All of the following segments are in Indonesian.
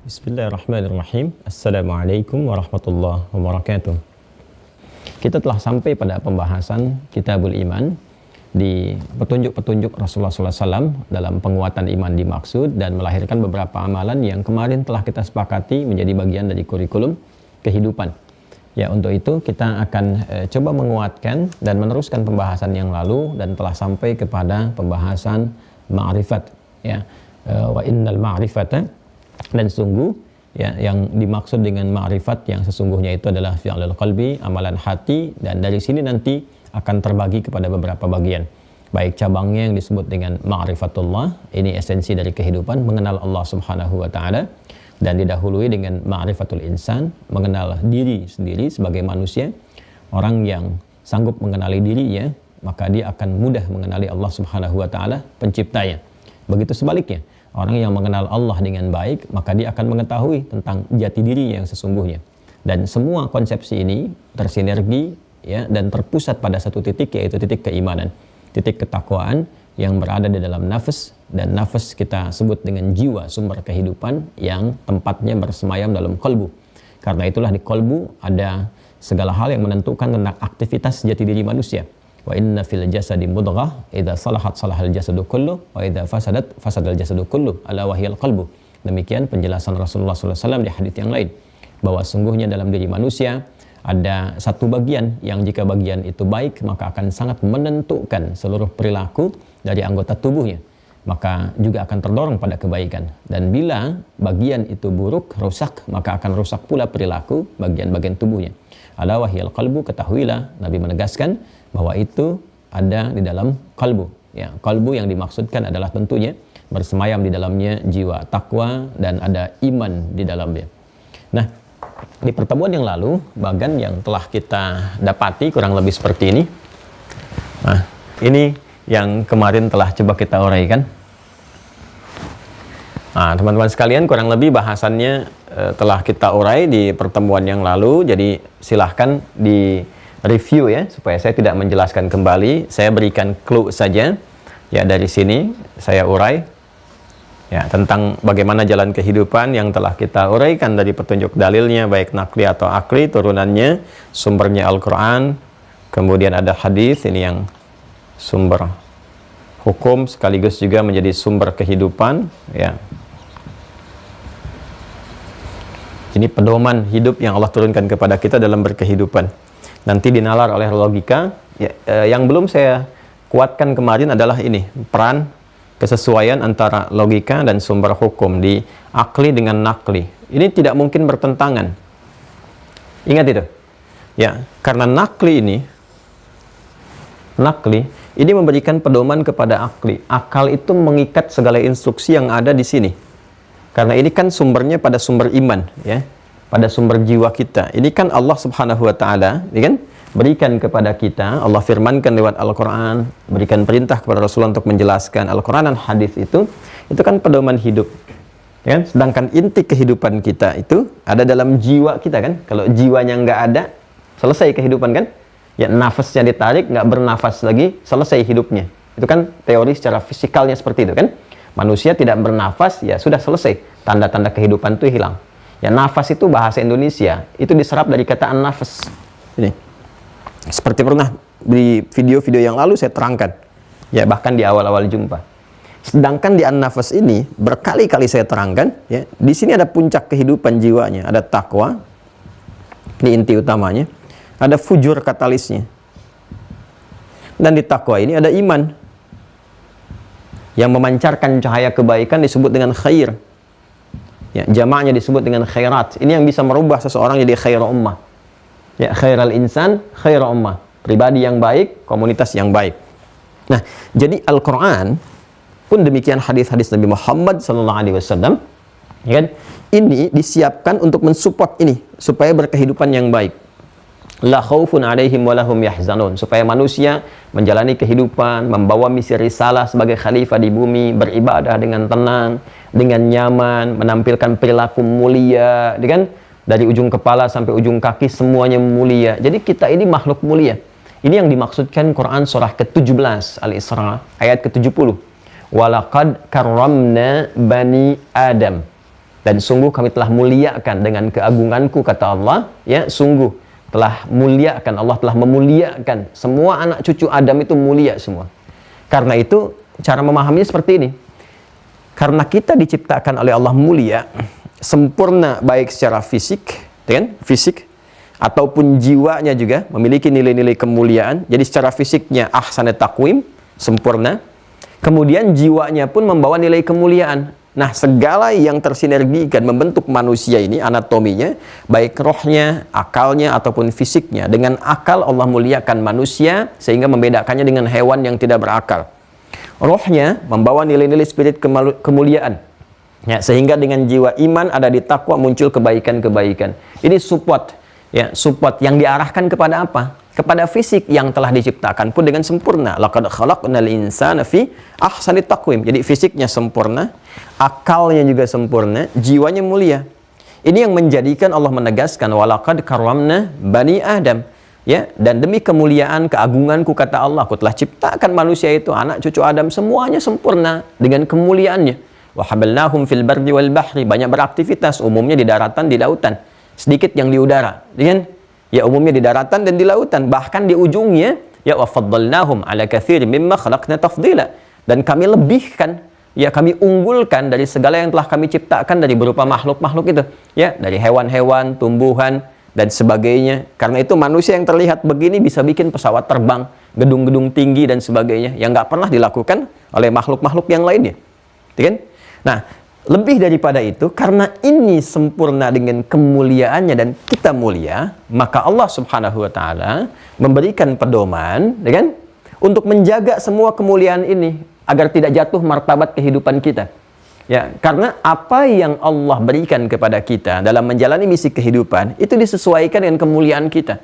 Bismillahirrahmanirrahim. Assalamualaikum warahmatullahi wabarakatuh. Kita telah sampai pada pembahasan Kitabul Iman di petunjuk-petunjuk Rasulullah SAW dalam penguatan iman dimaksud dan melahirkan beberapa amalan yang kemarin telah kita sepakati menjadi bagian dari kurikulum kehidupan. Ya, untuk itu kita akan coba menguatkan dan meneruskan pembahasan yang lalu dan telah sampai kepada pembahasan ma'rifat. Ya, wa innal ma'rifata, dan sungguh ya, yang dimaksud dengan ma'rifat yang sesungguhnya itu adalah fi'lul qalbi, amalan hati, dan dari sini nanti akan terbagi kepada beberapa bagian. Baik cabangnya yang disebut dengan ma'rifatullah, ini esensi dari kehidupan, mengenal Allah Subhanahu wa taala, dan didahului dengan ma'rifatul insan, mengenal diri sendiri sebagai manusia. Orang yang sanggup mengenali dirinya, maka dia akan mudah mengenali Allah Subhanahu wa taala, penciptanya. Begitu sebaliknya, orang yang mengenal Allah dengan baik, maka dia akan mengetahui tentang jati diri yang sesungguhnya. Dan semua konsepsi ini tersinergi ya, dan terpusat pada satu titik, yaitu titik keimanan, titik ketakwaan yang berada di dalam nafas, dan nafas kita sebut dengan jiwa, sumber kehidupan yang tempatnya bersemayam dalam kolbu. Karena itulah di kolbu ada segala hal yang menentukan tentang aktivitas jati diri manusia. Wa inna fil jasadi mudghah idza salahat salahal jasadu kullu wa idza fasadat fasadal jasadu kullu ala wahyal qalbu. Demikian penjelasan Rasulullah SAW di hadis yang lain, bahwa sungguhnya dalam diri manusia ada satu bagian yang jika bagian itu baik maka akan sangat menentukan seluruh perilaku dari anggota tubuhnya, maka juga akan terdorong pada kebaikan. Dan bila bagian itu buruk, rusak, maka akan rusak pula perilaku bagian-bagian tubuhnya. Ala wahyal qalbu, ketahuilah, Nabi menegaskan bahwa itu ada di dalam kalbu. Ya, kalbu yang dimaksudkan adalah tentunya bersemayam di dalamnya jiwa takwa dan ada iman di dalamnya. Nah, di pertemuan yang lalu, bagan yang telah kita dapati kurang lebih seperti ini. Nah, ini yang kemarin telah coba kita uraikan. Nah, teman-teman sekalian, kurang lebih bahasannya telah kita urai di pertemuan yang lalu. Jadi silahkan di review ya, supaya saya tidak menjelaskan kembali. Saya berikan clue saja ya, dari sini saya urai ya, tentang bagaimana jalan kehidupan yang telah kita uraikan dari petunjuk dalilnya, baik nakli atau akli, turunannya, sumbernya Al-Quran, kemudian ada hadis, ini yang sumber hukum sekaligus juga menjadi sumber kehidupan ya. Ini pedoman hidup yang Allah turunkan kepada kita dalam berkehidupan. Nanti dinalar oleh logika ya. Yang belum saya kuatkan kemarin adalah ini, peran kesesuaian antara logika dan sumber hukum di akli dengan nakli. Ini tidak mungkin bertentangan. Ingat itu ya, karena nakli ini memberikan pedoman kepada akli. Akal itu mengikat segala instruksi yang ada di sini. Karena ini kan sumbernya pada sumber iman ya, pada sumber jiwa kita. Ini kan Allah Subhanahu wa taala, ya kan, berikan kepada kita, Allah firmankan lewat Al-Quran, berikan perintah kepada Rasulullah untuk menjelaskan Al-Quran dan hadis itu kan pedoman hidup ya kan? Sedangkan inti kehidupan kita itu ada dalam jiwa kita kan. Kalau jiwanya nggak ada, selesai kehidupan kan ya, nafasnya ditarik, nggak bernafas lagi, selesai hidupnya. Itu kan teori secara fisikalnya seperti itu kan. Manusia tidak bernafas, ya sudah selesai, tanda-tanda kehidupan itu hilang ya. Nafas itu bahasa Indonesia, itu diserap dari kata an-nafas. Ini seperti pernah di video-video yang lalu saya terangkan ya, bahkan di awal-awal jumpa. Sedangkan di an-nafas ini berkali-kali saya terangkan ya, di sini ada puncak kehidupan jiwanya, ada takwa, ini inti utamanya, ada fujur katalisnya, dan di takwa ini ada iman yang memancarkan cahaya kebaikan, disebut dengan khair ya, jamaknya disebut dengan khairat. Ini yang bisa merubah seseorang jadi khairu ummah ya, khairal insan khairu ummah, pribadi yang baik, komunitas yang baik. Nah, jadi Al-Quran pun demikian, hadis-hadis Nabi Muhammad SAW ya kan, ini disiapkan untuk mensupport ini supaya berkehidupan yang baik. La khaufun alaihim walahum yahzanun, supaya manusia menjalani kehidupan, membawa misi risalah sebagai khalifah di bumi, beribadah dengan tenang, dengan nyaman, menampilkan perilaku mulia, kan? Dari ujung kepala sampai ujung kaki semuanya mulia. Jadi kita ini makhluk mulia. Ini yang dimaksudkan Quran surah ke-17 Al-Isra ayat ke-70. Walaqad karramna bani Adam. Dan sungguh kami telah muliakan dengan keagunganku, kata Allah, ya, sungguh telah muliakan, Allah telah memuliakan. Semua anak cucu Adam itu mulia semua. Karena itu cara memahaminya seperti ini. Karena kita diciptakan oleh Allah mulia, sempurna baik secara fisik, kan? Fisik ataupun jiwanya juga memiliki nilai-nilai kemuliaan. Jadi secara fisiknya ahsanat taqwim, sempurna. Kemudian jiwanya pun membawa nilai kemuliaan. Nah, segala yang tersinergikan membentuk manusia ini, anatominya, baik rohnya, akalnya, ataupun fisiknya. Dengan akal Allah muliakan manusia, sehingga membedakannya dengan hewan yang tidak berakal. Rohnya membawa nilai-nilai spirit kemuliaan. Ya, sehingga dengan jiwa iman ada di takwa muncul kebaikan-kebaikan. Ini support, ya, support yang diarahkan kepada apa? Kepada fisik yang telah diciptakan pun dengan sempurna. Laqad khalaqnal insana fi ahsani taqwim. Jadi fisiknya sempurna, akalnya juga sempurna, jiwanya mulia. Ini yang menjadikan Allah menegaskan walaqad karramna bani Adam. Ya, dan demi kemuliaan keagunganku, kata Allah, aku telah ciptakan manusia itu, anak cucu Adam, semuanya sempurna dengan kemuliaannya. Wa hamalnahum fil barri wal bahri, banyak beraktivitas, umumnya di daratan, di lautan, sedikit yang di udara, dengan ya umumnya di daratan dan di lautan, bahkan di ujungnya ya wa faddalnahum ala katsir mimma khalaqna tafdila, dan kami lebihkan, ya kami unggulkan dari segala yang telah kami ciptakan dari berupa makhluk-makhluk itu, ya dari hewan-hewan, tumbuhan dan sebagainya. Karena itu manusia yang terlihat begini bisa bikin pesawat terbang, gedung-gedung tinggi dan sebagainya yang nggak pernah dilakukan oleh makhluk-makhluk yang lainnya, kan? Nah, lebih daripada itu, karena ini sempurna dengan kemuliaannya dan kita mulia, maka Allah Subhanahu wa Ta'ala memberikan pedoman, ya kan, untuk menjaga semua kemuliaan ini agar tidak jatuh martabat kehidupan kita. Ya, karena apa yang Allah berikan kepada kita dalam menjalani misi kehidupan itu disesuaikan dengan kemuliaan kita.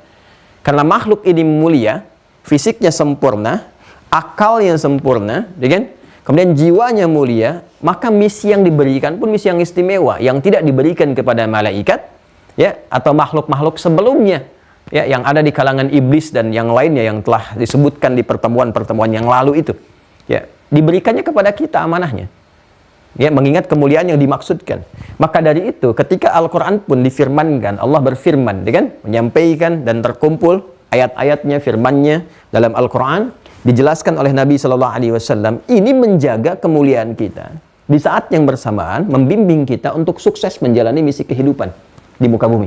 Karena makhluk ini mulia, fisiknya sempurna, akalnya sempurna, ya kan? Kemudian jiwanya mulia, maka misi yang diberikan pun misi yang istimewa, yang tidak diberikan kepada malaikat, ya, atau makhluk-makhluk sebelumnya, ya, yang ada di kalangan iblis dan yang lainnya yang telah disebutkan di pertemuan-pertemuan yang lalu itu, ya, diberikannya kepada kita amanahnya, ya, mengingat kemuliaan yang dimaksudkan. Maka dari itu, ketika Al-Quran pun difirmankan, Allah berfirman, ya kan, menyampaikan dan terkumpul ayat-ayatnya, firmannya dalam Al-Quran, dijelaskan oleh Nabi Shallallahu Alaihi Wasallam, ini menjaga kemuliaan kita di saat yang bersamaan membimbing kita untuk sukses menjalani misi kehidupan di muka bumi.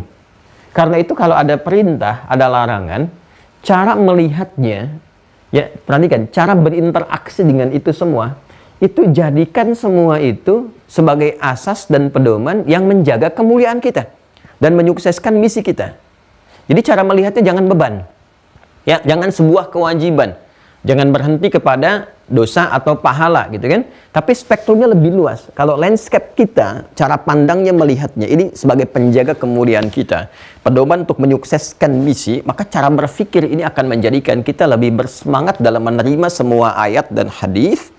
Karena itu kalau ada perintah, ada larangan, cara melihatnya, ya perhatikan, cara berinteraksi dengan itu semua, itu jadikan semua itu sebagai asas dan pedoman yang menjaga kemuliaan kita dan menyukseskan misi kita. Jadi cara melihatnya jangan beban, ya, jangan sebuah kewajiban. Jangan berhenti kepada dosa atau pahala, gitu kan. Tapi spektrumnya lebih luas. Kalau landscape kita, cara pandangnya melihatnya, ini sebagai penjaga kemuliaan kita, pedoman untuk menyukseskan misi, maka cara berpikir ini akan menjadikan kita lebih bersemangat dalam menerima semua ayat dan hadis,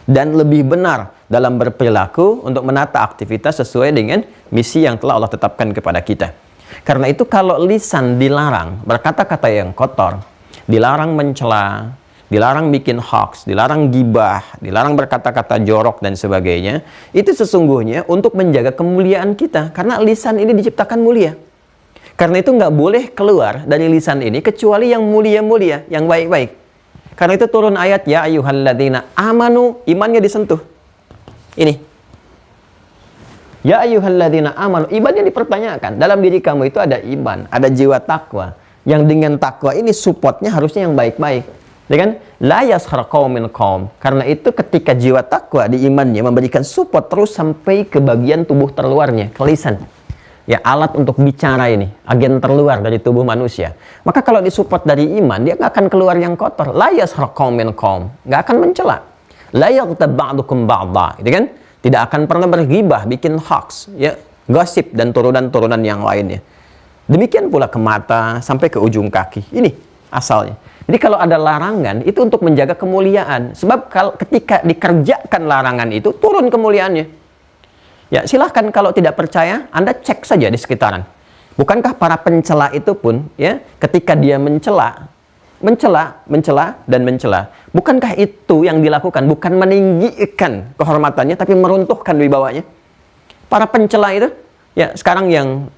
dan lebih benar dalam berperilaku untuk menata aktivitas sesuai dengan misi yang telah Allah tetapkan kepada kita. Karena itu kalau lisan dilarang berkata-kata yang kotor, dilarang mencela, dilarang bikin hoax, dilarang gibah, dilarang berkata-kata jorok dan sebagainya, itu sesungguhnya untuk menjaga kemuliaan kita. Karena lisan ini diciptakan mulia. Karena itu nggak boleh keluar dari lisan ini kecuali yang mulia-mulia, yang baik-baik. Karena itu turun ayat, ya ayyuhalladzina amanu, imannya disentuh. Ini. Ya ayyuhalladzina amanu, imannya dipertanyakan. Dalam diri kamu itu ada iman, ada jiwa takwa. Yang dengan takwa ini supportnya harusnya yang baik-baik. Ya kan? La yaskhar qaumin qaum. Karena itu ketika jiwa takwa di imannya memberikan support terus sampai ke bagian tubuh terluarnya, ke lisan. Ya, alat untuk bicara ini, agen terluar dari tubuh manusia. Maka kalau disupport dari iman, dia nggak akan keluar yang kotor. La yaskhar qaumin qaum. Nggak akan mencela. La yaghtab ba'dukum ba'dha. Gitu kan? Tidak akan pernah berghibah, bikin hoax, ya, gosip dan turunan-turunan yang lainnya. Demikian pula ke mata sampai ke ujung kaki. Ini asalnya. Jadi kalau ada larangan, itu untuk menjaga kemuliaan. Sebab kalau ketika dikerjakan larangan itu, turun kemuliaannya. Ya, silahkan kalau tidak percaya, Anda cek saja di sekitaran. Bukankah para pencela itu pun, ya, ketika dia mencela, dan mencela. Bukankah itu yang dilakukan? Bukan meninggikan kehormatannya, tapi meruntuhkan wibawanya. Para pencela itu, ya sekarang yang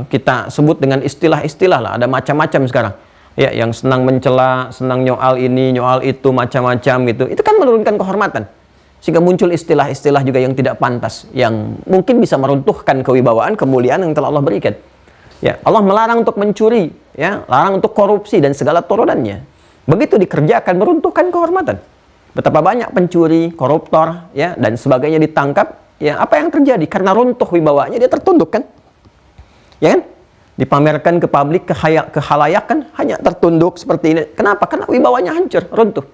kita sebut dengan istilah-istilah lah, ada macam-macam sekarang. Ya, yang senang mencela, senang nyoal ini, nyoal itu, macam-macam gitu. Itu kan menurunkan kehormatan. Sehingga muncul istilah-istilah juga yang tidak pantas, yang mungkin bisa meruntuhkan kewibawaan, kemuliaan yang telah Allah berikan. Ya, Allah melarang untuk mencuri, ya, larang untuk korupsi dan segala turunannya. Begitu dikerjakan meruntuhkan kehormatan. Betapa banyak pencuri, koruptor, ya, dan sebagainya ditangkap, ya, apa yang terjadi? Karena runtuh wibawanya, dia tertunduk kan? Ya kan? Dipamerkan ke publik, ke halayak kan, hanya tertunduk seperti ini. Kenapa? Karena wibawanya hancur, runtuh.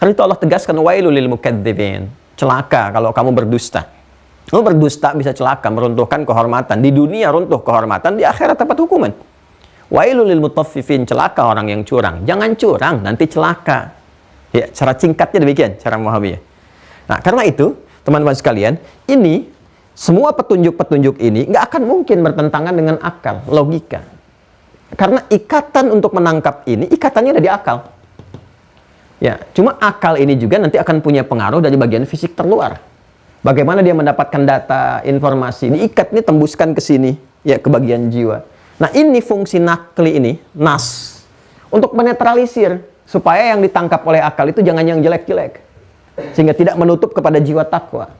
Karena itu Allah tegaskan, wailul lil mukadzibin. Celaka kalau kamu berdusta. Kamu berdusta bisa celaka, meruntuhkan kehormatan. Di dunia runtuh kehormatan, di akhirat dapat hukuman. Wailul lil mutaffifin, celaka orang yang curang. Jangan curang, nanti celaka. Ya, cara singkatnya demikian, cara memahaminya. Nah, karena itu, teman-teman sekalian, ini semua petunjuk-petunjuk ini nggak akan mungkin bertentangan dengan akal, logika. Karena ikatan untuk menangkap ini, ikatannya ada di akal. Ya, cuma akal ini juga nanti akan punya pengaruh dari bagian fisik terluar. Bagaimana dia mendapatkan data, informasi, diikat ini tembuskan ke sini, ya, ke bagian jiwa. Nah, ini fungsi nakli ini, nas, untuk menetralisir, supaya yang ditangkap oleh akal itu jangan yang jelek-jelek. Sehingga tidak menutup kepada jiwa takwa.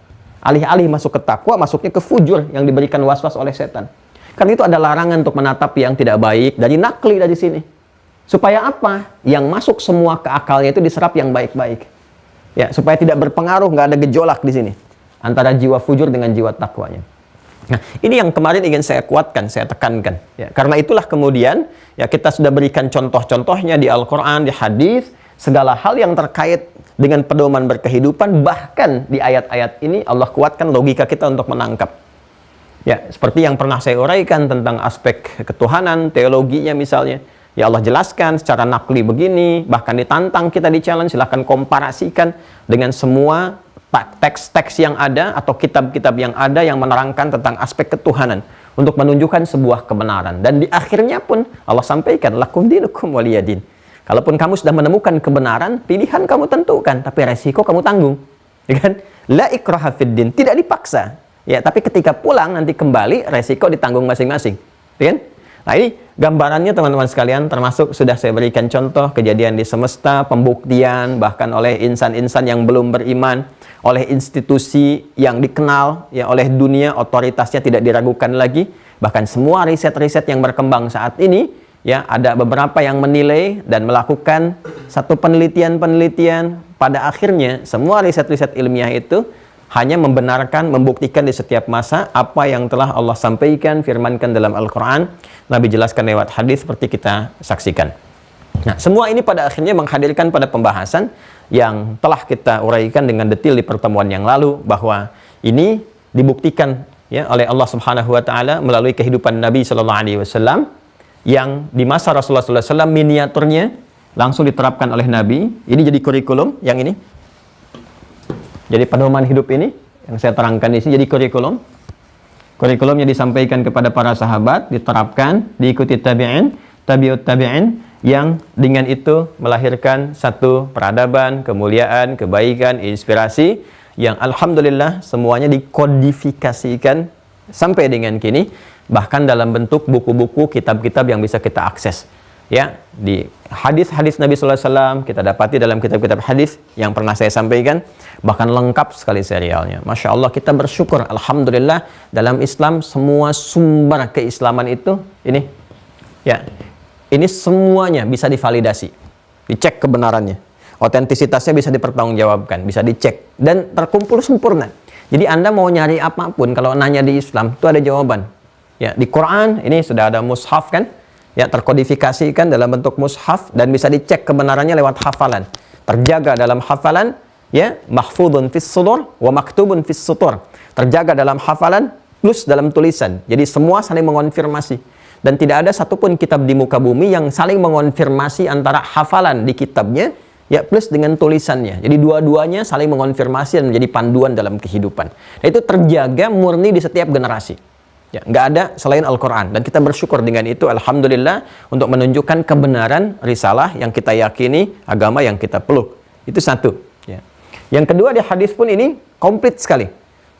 Alih-alih masuk ke takwa, masuknya ke fujur yang diberikan was-was oleh setan. Karena itu ada larangan untuk menatap yang tidak baik, dari nakli dari sini. Supaya apa? Yang masuk semua ke akalnya itu diserap yang baik-baik. Ya, supaya tidak berpengaruh, nggak ada gejolak di sini. Antara jiwa fujur dengan jiwa takwanya. Nah, ini yang kemarin ingin saya kuatkan, saya tekankan. Ya, karena itulah kemudian, ya, kita sudah berikan contoh-contohnya di Al-Quran, di hadis, segala hal yang terkait dengan pedoman berkehidupan, bahkan di ayat-ayat ini Allah kuatkan logika kita untuk menangkap. Ya, seperti yang pernah saya uraikan tentang aspek ketuhanan, teologinya misalnya. Ya, Allah jelaskan secara nakli begini, bahkan ditantang kita, di challenge, silahkan komparasikan dengan semua teks-teks yang ada atau kitab-kitab yang ada yang menerangkan tentang aspek ketuhanan untuk menunjukkan sebuah kebenaran. Dan di akhirnya pun Allah sampaikan, lakum dinukum waliyadin. Kalaupun kamu sudah menemukan kebenaran, pilihan kamu tentukan, tapi resiko kamu tanggung. Ya kan? La ikraha fid din, tidak dipaksa. Ya, tapi ketika pulang nanti kembali resiko ditanggung masing-masing. Ya kan? Nah, ini gambarannya teman-teman sekalian, termasuk sudah saya berikan contoh kejadian di semesta, pembuktian bahkan oleh insan-insan yang belum beriman, oleh institusi yang dikenal, ya, oleh dunia, otoritasnya tidak diragukan lagi. Bahkan semua riset-riset yang berkembang saat ini, ya, ada beberapa yang menilai dan melakukan satu penelitian-penelitian. Pada akhirnya semua riset-riset ilmiah itu hanya membenarkan, membuktikan di setiap masa apa yang telah Allah sampaikan, firmankan dalam Al-Quran, Nabi jelaskan lewat hadis seperti kita saksikan. Nah, semua ini pada akhirnya menghadirkan pada pembahasan yang telah kita uraikan dengan detail di pertemuan yang lalu, bahwa ini dibuktikan, ya, oleh Allah Subhanahu wa taala melalui kehidupan Nabi sallallahu alaihi wasallam, yang di masa Rasulullah sallallahu alaihi wasallam miniaturnya langsung diterapkan oleh Nabi. Ini jadi kurikulum yang ini. Jadi pedoman hidup ini yang saya terangkan di sini jadi kurikulum. Kurikulumnya disampaikan kepada para sahabat, diterapkan, diikuti tabi'in, tabi'ut tabi'in, yang dengan itu melahirkan satu peradaban, kemuliaan, kebaikan, inspirasi yang alhamdulillah semuanya dikodifikasikan sampai dengan kini, bahkan dalam bentuk buku-buku, kitab-kitab yang bisa kita akses. Ya, di hadis-hadis Nabi sallallahu alaihi wasallam kita dapati dalam kitab-kitab hadis yang pernah saya sampaikan, bahkan lengkap sekali serialnya. Masya Allah, kita bersyukur, alhamdulillah, dalam Islam semua sumber keislaman itu ini, ya, ini semuanya bisa divalidasi, dicek kebenarannya, otentisitasnya bisa dipertanggungjawabkan, bisa dicek dan terkumpul sempurna. Jadi Anda mau nyari apapun, kalau nanya di Islam itu ada jawaban. Ya, di Quran ini sudah ada mushaf kan? Ya, terkodifikasikan dalam bentuk mushaf dan bisa dicek kebenarannya lewat hafalan. Terjaga dalam hafalan, ya, mahfudun fis sudur wa maktubun fis sutur. Terjaga dalam hafalan plus dalam tulisan. Jadi semua saling mengonfirmasi. Dan tidak ada satupun kitab di muka bumi yang saling mengonfirmasi antara hafalan di kitabnya, ya, plus dengan tulisannya. Jadi dua-duanya saling mengonfirmasi dan menjadi panduan dalam kehidupan. Dan itu terjaga murni di setiap generasi. Ya, nggak ada selain Al-Quran. Dan kita bersyukur dengan itu, alhamdulillah, untuk menunjukkan kebenaran risalah yang kita yakini, agama yang kita peluk. Itu satu. Ya. Yang kedua, di hadis pun ini komplit sekali.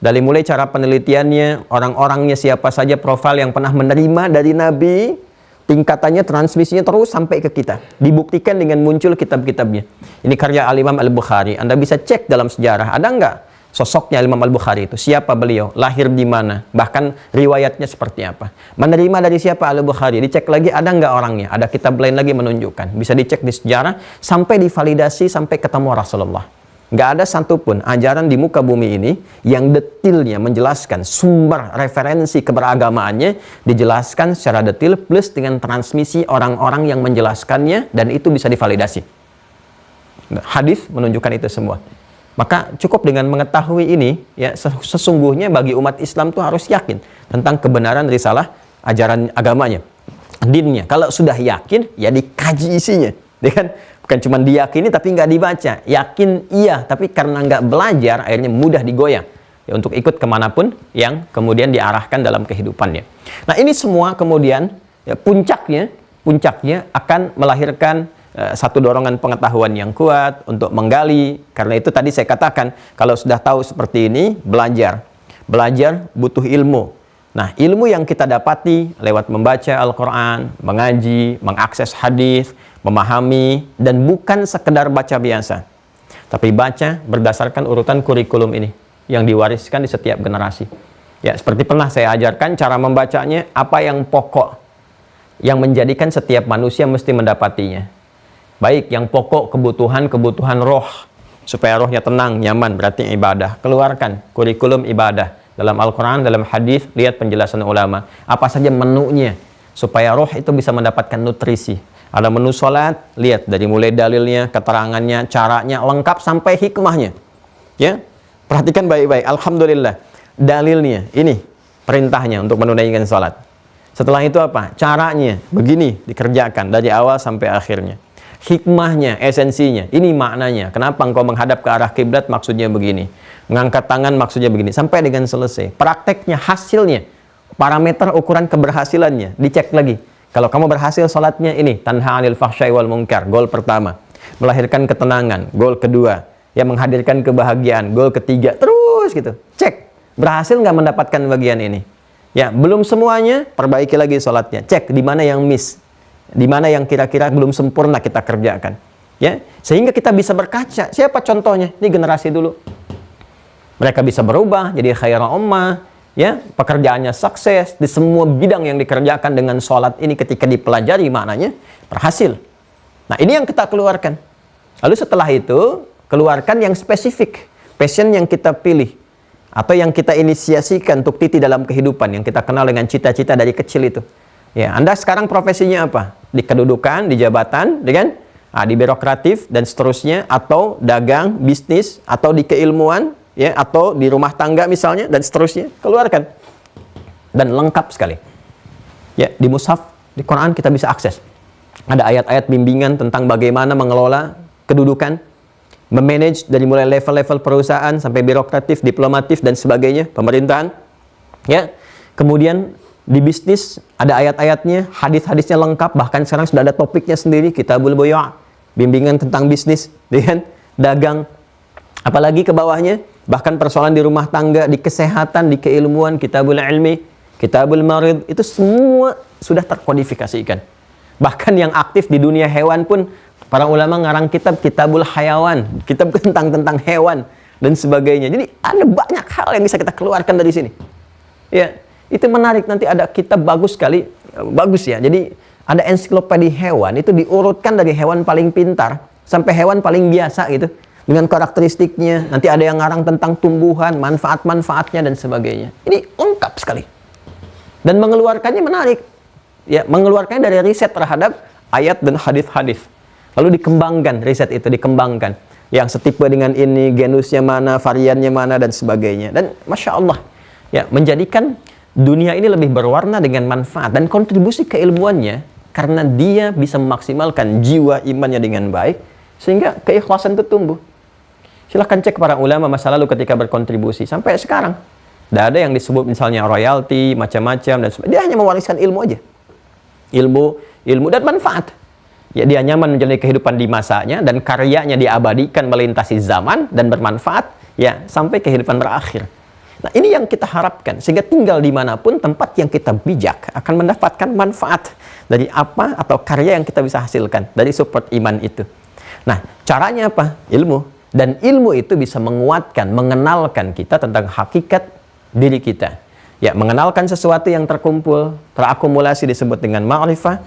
Dari mulai cara penelitiannya, orang-orangnya siapa saja, profil yang pernah menerima dari Nabi, tingkatannya, transmisinya terus sampai ke kita. Dibuktikan dengan muncul kitab-kitabnya. Ini karya Al-Imam Al-Bukhari. Anda bisa cek dalam sejarah, ada nggak sosoknya Imam Al-Bukhari itu? Siapa beliau? Lahir di mana? Bahkan riwayatnya seperti apa? Menerima dari siapa Al-Bukhari? Dicek lagi, ada nggak orangnya? Ada kitab lain lagi menunjukkan. Bisa dicek di sejarah, sampai divalidasi, sampai ketemu Rasulullah. Nggak ada satupun ajaran di muka bumi ini yang detailnya menjelaskan sumber referensi keberagamaannya, dijelaskan secara detail plus dengan transmisi orang-orang yang menjelaskannya, dan itu bisa divalidasi. Hadis menunjukkan itu semua. Maka cukup dengan mengetahui ini, ya, sesungguhnya bagi umat Islam tuh harus yakin tentang kebenaran risalah ajaran agamanya, dinnya. Kalau sudah yakin, ya dikaji isinya, ya kan? Bukan cuma diyakini tapi nggak dibaca. Yakin iya, tapi karena nggak belajar, akhirnya mudah digoyang ya, untuk ikut kemanapun yang kemudian diarahkan dalam kehidupannya. Nah, ini semua kemudian ya, puncaknya akan melahirkan satu dorongan pengetahuan yang kuat untuk menggali. Karena itu tadi saya katakan, kalau sudah tahu seperti ini, belajar butuh ilmu. Nah, ilmu yang kita dapati lewat membaca Al-Quran, mengaji, mengakses hadis, memahami, dan bukan sekedar baca biasa, tapi baca berdasarkan urutan kurikulum ini yang diwariskan di setiap generasi. Ya, seperti pernah saya ajarkan cara membacanya, apa yang pokok yang menjadikan setiap manusia mesti mendapatinya. Baik yang pokok kebutuhan roh, supaya rohnya tenang, nyaman, berarti ibadah. Keluarkan kurikulum ibadah dalam Al-Quran, dalam hadis, lihat penjelasan ulama. Apa saja menunya supaya roh itu bisa mendapatkan nutrisi. Ada menu sholat, lihat dari mulai dalilnya, keterangannya, caranya, lengkap sampai hikmahnya. Ya, perhatikan baik-baik. Alhamdulillah, dalilnya ini perintahnya untuk menunaikan sholat. Setelah itu apa? Caranya begini dikerjakan dari awal sampai akhirnya. Hikmahnya, esensinya, ini maknanya. Kenapa engkau menghadap ke arah kiblat? Maksudnya begini. Mengangkat tangan maksudnya begini. Sampai dengan selesai. Prakteknya, hasilnya, parameter ukuran keberhasilannya dicek lagi. Kalau kamu berhasil sholatnya ini, tanha 'anil fahsyai wal munkar, gol pertama. Melahirkan ketenangan, gol kedua. Ya, menghadirkan kebahagiaan, gol ketiga. Terus gitu. Cek, berhasil nggak mendapatkan bagian ini? Ya, belum semuanya, perbaiki lagi sholatnya. Cek, di mana yang miss. Di mana yang kira-kira belum sempurna kita kerjakan. Ya, sehingga kita bisa berkaca. Siapa contohnya? Ini generasi dulu. Mereka bisa berubah, jadi khairan ummah. Ya, pekerjaannya sukses di semua bidang yang dikerjakan dengan sholat ini ketika dipelajari maknanya berhasil. Nah, ini yang kita keluarkan. Lalu setelah itu keluarkan yang spesifik, passion yang kita pilih atau yang kita inisiasikan untuk titi dalam kehidupan yang kita kenal dengan cita-cita dari kecil itu. Ya, Anda sekarang profesinya apa? Di kedudukan, di jabatan, dengan di birokratif dan seterusnya, atau dagang, bisnis, atau di keilmuan. Ya, atau di rumah tangga misalnya, dan seterusnya, keluarkan. Dan lengkap sekali. Ya, di mushaf, di Quran kita bisa akses. Ada ayat-ayat bimbingan tentang bagaimana mengelola kedudukan, memanage dari mulai level-level perusahaan sampai birokratif, diplomatif, dan sebagainya, pemerintahan. Ya, kemudian di bisnis ada ayat-ayatnya, hadis-hadisnya lengkap, bahkan sekarang sudah ada topiknya sendiri, Kitabul Buyu', bimbingan tentang bisnis, dengan dagang. Apalagi ke bawahnya, bahkan persoalan di rumah tangga, di kesehatan, di keilmuan, Kitabul Ilmi, Kitabul Marid, itu semua sudah terkodifikasikan. Bahkan yang aktif di dunia hewan pun, para ulama ngarang kitab Kitabul Hayawan, kitab tentang hewan, dan sebagainya. Jadi ada banyak hal yang bisa kita keluarkan dari sini. Ya, itu menarik, nanti ada kitab bagus sekali, bagus ya. Jadi ada ensiklopedi hewan, itu diurutkan dari hewan paling pintar, sampai hewan paling biasa gitu. Dengan karakteristiknya, nanti ada yang ngarang tentang tumbuhan, manfaat-manfaatnya, dan sebagainya. Ini lengkap sekali. Dan mengeluarkannya menarik. Ya, mengeluarkannya dari riset terhadap ayat dan hadis-hadis. Lalu dikembangkan, riset itu dikembangkan. Yang setipe dengan ini, genusnya mana, variannya mana, dan sebagainya. Dan Masya Allah, ya, menjadikan dunia ini lebih berwarna dengan manfaat dan kontribusi keilmuannya, karena dia bisa memaksimalkan jiwa imannya dengan baik, sehingga keikhlasan itu tumbuh. Silahkan cek para ulama masa lalu ketika berkontribusi sampai sekarang. Tidak ada yang disebut misalnya royalti, macam-macam, dan sebagainya. Dia hanya mewariskan ilmu aja. Ilmu dan manfaat. Ya, dia nyaman menjalani kehidupan di masanya, dan karyanya diabadikan melintasi zaman dan bermanfaat ya sampai kehidupan berakhir. Nah, ini yang kita harapkan, sehingga tinggal dimanapun tempat yang kita bijak akan mendapatkan manfaat dari apa atau karya yang kita bisa hasilkan dari support iman itu. Nah, caranya apa? Ilmu. Dan ilmu itu bisa menguatkan, mengenalkan kita tentang hakikat diri kita. Ya, mengenalkan sesuatu yang terkumpul, terakumulasi disebut dengan ma'rifah.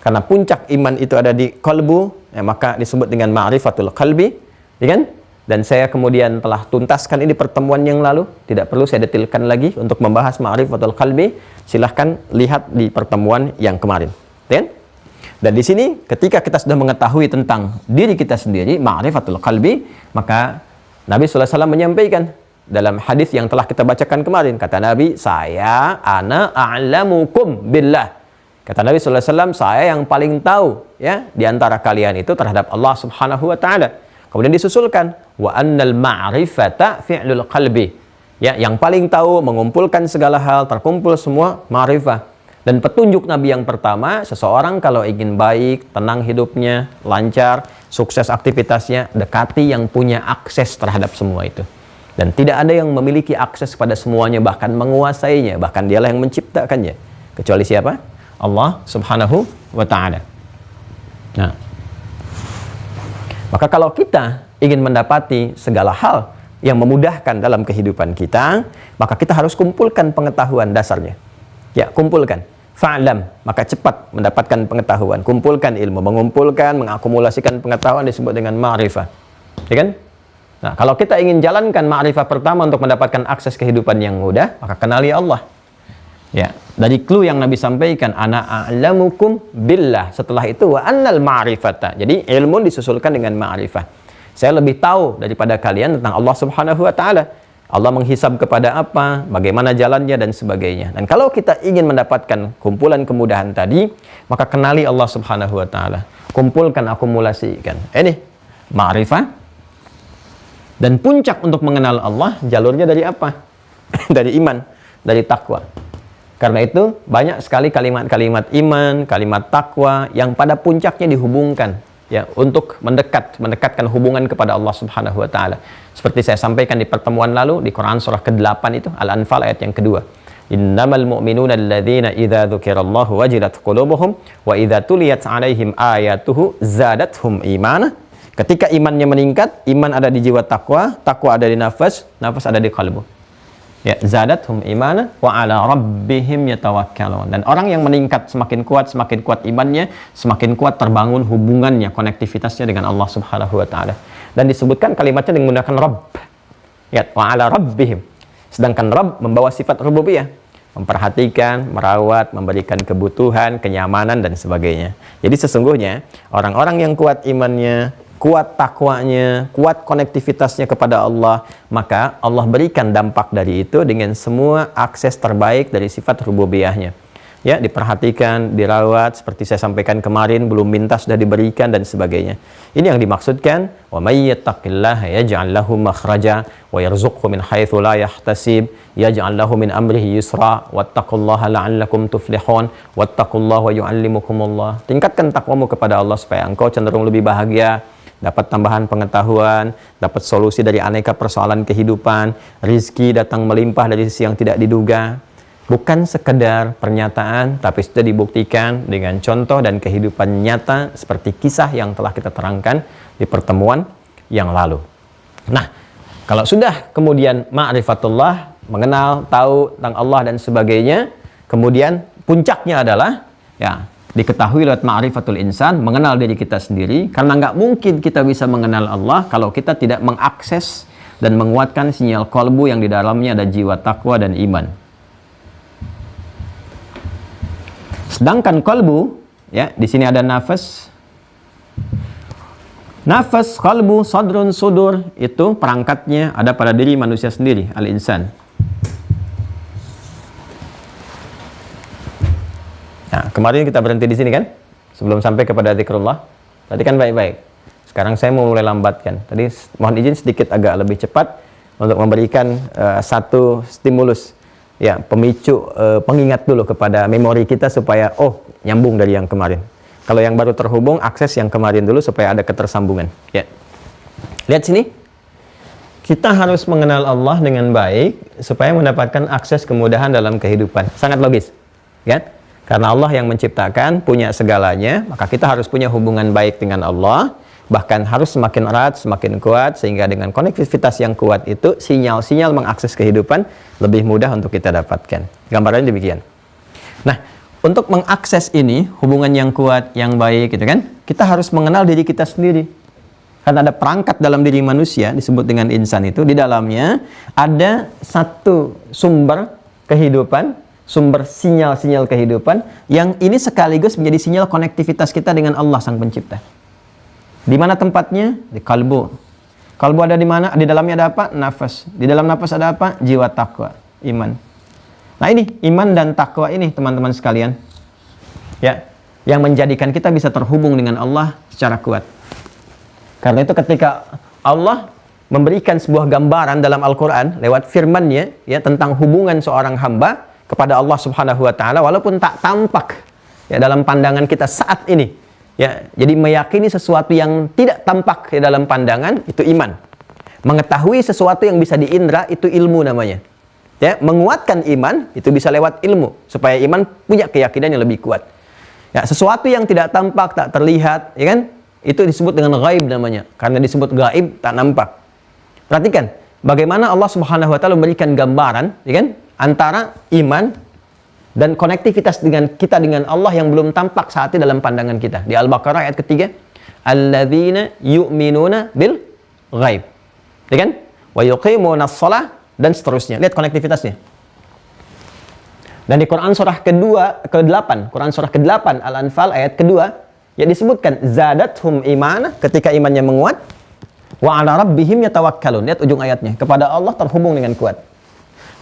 Karena puncak iman itu ada di qalbu, ya, maka disebut dengan ma'rifatul qalbi, ya kan? Dan saya kemudian telah tuntaskan ini pertemuan yang lalu, tidak perlu saya detilkan lagi untuk membahas ma'rifatul qalbi. Silahkan lihat di pertemuan yang kemarin, ya kan? Dan di sini ketika kita sudah mengetahui tentang diri kita sendiri, ma'rifatul qalbi, maka Nabi SAW menyampaikan dalam hadis yang telah kita bacakan kemarin, kata Nabi, ana a'lamukum billah. Kata Nabi SAW, saya yang paling tahu ya di antara kalian itu terhadap Allah Subhanahu wa taala. Kemudian disusulkan wa annal ma'rifata fi'lul qalbi. Ya, yang paling tahu mengumpulkan segala hal, terkumpul semua ma'rifah. Dan petunjuk Nabi yang pertama, seseorang kalau ingin baik, tenang hidupnya, lancar, sukses aktivitasnya, dekati yang punya akses terhadap semua itu. Dan tidak ada yang memiliki akses pada semuanya, bahkan menguasainya, bahkan dialah yang menciptakannya. Kecuali siapa? Allah Subhanahu wa ta'ala. Nah, maka kalau kita ingin mendapati segala hal yang memudahkan dalam kehidupan kita, maka kita harus kumpulkan pengetahuan dasarnya. Ya, kumpulkan. Fa'lam, maka cepat mendapatkan pengetahuan. Kumpulkan ilmu, mengumpulkan, mengakumulasikan pengetahuan disebut dengan ma'rifah. Ya kan? Nah, kalau kita ingin jalankan ma'rifah pertama untuk mendapatkan akses kehidupan yang mudah, maka kenali Allah. Ya, dari clue yang Nabi sampaikan, ana a'lamukum billah. Setelah itu wa annal ma'rifata. Jadi ilmu disusulkan dengan ma'rifah. Saya lebih tahu daripada kalian tentang Allah Subhanahu wa taala. Allah menghisab kepada apa, bagaimana jalannya dan sebagainya. Dan kalau kita ingin mendapatkan kumpulan kemudahan tadi, maka kenali Allah Subhanahu wa taala. Kumpulkan, akumulasikan. Ini ma'rifah. Dan puncak untuk mengenal Allah jalurnya dari apa? Dari iman, dari takwa. Karena itu banyak sekali kalimat-kalimat iman, kalimat takwa yang pada puncaknya dihubungkan ya untuk mendekatkan hubungan kepada Allah Subhanahu wa taala. Seperti saya sampaikan di pertemuan lalu di Quran surah ke-8 itu Al-Anfal ayat yang kedua. Innamal mu'minuna alladzina idza dzukirallahu wajilat qulubuhum wa idza tuliyat 'alaihim ayatuhu zadathum imana. Ketika imannya meningkat, iman ada di jiwa takwa, takwa ada di nafas, nafas ada di kalbu. Ya, zadathum imana wa ala rabbihim yatawakkalun. Dan orang yang meningkat semakin kuat imannya, semakin kuat terbangun hubungannya, konektivitasnya dengan Allah Subhanahu wa taala. Dan disebutkan kalimatnya dengan menggunakan Rabb. Ya, wa ala rabbihim. Sedangkan Rabb membawa sifat rububiyah, memperhatikan, merawat, memberikan kebutuhan, kenyamanan dan sebagainya. Jadi sesungguhnya orang-orang yang kuat imannya, kuat takwanya, kuat konektivitasnya kepada Allah, maka Allah berikan dampak dari itu dengan semua akses terbaik dari sifat rububiyahnya. Ya, diperhatikan, dirawat, seperti saya sampaikan kemarin, belum minta sudah diberikan dan sebagainya. Ini yang dimaksudkan, wa may yattaqillaha yaj'al lahu makhraja wa yarzuqhu min haitsu la yahtasib, yaj'al lahu min amrihi yusra, wattaqullaha la'allakum tuflihun, wattaqullaha wa yu'allimukumullah. Tingkatkan takwamu kepada Allah supaya engkau cenderung lebih bahagia, dapat tambahan pengetahuan, dapat solusi dari aneka persoalan kehidupan, rizki datang melimpah dari sisi yang tidak diduga. Bukan sekedar pernyataan, tapi sudah dibuktikan dengan contoh dan kehidupan nyata seperti kisah yang telah kita terangkan di pertemuan yang lalu. Nah, kalau sudah kemudian ma'rifatullah, mengenal, tahu tentang Allah dan sebagainya, kemudian puncaknya adalah ya diketahui lewat ma'rifatul insan, mengenal diri kita sendiri, karena nggak mungkin kita bisa mengenal Allah kalau kita tidak mengakses dan menguatkan sinyal qalbu yang di dalamnya ada jiwa takwa dan iman. Sedangkan qalbu, ya, di sini ada nafas. Nafas, qalbu, sadrun, sudur, itu perangkatnya ada pada diri manusia sendiri, al-insan. Nah, kemarin kita berhenti di sini kan? Sebelum sampai kepada zikrullah. Tadi kan baik-baik. Sekarang saya mau mulai lambatkan. Tadi mohon izin sedikit agak lebih cepat untuk memberikan satu stimulus. Ya, pemicu pengingat dulu kepada memori kita supaya nyambung dari yang kemarin. Kalau yang baru terhubung, akses yang kemarin dulu supaya ada ketersambungan. Ya. Lihat sini. Kita harus mengenal Allah dengan baik supaya mendapatkan akses kemudahan dalam kehidupan. Sangat logis, kan? Karena Allah yang menciptakan, punya segalanya, maka kita harus punya hubungan baik dengan Allah, bahkan harus semakin erat, semakin kuat, sehingga dengan konektivitas yang kuat itu, sinyal-sinyal mengakses kehidupan lebih mudah untuk kita dapatkan. Gambarannya demikian. Nah, untuk mengakses ini, hubungan yang kuat, yang baik, gitu kan, kita harus mengenal diri kita sendiri. Karena ada perangkat dalam diri manusia, disebut dengan insan itu, di dalamnya ada satu sumber kehidupan, sumber sinyal-sinyal kehidupan, yang ini sekaligus menjadi sinyal konektivitas kita dengan Allah Sang Pencipta. Di mana tempatnya? Di kalbu. Kalbu ada di mana? Di dalamnya ada apa? Nafas. Di dalam nafas ada apa? Jiwa takwa, iman. Nah ini, iman dan takwa ini teman-teman sekalian, ya, yang menjadikan kita bisa terhubung dengan Allah secara kuat. Karena itu ketika Allah memberikan sebuah gambaran dalam Al-Quran lewat firman-Nya, ya, tentang hubungan seorang hamba kepada Allah Subhanahu wa taala, walaupun tak tampak ya dalam pandangan kita saat ini, ya, jadi meyakini sesuatu yang tidak tampak ya, dalam pandangan itu iman. Mengetahui sesuatu yang bisa diindra itu ilmu namanya. Ya, menguatkan iman itu bisa lewat ilmu supaya iman punya keyakinan yang lebih kuat. Ya, sesuatu yang tidak tampak, tak terlihat, ya kan? Itu disebut dengan gaib namanya. Karena disebut gaib, tak nampak. Perhatikan bagaimana Allah Subhanahu wa taala memberikan gambaran, ya kan, antara iman dan konektivitas dengan kita dengan Allah yang belum tampak saat ini dalam pandangan kita. Di Al-Baqarah ayat ketiga, alladzina yu'minuna bil ghaib. Ya kan? Wa yuqimunas shalah dan seterusnya. Lihat konektivitasnya. Dan di Quran surah ke-8, Quran surah ke-8 Al-Anfal ayat kedua, ya disebutkan zadathum imana, ketika imannya menguat, wa ala rabbihim yatawakkalun. Lihat ujung ayatnya, kepada Allah terhubung dengan kuat.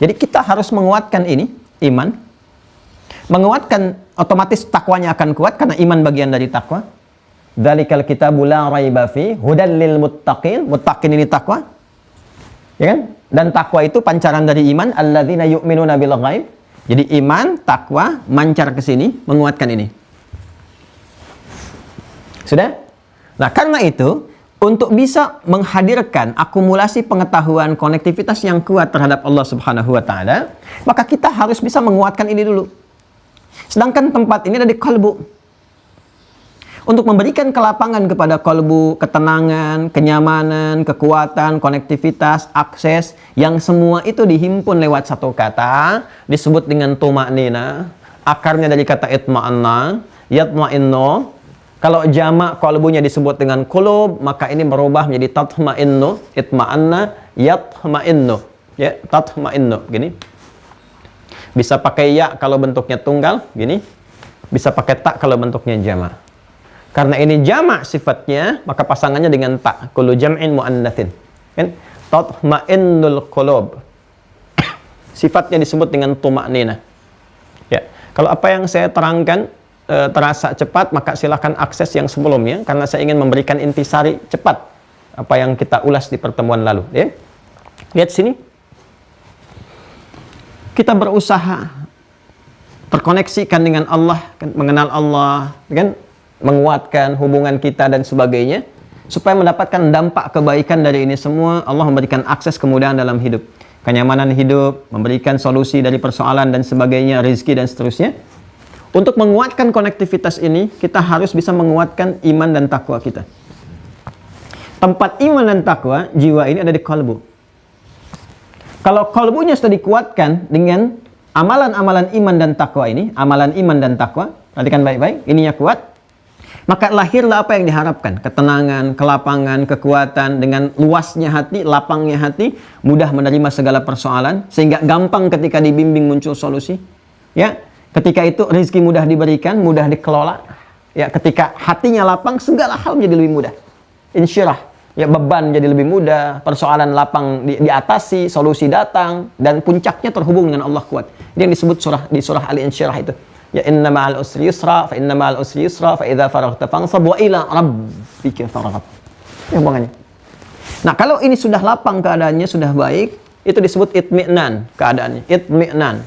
Jadi kita harus menguatkan ini, iman. Menguatkan, otomatis takwanya akan kuat karena iman bagian dari takwa. Dzalikal kitabu la raiba fi hudal lil muttaqin. Muttaqin ini takwa. Ya kan? Dan takwa itu pancaran dari iman, alladzina yu'minuna bil ghaib. Jadi iman, takwa mancar ke sini, menguatkan ini. Sudah? Nah, karena itu, untuk bisa menghadirkan akumulasi pengetahuan konektivitas yang kuat terhadap Allah Subhanahu wa taala, maka kita harus bisa menguatkan ini dulu. Sedangkan tempat ini ada di kalbu. Untuk memberikan kelapangan kepada kalbu, ketenangan, kenyamanan, kekuatan, konektivitas, akses, yang semua itu dihimpun lewat satu kata, disebut dengan tuma'nina. Akarnya dari kata itma'anna, yatma'inno. Kalau jamak kalbunya disebut dengan qulub, maka ini berubah menjadi tatma'innu, itma'anna, yatma'innu. Ya, tatma'innu, gini. Bisa pakai ya kalau bentuknya tunggal, gini. Bisa pakai tak kalau bentuknya jamak. Karena ini jamak sifatnya, maka pasangannya dengan tak. Kullu jam'in mu'annatsin. Kan? Tatma'innul qulub. Sifatnya disebut dengan tuma'nina. Ya. Kalau apa yang saya terangkan terasa cepat, maka silakan akses yang sebelumnya, karena saya ingin memberikan intisari cepat apa yang kita ulas di pertemuan lalu, ya. Lihat sini. Kita berusaha terkoneksikan dengan Allah, mengenal Allah, kan? Menguatkan hubungan kita dan sebagainya, supaya mendapatkan dampak kebaikan dari ini semua. Allah memberikan akses kemudahan dalam hidup, kenyamanan hidup, memberikan solusi dari persoalan dan sebagainya, rezeki dan seterusnya. Untuk menguatkan konektivitas ini, kita harus bisa menguatkan iman dan takwa kita. Tempat iman dan takwa, jiwa ini ada di kalbu. Kalau kalbunya sudah dikuatkan dengan amalan-amalan iman dan takwa ini, amalan iman dan takwa, perhatikan baik-baik, ininya kuat, maka lahirlah apa yang diharapkan. Ketenangan, kelapangan, kekuatan, dengan luasnya hati, lapangnya hati, mudah menerima segala persoalan, sehingga gampang ketika dibimbing muncul solusi. Ya, ketika itu rezeki mudah diberikan, mudah dikelola. Ya, ketika hatinya lapang, segala hal menjadi lebih mudah. Insyirah, ya, beban jadi lebih mudah, persoalan lapang diatasi, solusi datang, dan puncaknya terhubung dengan Allah kuat. Ini yang disebut di surah Al-Insyirah itu. Ya, inna ma'al usri yusra, fa inna ma'al usri yusra, fa idza faraghta fansab wa ila rabbika farghab. Ya, hubungannya. Nah, kalau ini sudah lapang keadaannya, sudah baik, itu disebut itmi'nan keadaannya, itmi'nan.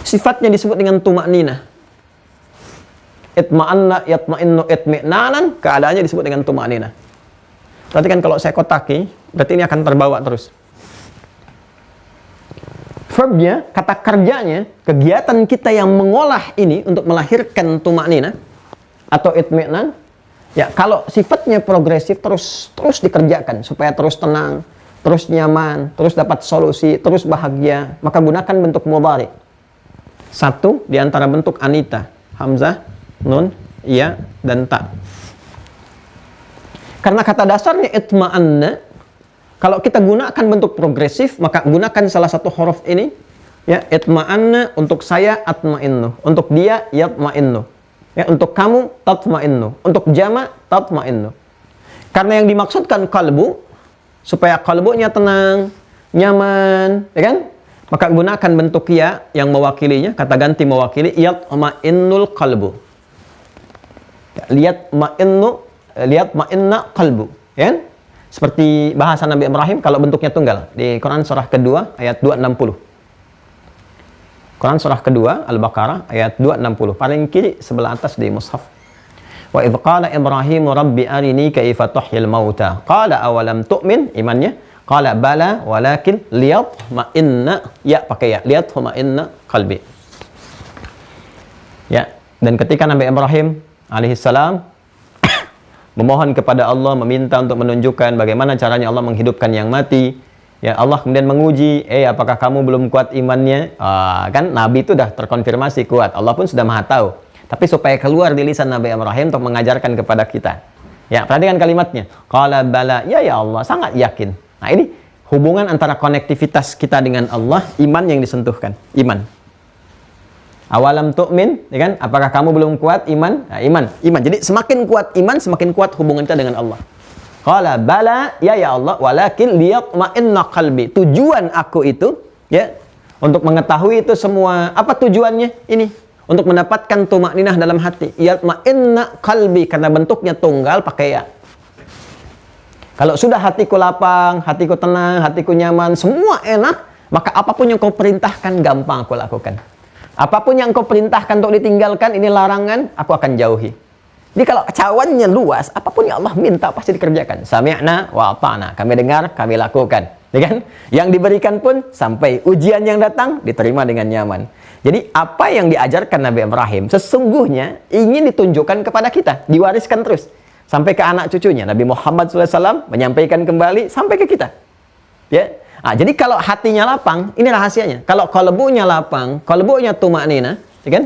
Sifatnya disebut dengan tuma'nina. Itma'anna, yatma'innu, itmi'nanan, keadaannya disebut dengan tuma'nina. Berarti kan kalau saya kotaki, berarti ini akan terbawa terus. Verbnya, kata kerjanya, kegiatan kita yang mengolah ini untuk melahirkan tumaknina atau itmi'nan, ya kalau sifatnya progresif terus dikerjakan supaya terus tenang, terus nyaman, terus dapat solusi, terus bahagia, maka gunakan bentuk mudhari. Satu di antara bentuk anita, hamzah, nun, ya, dan ta. Karena kata dasarnya itma'anna, kalau kita gunakan bentuk progresif, maka gunakan salah satu huruf ini, ya, itma'anna, untuk saya atma'innu, untuk dia yatma'innu, ya, untuk kamu tatma'innu, untuk jama' tatma'innu. Karena yang dimaksudkan kalbu, supaya kalbunya tenang, nyaman, ya kan? Maka gunakan bentuk ya yang mewakilinya, kata ganti mewakili, yatma'innul kalbu. Lihat ma'inna kalbu, ya kan? Seperti bahasa Nabi Ibrahim kalau bentuknya tunggal di Quran surah kedua ayat 260. Quran surah kedua Al-Baqarah ayat 260, paling kiri sebelah atas di mushaf. Wa idz qala Ibrahim rabbi arini kaifa tuhyil mauta qala awalam tu'min, imannya, qala bala walakin liyatma'inna, ya pakai ya, liyatma'inna qalbi. Ya, dan ketika Nabi Ibrahim alaihissalam memohon kepada Allah, meminta untuk menunjukkan bagaimana caranya Allah menghidupkan yang mati. Ya, Allah kemudian menguji, apakah kamu belum kuat imannya? Kan Nabi itu sudah terkonfirmasi kuat. Allah pun sudah maha tahu. Tapi supaya keluar di lisan Nabi Ibrahim untuk mengajarkan kepada kita. Ya, perhatikan kalimatnya. Qala bala, ya Allah, sangat yakin. Nah, ini hubungan antara konektivitas kita dengan Allah, iman yang disentuhkan. Iman. Awalam tu'min, ya kan? Apakah kamu belum kuat iman? Nah, iman. Jadi semakin kuat iman, semakin kuat hubungan kita dengan Allah. Qala bala, ya Allah, walakin liyatma'inna qalbi. Tujuan aku itu, ya, untuk mengetahui itu semua. Apa tujuannya? Ini, untuk mendapatkan tumakninah dalam hati. Yatma'inna qalbi, karena bentuknya tunggal pakai ya. Kalau sudah hatiku lapang, hatiku tenang, hatiku nyaman, semua enak, maka apapun yang kau perintahkan gampang aku lakukan. Apapun yang kau perintahkan untuk ditinggalkan, ini larangan, aku akan jauhi. Jadi kalau cawannya luas, apapun yang Allah minta pasti dikerjakan. Sami'na wa ata'na, kami dengar, kami lakukan. Ya kan? Yang diberikan pun sampai ujian yang datang diterima dengan nyaman. Jadi apa yang diajarkan Nabi Ibrahim sesungguhnya ingin ditunjukkan kepada kita, diwariskan terus sampai ke anak cucunya. Nabi Muhammad SAW menyampaikan kembali sampai ke kita. Ya. Nah, jadi kalau hatinya lapang, ini rahasianya. Kalau qalbunya lapang, qalbunya tumaknina, ya kan?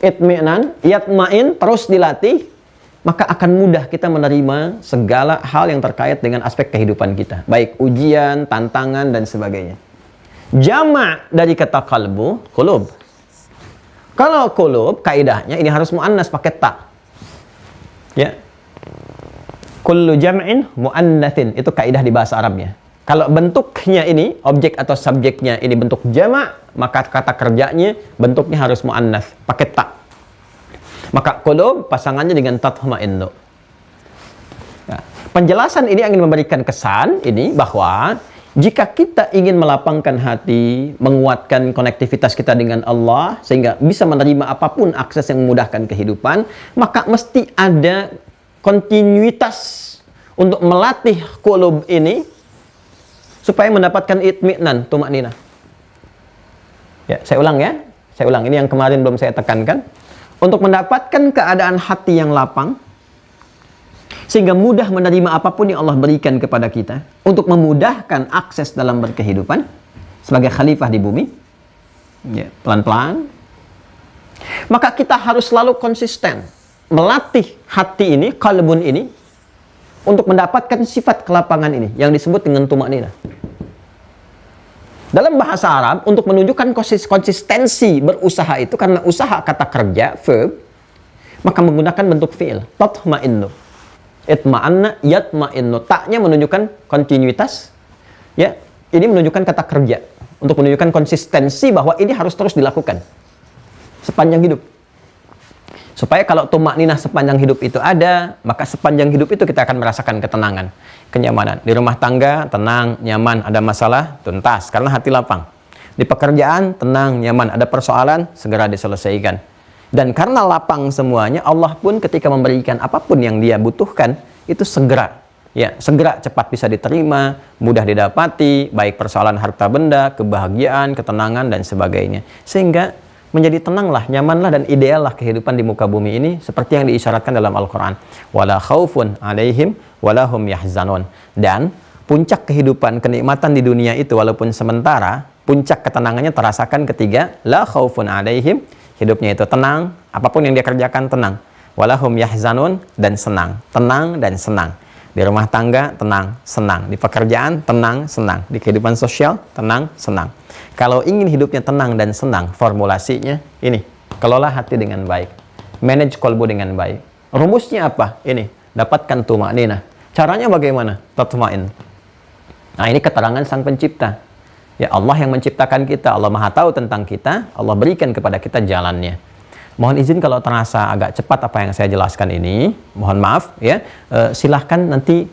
Itmi'nan, yatma'in, terus dilatih, maka akan mudah kita menerima segala hal yang terkait dengan aspek kehidupan kita. Baik ujian, tantangan, dan sebagainya. Jama' dari kata qalbu, qulub. Kalau qulub, kaidahnya ini harus mu'annas pakai ta. Ya. Kullu jam'in mu'annathin. Itu kaidah di bahasa Arabnya. Kalau bentuknya ini, objek atau subjeknya ini bentuk jama', maka kata kerjanya bentuknya harus mu'annas, pakai ta. Maka qulub pasangannya dengan tatma'innu. Ya. Penjelasan ini ingin memberikan kesan ini bahwa jika kita ingin melapangkan hati, menguatkan konektivitas kita dengan Allah, sehingga bisa menerima apapun akses yang memudahkan kehidupan, maka mesti ada kontinuitas untuk melatih qulub ini, supaya mendapatkan itmi'nan, tumakninah. Ya, saya ulang. Ini yang kemarin belum saya tekankan. Untuk mendapatkan keadaan hati yang lapang, sehingga mudah menerima apapun yang Allah berikan kepada kita, untuk memudahkan akses dalam berkehidupan, sebagai khalifah di bumi, ya, pelan-pelan, maka kita harus selalu konsisten, melatih hati ini, qalbun ini, untuk mendapatkan sifat kelapangan ini, yang disebut dengan tumakninah. Dalam bahasa Arab, untuk menunjukkan konsistensi berusaha itu, karena usaha kata kerja, verb, maka menggunakan bentuk fi'il, tatma'innu. Itma'anna, yatma'innu. Ta'nya menunjukkan kontinuitas, ya, ini menunjukkan kata kerja, untuk menunjukkan konsistensi bahwa ini harus terus dilakukan sepanjang hidup. Supaya kalau tumakninah sepanjang hidup itu ada, maka sepanjang hidup itu kita akan merasakan ketenangan, kenyamanan. Di rumah tangga, tenang, nyaman. Ada masalah, tuntas, karena hati lapang. Di pekerjaan, tenang, nyaman. Ada persoalan, segera diselesaikan. Dan karena lapang semuanya, Allah pun ketika memberikan apapun yang dia butuhkan, itu segera ya segera cepat bisa diterima, mudah didapati, baik persoalan harta benda, kebahagiaan, ketenangan dan sebagainya. Sehingga menjadi tenanglah, nyamanlah dan ideallah kehidupan di muka bumi ini seperti yang diisyaratkan dalam Al-Qur'an. Wala khaufun 'alaihim wala hum yahzanun. Dan puncak kehidupan, kenikmatan di dunia itu walaupun sementara, puncak ketenangannya terasakan ketika la khaufun 'alaihim, hidupnya itu tenang, apapun yang dia kerjakan tenang. Walahum yahzanun, dan senang, tenang dan senang. Di rumah tangga tenang, senang. Di pekerjaan tenang, senang. Di kehidupan sosial tenang, senang. Kalau ingin hidupnya tenang dan senang, formulasinya ini: kelola hati dengan baik, manage kolbu dengan baik. Rumusnya apa? Ini: dapatkan tuma'ninah. Caranya bagaimana? Tatma'in. Nah, ini keterangan Sang Pencipta. Ya, Allah yang menciptakan kita, Allah Maha tahu tentang kita, Allah berikan kepada kita jalannya. Mohon izin kalau terasa agak cepat apa yang saya jelaskan ini, mohon maaf ya. Silahkan nanti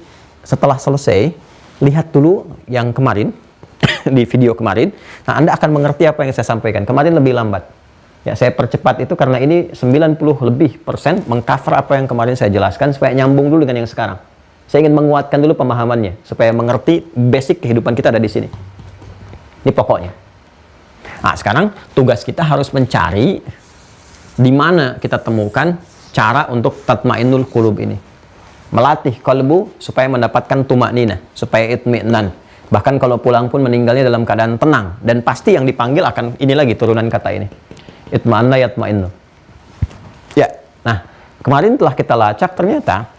setelah selesai lihat dulu yang kemarin di video kemarin. Nah, Anda akan mengerti apa yang saya sampaikan. Kemarin lebih lambat. Ya, saya percepat itu karena ini 90% mengcover apa yang kemarin saya jelaskan supaya nyambung dulu dengan yang sekarang. Saya ingin menguatkan dulu pemahamannya supaya mengerti basic kehidupan kita ada di sini. Ini pokoknya. Nah, sekarang tugas kita harus mencari di mana kita temukan cara untuk tatmainnul qulub ini. Melatih kalbu supaya mendapatkan tumakninah, supaya itmi'nan. Bahkan kalau pulang pun meninggalnya dalam keadaan tenang. Dan pasti yang dipanggil akan ini lagi turunan kata ini. Itma'anna yatma'innu. Ya, nah kemarin telah kita lacak ternyata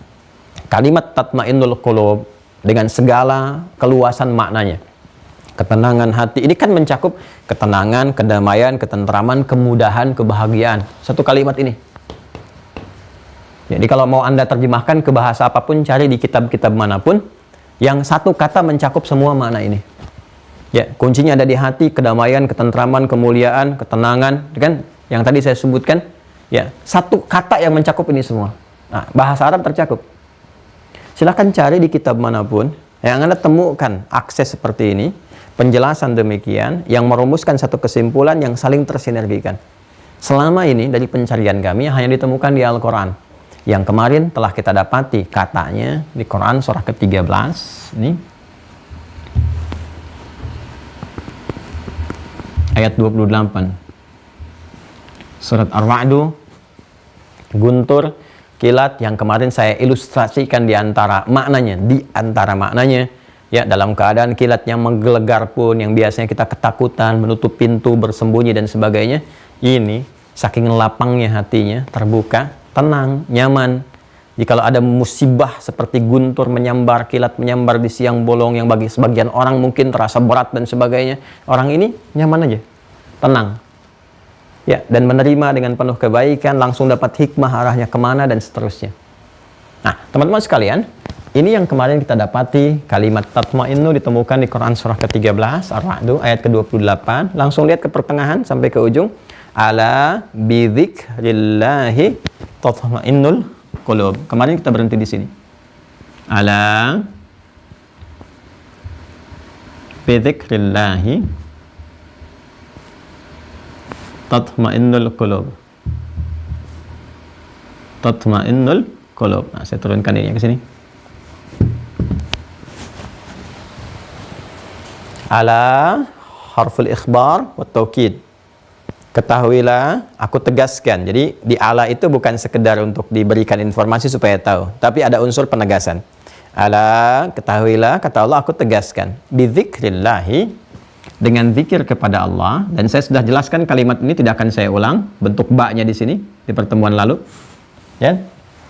kalimat tatmainnul qulub dengan segala keluasan maknanya. Ketenangan hati, ini kan mencakup ketenangan, kedamaian, ketentraman, kemudahan, kebahagiaan. Satu kalimat ini. Jadi kalau mau Anda terjemahkan ke bahasa apapun, cari di kitab-kitab manapun, yang satu kata mencakup semua makna ini. Ya, kuncinya ada di hati, kedamaian, ketentraman, kemuliaan, ketenangan, kan? Yang tadi saya sebutkan, ya, satu kata yang mencakup ini semua. Nah, bahasa Arab tercakup. Silahkan cari di kitab manapun, yang Anda temukan akses seperti ini, penjelasan demikian yang merumuskan satu kesimpulan yang saling tersinergikan. Selama ini dari pencarian kami hanya ditemukan di Al-Quran. Yang kemarin telah kita dapati katanya di Quran surah ke-13 ini ayat 28. Surat Ar-Ra'du, guntur, kilat yang kemarin saya ilustrasikan di antara maknanya, ya, dalam keadaan kilat yang menggelegar pun, yang biasanya kita ketakutan, menutup pintu, bersembunyi dan sebagainya, ini saking lapangnya hatinya, terbuka, tenang, nyaman. Jikalau ada musibah seperti guntur menyambar, kilat menyambar di siang bolong yang bagi sebagian orang mungkin terasa berat dan sebagainya, orang ini nyaman aja, tenang. Ya, dan menerima dengan penuh kebaikan, langsung dapat hikmah arahnya kemana dan seterusnya. Nah, teman-teman sekalian, ini yang kemarin kita dapati, kalimat tatma'innu ditemukan di Quran surah ke-13, Ar-Ra'du, ayat ke-28. Langsung lihat ke pertengahan sampai ke ujung. Ala bidzikrillahi tatma'innul qulub. Kemarin kita berhenti di sini. Ala bidzikrillahi tatma'innul qulub. Tatma'innul qulub. Nah, saya turunkan ini ke sini. Ala harful ikhbar wa taukid. Ketahuilah, aku tegaskan. Jadi di ala itu bukan sekedar untuk diberikan informasi supaya tahu, tapi ada unsur penegasan. Ala, ketahuilah, kata Allah, aku tegaskan. Bidzikrillahi, dengan zikir kepada Allah. Dan saya sudah jelaskan kalimat ini, tidak akan saya ulang. Bentuk ba-nya di sini di pertemuan lalu. Ya,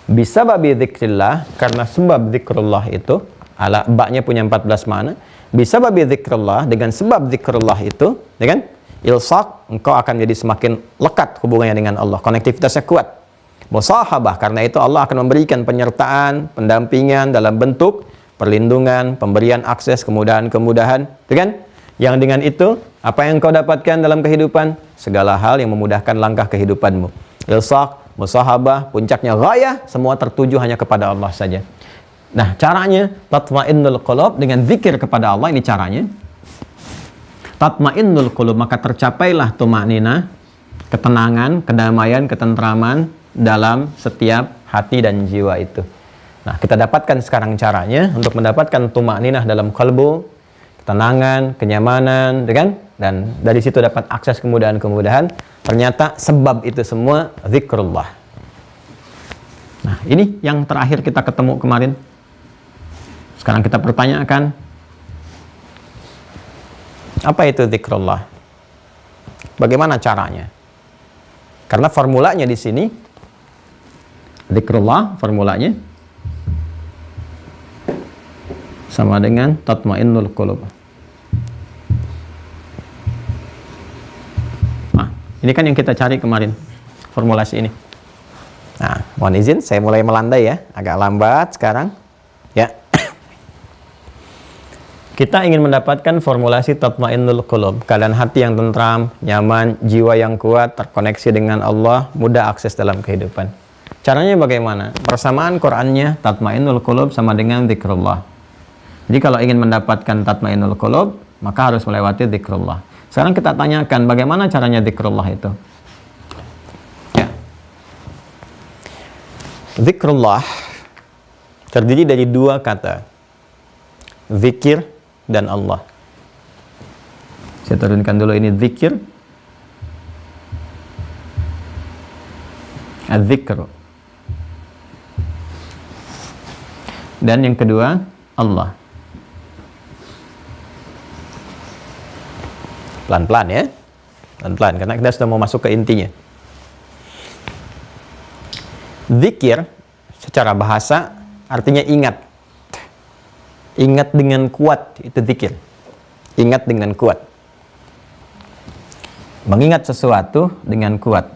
bisa babi zikrillah, karena sebab zikrullah itu, ala ba-nya punya 14 makna. Bisa babi zikrullah, dengan sebab zikrullah itu, ya kan? Ilsaq, engkau akan jadi semakin lekat hubungannya dengan Allah, konektivitasnya kuat. Musahabah, karena itu Allah akan memberikan penyertaan, pendampingan dalam bentuk perlindungan, pemberian akses, kemudahan-kemudahan, ya kan? Yang dengan itu, apa yang kau dapatkan dalam kehidupan? Segala hal yang memudahkan langkah kehidupanmu. Ilsaq, musahabah, puncaknya ghayah, semua tertuju hanya kepada Allah saja. Nah, caranya tatmainnul qulub, dengan zikir kepada Allah, ini caranya. Tatmainnul qulub, maka tercapailah tumakninah, ketenangan, kedamaian, ketentraman dalam setiap hati dan jiwa itu. Nah, kita dapatkan sekarang caranya untuk mendapatkan tuma'ninah dalam kalbu, ketenangan, kenyamanan, kan? Dan dari situ dapat akses kemudahan-kemudahan. Ternyata sebab itu semua zikrullah. Nah, ini yang terakhir kita ketemu kemarin. Sekarang kita pertanyakan, apa itu zikrullah? Bagaimana caranya? Karena formulanya di sini, zikrullah formulanya sama dengan tatmainnul qulub. Nah, ini kan yang kita cari kemarin, formulasi ini. Nah, mohon izin, saya mulai melandai ya, agak lambat sekarang. Ya, kita ingin mendapatkan formulasi tatmainnul qulub, keadaan hati yang tentram, nyaman, jiwa yang kuat, terkoneksi dengan Allah, mudah akses dalam kehidupan. Caranya bagaimana? Persamaan Qur'annya, tatmainnul qulub sama dengan zikrullah. Jadi kalau ingin mendapatkan tatmainnul qulub, maka harus melewati zikrullah. Sekarang kita tanyakan, bagaimana caranya zikrullah itu? Ya. Zikrullah terdiri dari dua kata, zikir dan Allah. Saya turunkan dulu ini zikir, az-zikr. Dan yang kedua, Allah. Pelan-pelan ya. Pelan-pelan, karena kita sudah mau masuk ke intinya. Zikir, secara bahasa, artinya ingat. Ingat dengan kuat, itu zikir. Ingat dengan kuat. Mengingat sesuatu dengan kuat.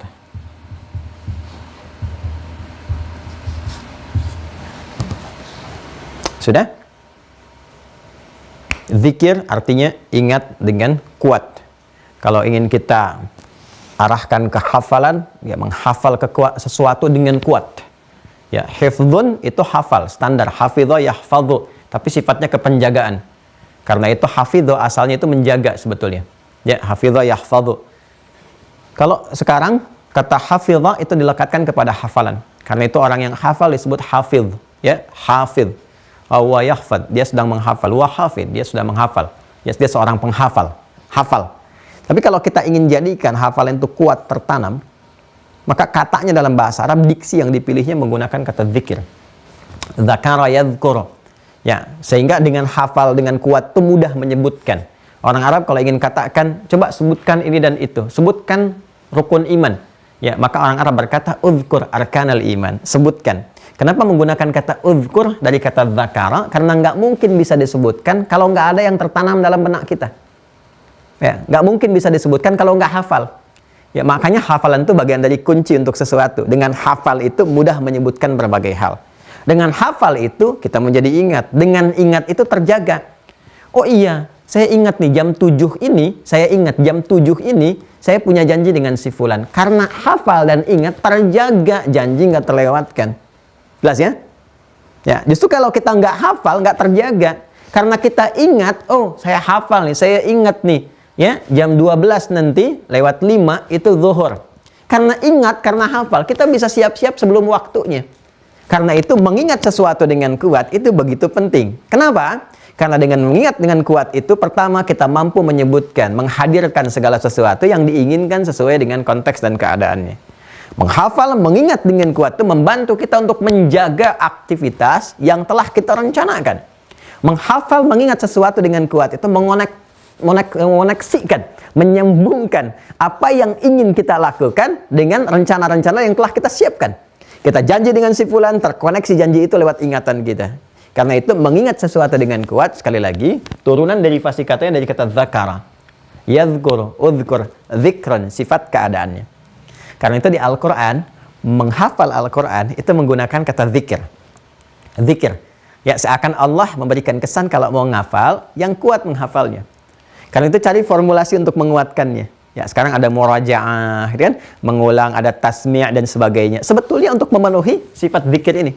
Sudah? Zikir artinya ingat dengan kuat. Kalau ingin kita arahkan ke hafalan, ya menghafal sesuatu dengan kuat. Ya, hifdzun itu hafal, standar hafidho yahfadhu, tapi sifatnya kepenjagaan. Karena itu hafidho asalnya itu menjaga sebetulnya. Ya, hafidho yahfadhu. Kalau sekarang kata hafidho itu dilekatkan kepada hafalan. Karena itu orang yang hafal disebut hafidh, ya, hafidh. Wa yahfad, dia sedang menghafal. Wa hafidh, dia sudah menghafal. Ya, dia seorang penghafal, hafal. Tapi kalau kita ingin jadikan hafalan itu kuat, tertanam, maka katanya dalam bahasa Arab, diksi yang dipilihnya menggunakan kata zikir. Dzakara yadhkuru. Ya, sehingga dengan hafal, dengan kuat itu mudah menyebutkan. Orang Arab kalau ingin katakan, coba sebutkan ini dan itu. Sebutkan rukun iman. Ya, maka orang Arab berkata, uzkur arkanal iman. Sebutkan. Kenapa menggunakan kata uzkur dari kata dzakara? Karena nggak mungkin bisa disebutkan kalau nggak ada yang tertanam dalam benak kita. Ya, nggak mungkin bisa disebutkan kalau nggak hafal. Ya, makanya hafalan itu bagian dari kunci untuk sesuatu. Dengan hafal itu mudah menyebutkan berbagai hal. Dengan hafal itu kita menjadi ingat. Dengan ingat itu terjaga. Oh iya, saya ingat nih jam 7 ini, saya ingat jam 7 ini, saya punya janji dengan si fulan. Karena hafal dan ingat terjaga, janji nggak terlewatkan. Jelas ya? Ya, justru kalau kita nggak hafal, nggak terjaga. Karena kita ingat, oh saya hafal nih, saya ingat nih. Ya, jam 12 nanti lewat 5 itu zuhur. Karena ingat, karena hafal, kita bisa siap-siap sebelum waktunya. Karena itu mengingat sesuatu dengan kuat itu begitu penting. Kenapa? Karena dengan mengingat dengan kuat itu pertama kita mampu menyebutkan, menghadirkan segala sesuatu yang diinginkan sesuai dengan konteks dan keadaannya. Menghafal, mengingat dengan kuat itu membantu kita untuk menjaga aktivitas yang telah kita rencanakan. Menghafal, mengingat sesuatu dengan kuat itu mengoneksikan, menyambungkan apa yang ingin kita lakukan dengan rencana-rencana yang telah kita siapkan. Kita janji dengan si fulan, terkoneksi janji itu lewat ingatan kita. Karena itu mengingat sesuatu dengan kuat, sekali lagi, turunan derivasi katanya dari kata dzakara. Yadhkur, udhkur, dzikran, sifat keadaannya. Karena itu di Al-Quran, menghafal Al-Quran itu menggunakan kata zikir. Zikir. Ya, seakan Allah memberikan kesan kalau mau menghafal, yang kuat menghafalnya. Karena itu cari formulasi untuk menguatkannya. Ya, sekarang ada murajaah, kan? Mengulang, ada tasmi' dan sebagainya. Sebetulnya untuk memenuhi sifat zikir ini.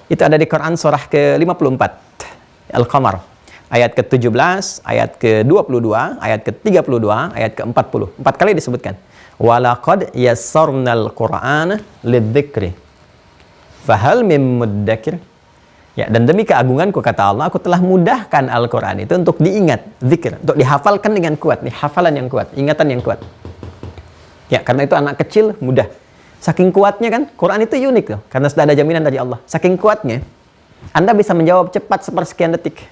Itu ada di Quran surah ke-54. Al-Qamar. Ayat ke-17, ayat ke-22, ayat ke-32, ayat ke-40. 4 kali disebutkan. Walaqad yassarnal Qur'ana lidzikri. Fahal mim muddakir? Ya, dan demi keagunganku kata Allah, aku telah mudahkan Al-Quran itu untuk diingat, zikir, untuk dihafalkan dengan kuat, nih hafalan yang kuat, ingatan yang kuat. Ya, karena itu anak kecil mudah. Saking kuatnya kan, Quran itu unik loh, karena sudah ada jaminan dari Allah. Saking kuatnya, Anda bisa menjawab cepat sepersekian detik.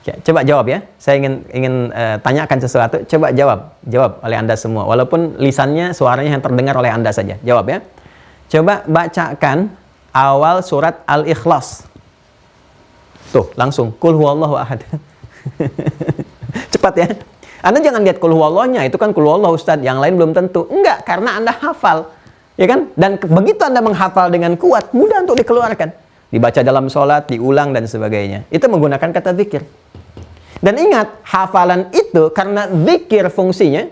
Ya, coba jawab ya. Saya ingin tanyakan sesuatu, coba jawab oleh Anda semua. Walaupun lisannya, suaranya yang terdengar oleh Anda saja. Jawab ya. Coba bacakan awal surat Al-Ikhlas. Tuh, langsung kul huwallahu ahad. Cepat ya. Anda jangan lihat kul huwallahnya, itu kan kul huwallahu Ustaz, yang lain belum tentu. Enggak, karena Anda hafal. Ya kan? Dan begitu Anda menghafal dengan kuat, mudah untuk dikeluarkan. Dibaca dalam sholat, diulang dan sebagainya. Itu menggunakan kata zikir. Dan ingat, hafalan itu karena zikir fungsinya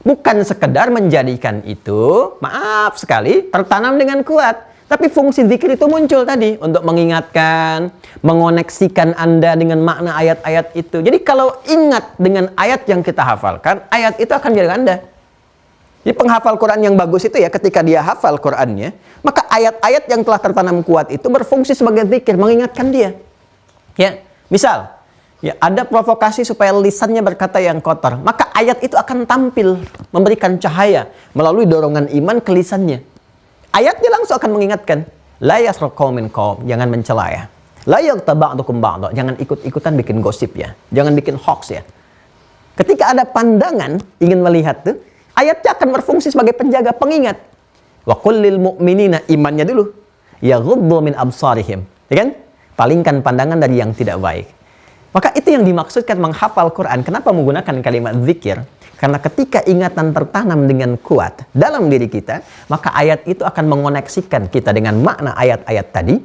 bukan sekedar menjadikan itu, maaf sekali, tertanam dengan kuat. Tapi fungsi zikir itu muncul tadi untuk mengingatkan, mengoneksikan Anda dengan makna ayat-ayat itu. Jadi kalau ingat dengan ayat yang kita hafalkan, ayat itu akan jadi Anda. Jadi penghafal Quran yang bagus itu ya, ketika dia hafal Qurannya, maka ayat-ayat yang telah tertanam kuat itu berfungsi sebagai zikir, mengingatkan dia. Ya, misal, ya ada provokasi supaya lisannya berkata yang kotor, maka ayat itu akan tampil, memberikan cahaya melalui dorongan iman ke lisannya. Ayatnya langsung akan mengingatkan, la yasraq qaumin qaum, jangan mencela ya. La yaghtab ba'dukum ba'dha, jangan ikut-ikutan bikin gosip ya. Jangan bikin hoax ya. Ketika ada pandangan ingin melihat tuh, ayatnya akan berfungsi sebagai penjaga, pengingat. Wa qul lil mu'minina, imannya dulu, yaghuddu min absarihim, ya kan? Palingkan pandangan dari yang tidak baik. Maka itu yang dimaksudkan menghafal Quran. Kenapa menggunakan kalimat zikir? Karena ketika ingatan tertanam dengan kuat dalam diri kita, maka ayat itu akan mengoneksikan kita dengan makna ayat-ayat tadi,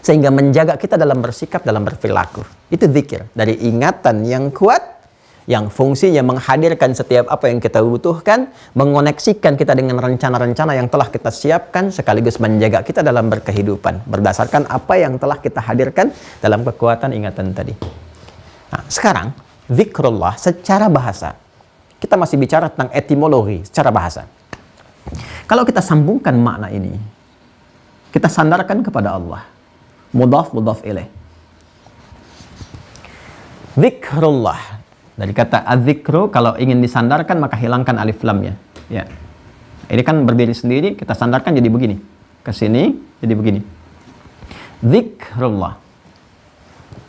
sehingga menjaga kita dalam bersikap, dalam berperilaku. Itu zikir. Dari ingatan yang kuat, yang fungsinya menghadirkan setiap apa yang kita butuhkan, mengoneksikan kita dengan rencana-rencana yang telah kita siapkan, sekaligus menjaga kita dalam berkehidupan, berdasarkan apa yang telah kita hadirkan dalam kekuatan ingatan tadi. Nah, sekarang, zikrullah secara bahasa. Kita masih bicara tentang etimologi secara bahasa. Kalau kita sambungkan makna ini, kita sandarkan kepada Allah. Mudhaf, mudhaf ilaih. Zikrullah. Dari kata adzikru, kalau ingin disandarkan maka hilangkan alif lamnya. Ya. Ini kan berdiri sendiri, kita sandarkan jadi begini. Ke sini, jadi begini. Zikrullah.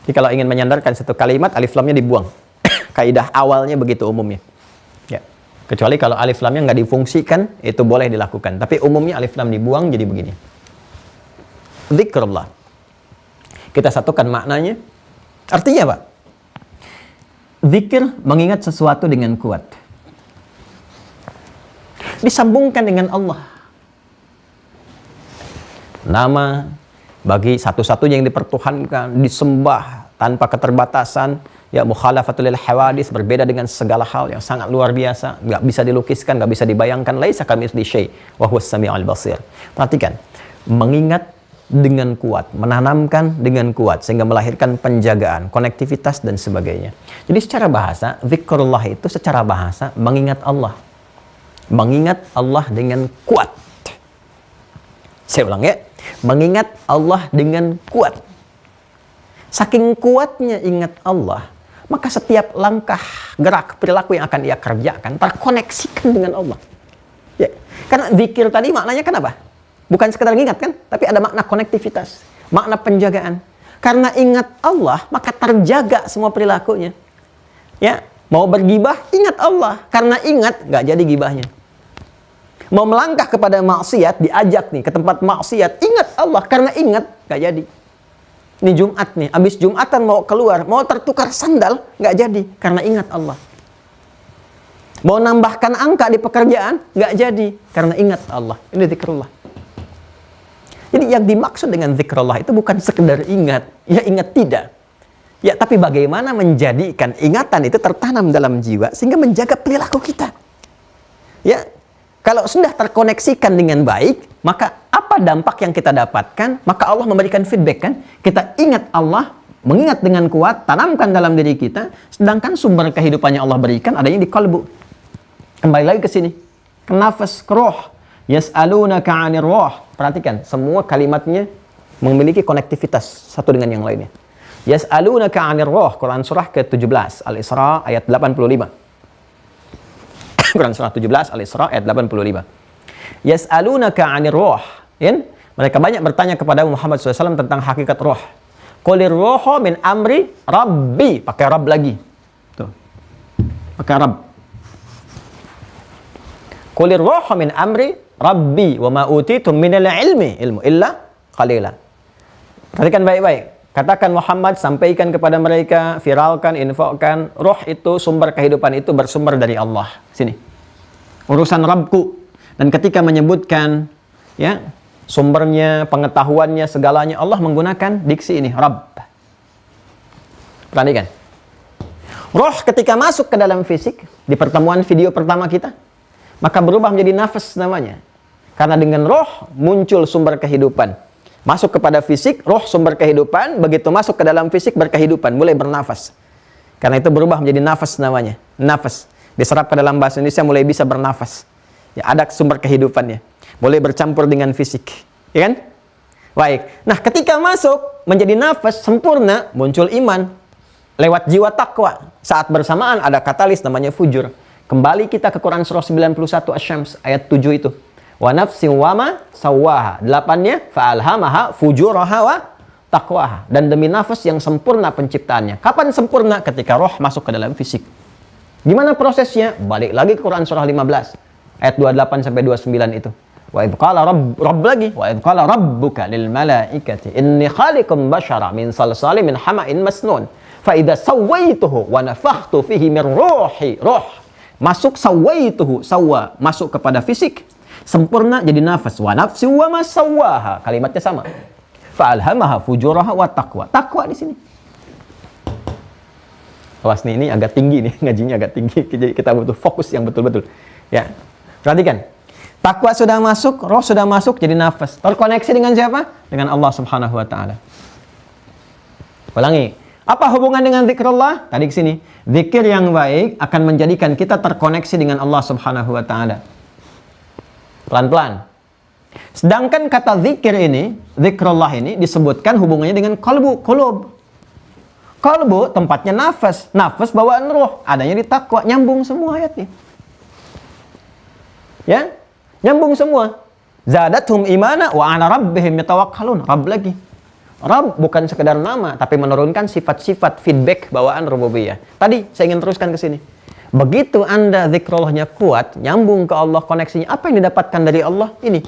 Jadi kalau ingin menyandarkan satu kalimat, alif lamnya dibuang. Kaidah awalnya begitu umumnya. Ya. Kecuali kalau alif lamnya nggak difungsikan, itu boleh dilakukan. Tapi umumnya alif lam dibuang jadi begini. Zikrullah. Kita satukan maknanya. Artinya apa? Zikir mengingat sesuatu dengan kuat. Disambungkan dengan Allah. Nama bagi satu-satunya yang dipertuhankan, disembah tanpa keterbatasan. Ya, mukhalafatul lil hawadits, berbeda dengan segala hal yang sangat luar biasa, nggak bisa dilukiskan, nggak bisa dibayangkan. Laisa kamitslihi syai' wa huwas samiul basir. Perhatikan, mengingat dengan kuat, menanamkan dengan kuat, sehingga melahirkan penjagaan, konektivitas dan sebagainya. Jadi secara bahasa, zikrullah itu secara bahasa mengingat Allah. Mengingat Allah dengan kuat. Saya ulang ya, mengingat Allah dengan kuat. Saking kuatnya ingat Allah, maka setiap langkah, gerak, perilaku yang akan ia kerjakan terkoneksikan dengan Allah. Ya. Karena zikir tadi maknanya kan apa? Bukan sekedar ingat kan, tapi ada makna konektivitas, makna penjagaan. Karena ingat Allah, maka terjaga semua perilakunya. Ya, mau bergibah, ingat Allah. Karena ingat, nggak jadi gibahnya. Mau melangkah kepada maksiat, diajak nih ke tempat maksiat, ingat Allah. Karena ingat, nggak jadi. Ini Jumat nih, abis Jumatan mau keluar, mau tertukar sandal, nggak jadi. Karena ingat Allah. Mau nambahkan angka di pekerjaan, nggak jadi. Karena ingat Allah. Ini zikrullah. Jadi yang dimaksud dengan zikrullah itu bukan sekedar ingat, ya ingat tidak. Ya, tapi bagaimana menjadikan ingatan itu tertanam dalam jiwa sehingga menjaga perilaku kita. Ya, kalau sudah terkoneksikan dengan baik, maka apa dampak yang kita dapatkan? Maka Allah memberikan feedback kan? Kita ingat Allah, mengingat dengan kuat, tanamkan dalam diri kita, sedangkan sumber kehidupannya Allah berikan adanya di kalbu. Kembali lagi ke sini. Ke nafas, ke roh. Yas'alunaka 'anir roh. Perhatikan, semua kalimatnya memiliki konektivitas satu dengan yang lainnya. Yas'alunaka 'anir ruh, Quran surah ke-17 Al-Isra ayat 85. Quran surah 17 Al-Isra ayat 85. Yas'alunaka 'anir ruh, ya? Mereka banyak bertanya kepada Muhammad SAW tentang hakikat roh. Qulir ruhu min amri rabbi, pakai rabb lagi. Tuh. Pakai rabb. Qulir ruhu min amri rabbi wa ma utitum minal ilmi ilmu illa qalila. Perhatikan baik-baik. Katakan Muhammad, sampaikan kepada mereka, viralkan, infokkan, roh itu, sumber kehidupan itu bersumber dari Allah. Sini. Urusan Rabbku. Dan ketika menyebutkan ya, sumbernya, pengetahuannya, segalanya, Allah menggunakan diksi ini, Rabb. Perhatikan. Roh ketika masuk ke dalam fisik, di pertemuan video pertama kita, maka berubah menjadi nafas namanya. Karena dengan roh muncul sumber kehidupan. Masuk kepada fisik, roh sumber kehidupan, begitu masuk ke dalam fisik berkehidupan, mulai bernafas. Karena itu berubah menjadi nafas namanya. Nafas. Diserap ke dalam bahasa Indonesia mulai bisa bernafas. Ya, ada sumber kehidupannya. Boleh bercampur dengan fisik. Ya kan? Baik. Nah, ketika masuk menjadi nafas sempurna, muncul iman. Lewat jiwa takwa. Saat bersamaan ada katalis namanya fujur. Kembali kita ke Quran surah 91 Asy-Syams ayat 7 itu. Wa nafsin wa ma sawwaha. 8-nya fa'alhamaha fujuraha wa taqwaha. Dan demi nafas yang sempurna penciptaannya. Kapan sempurna? Ketika roh masuk ke dalam fisik. Gimana prosesnya? Balik lagi ke Quran surah 15 ayat 28 sampai 29 itu. Wa idh qala rabb lagi wa idh qala rabbuka lil malaikati inni khaliqum basyara min salsalin min hama'in masnun fa idza sawaituhu wa nafakhtu fihi min ruhi. Ruh masuk, sawaituhu, sawwa masuk kepada fisik, sempurna jadi nafas. Wa nafsi wa ma sawwaha, kalimatnya sama. Fa alhamaha fujuraha wa taqwa. Taqwa di sini. Awas nih, ini agak tinggi nih, ngajinya agak tinggi. Jadi kita butuh fokus yang betul-betul. Ya. Perhatikan. Takwa sudah masuk, roh sudah masuk, jadi nafas. Terkoneksi dengan siapa? Dengan Allah Subhanahu wa taala. Ulangi. Apa hubungan dengan zikrullah? Tadi ke sini. Zikir yang baik akan menjadikan kita terkoneksi dengan Allah Subhanahu wa taala. Pelan-pelan. Sedangkan kata zikir ini, zikrullah ini disebutkan hubungannya dengan qalbu, qulub. Qalbu tempatnya nafas, nafas bawaan roh, adanya di takwa, nyambung semua ayatnya. Ya? Nyambung semua. Zadathum imana wa ala rabbihim yatawakkalun. Rabb lagi. Rabb bukan sekedar nama, tapi menurunkan sifat-sifat feedback bawaan rububiyah. Tadi saya ingin teruskan ke sini. Begitu Anda zikrullahnya kuat, nyambung ke Allah, koneksinya, apa yang didapatkan dari Allah? Ini.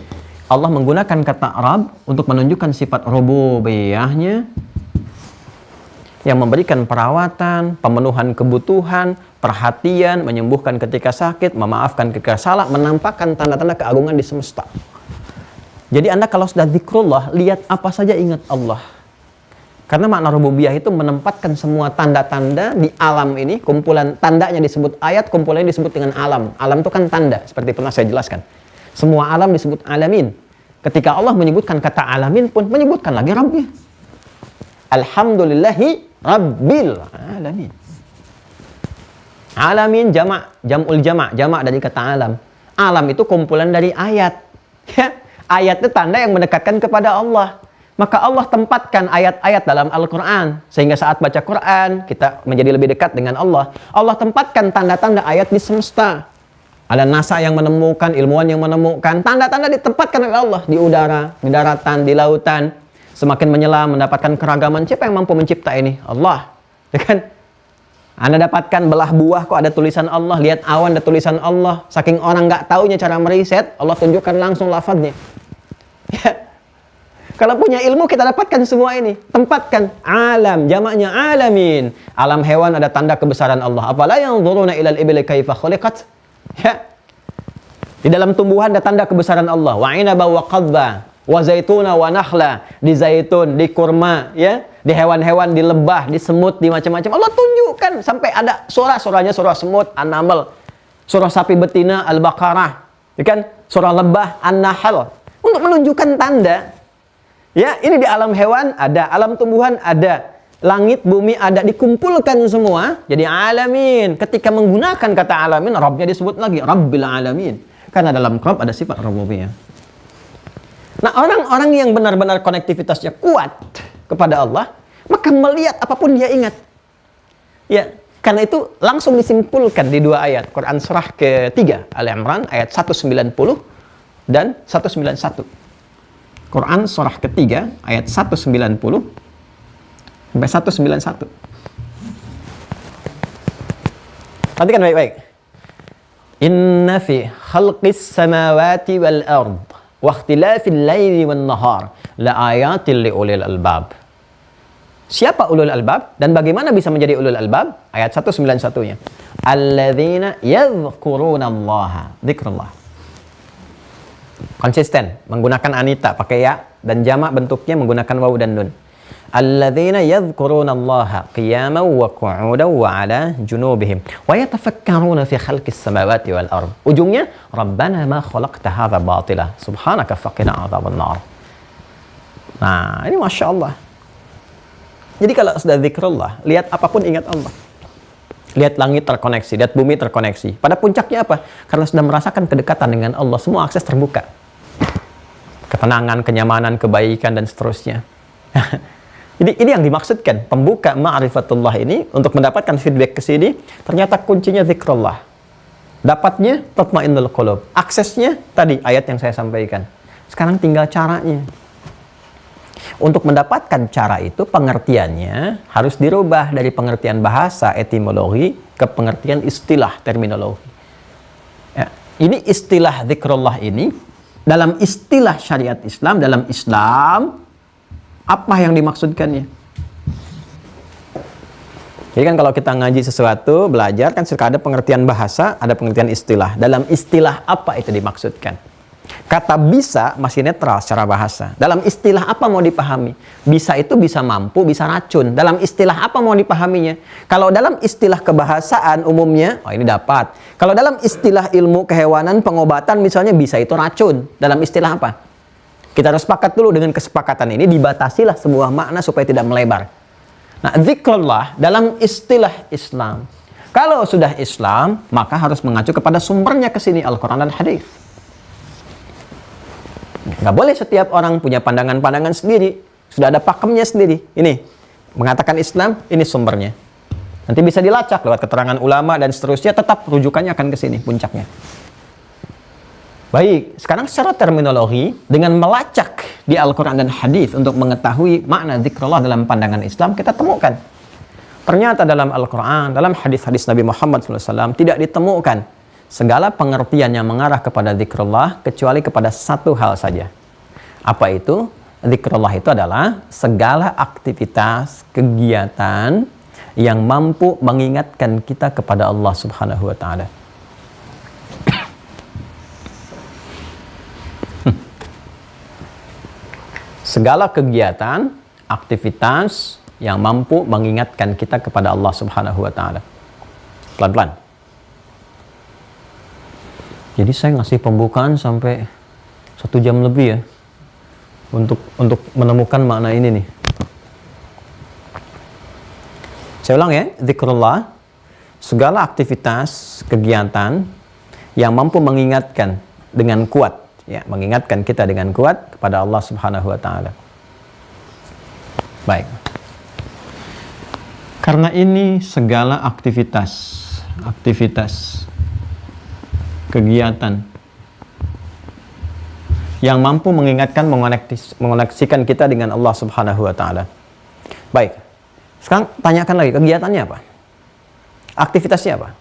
Allah menggunakan kata Rabb untuk menunjukkan sifat rububiyahnya yang memberikan perawatan, pemenuhan kebutuhan, perhatian, menyembuhkan ketika sakit, memaafkan ketika salah, menampakkan tanda-tanda keagungan di semesta. Jadi Anda kalau sudah zikrullah, lihat apa saja ingat Allah. Karena makna rububiyah itu menempatkan semua tanda-tanda di alam ini, kumpulan tandanya disebut ayat, kumpulannya disebut dengan alam. Alam itu kan tanda, seperti pernah saya jelaskan. Semua alam disebut alamin. Ketika Allah menyebutkan kata alamin pun, menyebutkan lagi Rabbnya. Alhamdulillahi Rabbil alamin. Alamin jamak, jam'ul jamak dari kata alam. Alam itu kumpulan dari ayat. Ya, ayat itu tanda yang mendekatkan kepada Allah. Maka Allah tempatkan ayat-ayat dalam Al-Quran. Sehingga saat baca Quran, kita menjadi lebih dekat dengan Allah. Allah tempatkan tanda-tanda ayat di semesta. Ada NASA yang menemukan, ilmuwan yang menemukan. Tanda-tanda ditempatkan oleh Allah. Di udara, di daratan, di lautan. Semakin menyelam, mendapatkan keragaman. Siapa yang mampu mencipta ini? Allah. Ya kan? Anda dapatkan belah buah, kok ada tulisan Allah. Lihat awan, ada tulisan Allah. Saking orang nggak taunya cara meriset, Allah tunjukkan langsung lafadznya. Ya. Kalau punya ilmu, kita dapatkan semua ini. Tempatkan alam, jamaknya alamin. Alam hewan ada tanda kebesaran Allah. Afala yanzuruna ilal ibli kaifa khuliqat? Ya. Di dalam tumbuhan ada tanda kebesaran Allah. Wa inaba wa qadba, wa zaituna wa nakhla. Di zaitun, di kurma, ya. Di hewan-hewan, di lebah, di semut, di macam-macam. Allah tunjukkan sampai ada surah-surahnya, surah semut, An-Naml, surah sapi betina, Al-Baqarah, ya kan? Surah lebah, An-Nahl. Untuk menunjukkan tanda. Ya, ini di alam hewan ada, alam tumbuhan ada, langit, bumi ada, dikumpulkan semua jadi alamin. Ketika menggunakan kata alamin, Rabbnya disebut lagi Rabbil alamin. Karena dalam Rabb ada sifat rububiyah. Nah, orang-orang yang benar-benar konektivitasnya kuat kepada Allah, maka melihat apapun dia ingat. Ya, karena itu langsung disimpulkan di dua ayat. Quran surah ketiga, Al-Imran ayat 190 dan 191. Quran surah ketiga ayat 190 sampai 191. Perhatikan baik-baik. Inna fi khalqis samawati wal ard wa ikhtilafil laili wan nahar la ayatil li ulil albab. Siapa ulul albab dan bagaimana bisa menjadi ulul albab? Ayat 191-nya. Alladzina yadhkuruna Allah. Dzikrullah. Konsisten menggunakan anita pakai ya dan jamak bentuknya menggunakan waw dan nun. Alladzina yadhkuruna Allah qiyaman wa qu'udan wa 'ala junubihim wa yatafakkaruna fi khalqis samawati wal ard. Ujungnya Rabbana ma khalaqta hadza batila subhanaka faqina 'adzaban nar. Nah, ini Masya Allah. Jadi kalau sudah zikrullah, lihat apapun ingat Allah. Lihat langit terkoneksi, lihat bumi terkoneksi. Pada puncaknya apa? Karena sudah merasakan kedekatan dengan Allah, semua akses terbuka. Ketenangan, kenyamanan, kebaikan, dan seterusnya. Jadi ini yang dimaksudkan. Pembuka ma'rifatullah ini, untuk mendapatkan feedback ke sini, ternyata kuncinya zikrullah. Dapatnya, tatmainnul qulub. Aksesnya, tadi ayat yang saya sampaikan. Sekarang tinggal caranya. Untuk mendapatkan cara itu, pengertiannya harus dirubah dari pengertian bahasa etimologi ke pengertian istilah terminologi. Ya, ini istilah zikrullah ini, dalam istilah syariat Islam, dalam Islam, apa yang dimaksudkannya? Jadi kan kalau kita ngaji sesuatu, belajar, kan suka ada pengertian bahasa, ada pengertian istilah. Dalam istilah apa itu dimaksudkan? Kata bisa masih netral secara bahasa. Dalam istilah apa mau dipahami? Bisa itu bisa mampu, bisa racun. Dalam istilah apa mau dipahaminya? Kalau dalam istilah kebahasaan umumnya, oh ini dapat. Kalau dalam istilah ilmu kehewanan, pengobatan misalnya bisa itu racun. Dalam istilah apa? Kita harus sepakat dulu dengan kesepakatan ini, dibatasilah sebuah makna supaya tidak melebar. Nah, zikrullah dalam istilah Islam. Kalau sudah Islam, maka harus mengacu kepada sumbernya ke sini, Al-Quran dan Hadis. Nggak boleh setiap orang punya pandangan-pandangan sendiri. Sudah ada pakemnya sendiri. Ini, mengatakan Islam, ini sumbernya. Nanti bisa dilacak lewat keterangan ulama dan seterusnya, tetap rujukannya akan ke sini, puncaknya. Baik, sekarang secara terminologi, dengan melacak di Al-Quran dan Hadis untuk mengetahui makna zikrullah dalam pandangan Islam, kita temukan. Ternyata dalam Al-Quran, dalam hadis-hadis Nabi Muhammad SAW, tidak ditemukan segala pengertian yang mengarah kepada zikrullah kecuali kepada satu hal saja. Apa itu? Zikrullah itu adalah segala aktivitas, kegiatan yang mampu mengingatkan kita kepada Allah Subhanahu wa taala. Segala kegiatan, aktivitas yang mampu mengingatkan kita kepada Allah Subhanahu wa taala. Pelan-pelan. Jadi saya ngasih pembukaan sampai 1 jam lebih ya untuk menemukan makna ini nih. Saya ulang ya, zikrullah, segala aktivitas, kegiatan yang mampu mengingatkan dengan kuat, ya, mengingatkan kita dengan kuat kepada Allah Subhanahu wa taala. Baik. Karena ini segala aktivitas, kegiatan yang mampu mengingatkan, mengoneksikan kita dengan Allah Subhanahu wa taala. Baik. Sekarang tanyakan lagi, kegiatannya apa? Aktivitasnya apa?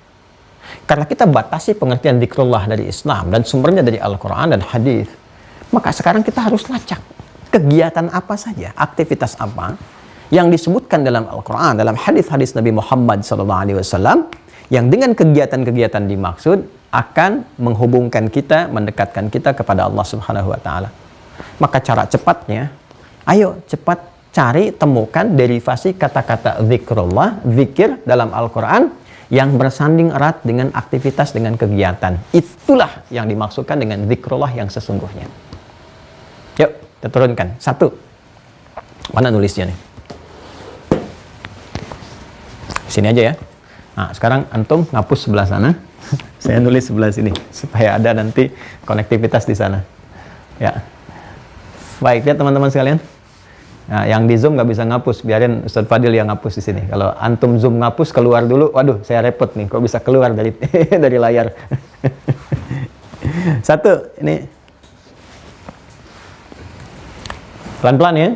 Karena kita batasi pengertian zikrullah dari Islam dan sumbernya dari Al-Quran dan Hadis, maka sekarang kita harus lacak kegiatan apa saja, aktivitas apa yang disebutkan dalam Al-Quran, dalam hadis-hadis Nabi Muhammad SAW, yang dengan kegiatan-kegiatan dimaksud akan menghubungkan kita, mendekatkan kita kepada Allah Subhanahu wa taala. Maka cara cepatnya, ayo cepat cari, temukan derivasi kata-kata zikrullah, zikir dalam Al-Quran yang bersanding erat dengan aktivitas, dengan kegiatan. Itulah yang dimaksudkan dengan zikrullah yang sesungguhnya. Yuk, kita turunkan. 1. Mana nulisnya nih? Sini aja ya. Nah, sekarang antum ngapus sebelah sana. Saya nulis sebelah sini supaya ada nanti konektivitas di sana. Ya. Baik ya teman-teman sekalian. Nah, yang di Zoom nggak bisa ngapus, biarin Ustadz Fadil yang ngapus di sini. Kalau antum Zoom ngapus keluar dulu, waduh saya repot nih, kok bisa keluar dari dari layar. Satu, ini pelan-pelan ya.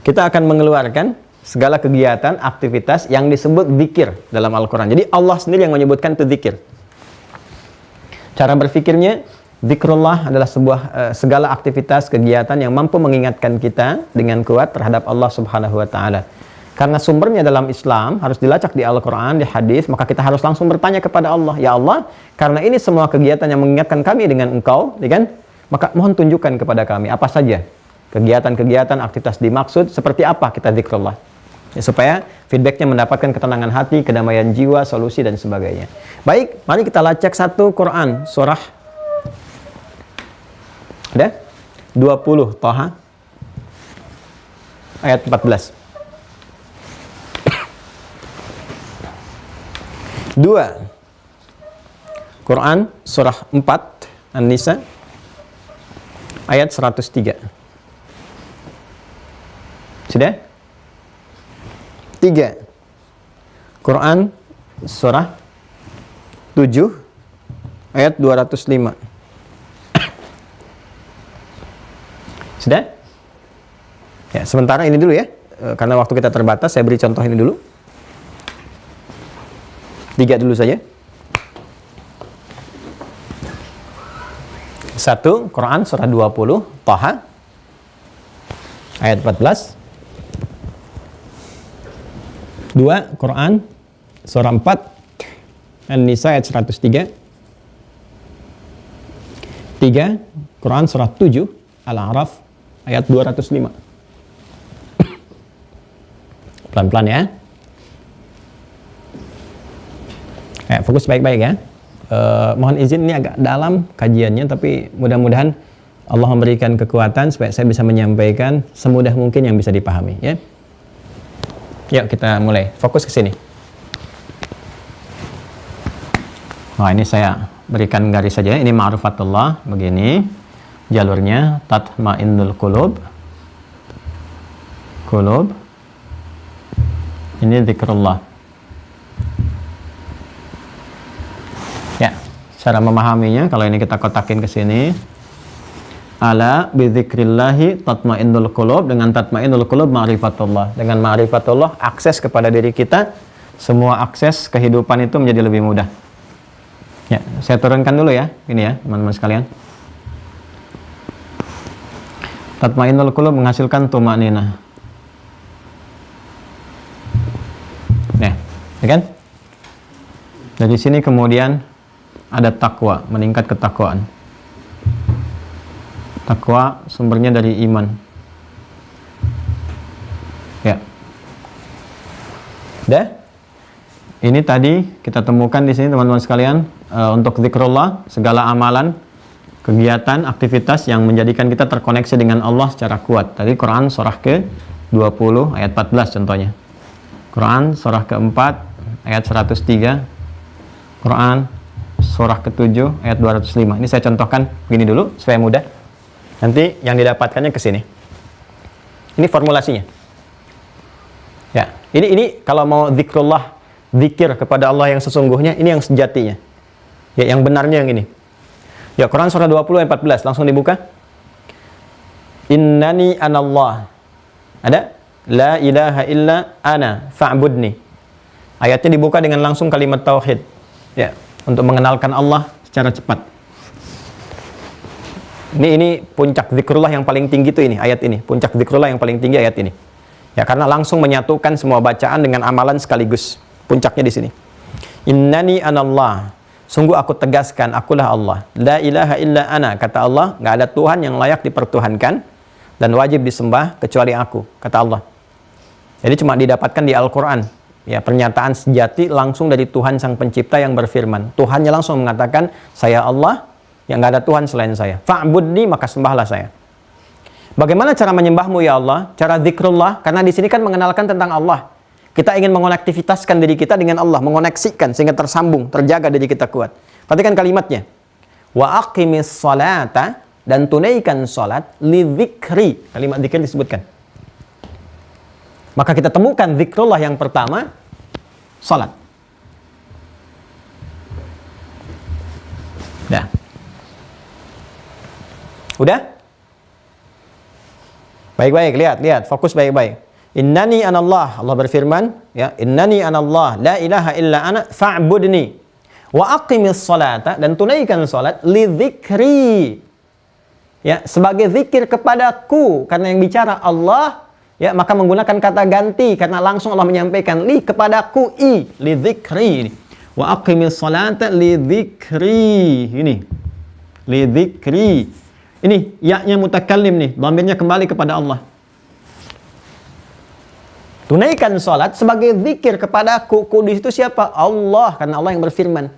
Kita akan mengeluarkan segala kegiatan, aktivitas yang disebut zikir dalam Al-Quran. Jadi Allah sendiri yang menyebutkan itu zikir. Cara berpikirnya, zikrullah adalah segala aktivitas, kegiatan yang mampu mengingatkan kita dengan kuat terhadap Allah Subhanahu wa Ta'ala. Karena sumbernya dalam Islam harus dilacak di Al-Quran, di hadis, maka kita harus langsung bertanya kepada Allah, ya Allah, karena ini semua kegiatan yang mengingatkan kami dengan Engkau, ya kan? Maka mohon tunjukkan kepada kami apa saja kegiatan-kegiatan, aktivitas dimaksud, seperti apa kita zikrullah. Ya, supaya feedbacknya mendapatkan ketenangan hati, kedamaian jiwa, solusi, dan sebagainya. Baik, mari kita lacak satu Quran, surah ada 20 Thaha ayat 14. 2 Quran surah 4 An-Nisa ayat 103. Sudah? 3 Quran surah 7 ayat 205. Sudah? Ya, sementara ini dulu ya. Karena waktu kita terbatas, saya beri contoh ini dulu. 3 dulu saja. 1 Quran surah 20 Thaha ayat 14. 2 Quran surah 4 An-Nisa ayat 103. 3 Quran surah 7 Al-A'raf ayat 205. Pelan-pelan ya. Fokus baik-baik ya. Mohon izin ini agak dalam kajiannya, tapi mudah-mudahan Allah memberikan kekuatan supaya saya bisa menyampaikan semudah mungkin yang bisa dipahami ya. Yuk kita mulai. Fokus ke sini. Nah, ini saya berikan garis saja. Ini ma'rifatullah begini. Jalurnya tatmainnul qulub. Qulub. Ini zikrullah. Ya, cara memahaminya kalau ini kita kotakin ke sini. Ala bidzikrillahi tatmainnul qulub, dengan tatmainnul qulub ma'rifatullah. Dengan ma'rifatullah akses kepada diri kita, semua akses kehidupan itu menjadi lebih mudah. Ya, saya turunkan dulu ya. Ini ya, teman-teman sekalian. Tatmainnul qulub menghasilkan tumanina. Nah, ya kan? Dari sini kemudian ada takwa, meningkat ketakwaan. Takwa sumbernya dari iman. Ya. Dah? Ini tadi kita temukan di sini teman-teman sekalian, untuk zikrullah, segala amalan, kegiatan, aktivitas yang menjadikan kita terkoneksi dengan Allah secara kuat. Tadi Quran surah ke-20 ayat 14 contohnya. Quran surah ke-4 ayat 103. Quran surah ke-7 ayat 205. Ini saya contohkan begini dulu supaya mudah. Nanti yang didapatkannya ke sini. Ini formulasinya. Ya, ini kalau mau zikrullah, zikir kepada Allah yang sesungguhnya, ini yang sejatinya. Ya, yang benarnya yang ini. Ya, Quran surah 20 ayat 14, langsung dibuka. Innani anallah. Ada? La ilaha illa ana fa'budni. Ayatnya dibuka dengan langsung kalimat tauhid. Ya, untuk mengenalkan Allah secara cepat. Ini puncak zikrullah yang paling tinggi itu ini, ayat ini. Puncak zikrullah yang paling tinggi ayat ini. Ya, karena langsung menyatukan semua bacaan dengan amalan sekaligus. Puncaknya di sini. Innani anallah. Sungguh aku tegaskan, akulah Allah. La ilaha illa ana, kata Allah, nggak ada Tuhan yang layak dipertuhankan dan wajib disembah kecuali aku, kata Allah. Jadi cuma didapatkan di Al-Quran. Ya, pernyataan sejati langsung dari Tuhan Sang Pencipta yang berfirman. Tuhannya langsung mengatakan, saya Allah, yang nggak ada Tuhan selain saya. Fa'budni, maka sembahlah saya. Bagaimana cara menyembahmu ya Allah? Cara zikrullah, karena di sini kan mengenalkan tentang Allah. Kita ingin mengonektivitaskan diri kita dengan Allah, mengoneksikan sehingga tersambung, terjaga diri kita kuat. Perhatikan kalimatnya. Wa aqimis salata dan tunaikan salat li dzikri. Kalimat dzikir disebutkan. Maka kita temukan zikrullah yang pertama, salat. Dah. Udah? Baik-baik, lihat, fokus baik-baik. Innani anallah, Allah berfirman, ya, innani anallah, la ilaha illa ana fa'budni wa aqimis salata, dan tunaikan salat li dzikri. Ya, sebagai zikir kepadaku, karena yang bicara Allah, ya, maka menggunakan kata ganti karena langsung Allah menyampaikan li kepadaku, li dzikri. Wa aqimis salata li dzikri. Ini. Li dzikri. Ini ya-nya mutakallim nih, dhamirnya kembali kepada Allah. Tunaikan salat sebagai zikir kepadaku. Ku di situ siapa? Allah, karena Allah yang berfirman.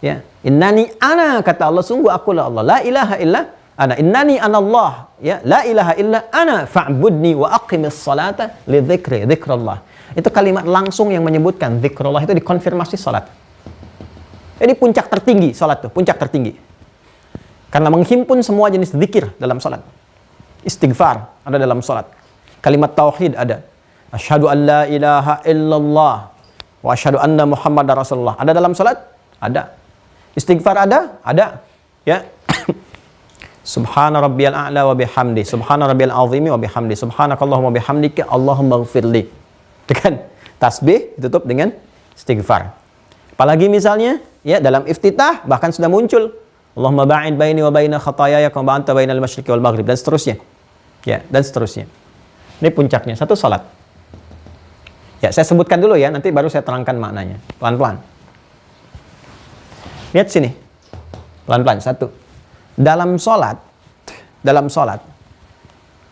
Ya, innani ana, kata Allah, sungguh akulah Allah. La ilaha illa ana. Innani anallah. Ya, la ilaha illa ana fa'budni wa aqimis salata li dzikri, dzikrullah. Itu kalimat langsung yang menyebutkan zikrullah itu dikonfirmasi salat. Jadi puncak tertinggi salat tuh, puncak tertinggi. Karena menghimpun semua jenis zikir dalam salat. Istighfar ada dalam salat. Kalimat tauhid ada. Asyhadu an la ilaha illallah wa asyhadu anna Muhammadar Rasulullah. Ada dalam salat? Ada. Istighfar ada? Ada. Ya. Subhana rabbiyal a'la wa bihamdi, subhana rabbiyal azimi wa bihamdi, subhanakallahumma bihamdika Allahumma ighfirli. Dengan tasbih ditutup dengan istighfar. Apalagi misalnya, ya, dalam iftitah bahkan sudah muncul Allahumma ba'id baini wa baina khataayaya kama ba'adta bainal masyriqi wal maghrib, dan seterusnya. Ya, dan seterusnya. Ini puncaknya satu salat. Ya, saya sebutkan dulu ya, nanti baru saya terangkan maknanya. Pelan-pelan. Lihat sini. Pelan-pelan, satu. Dalam salat,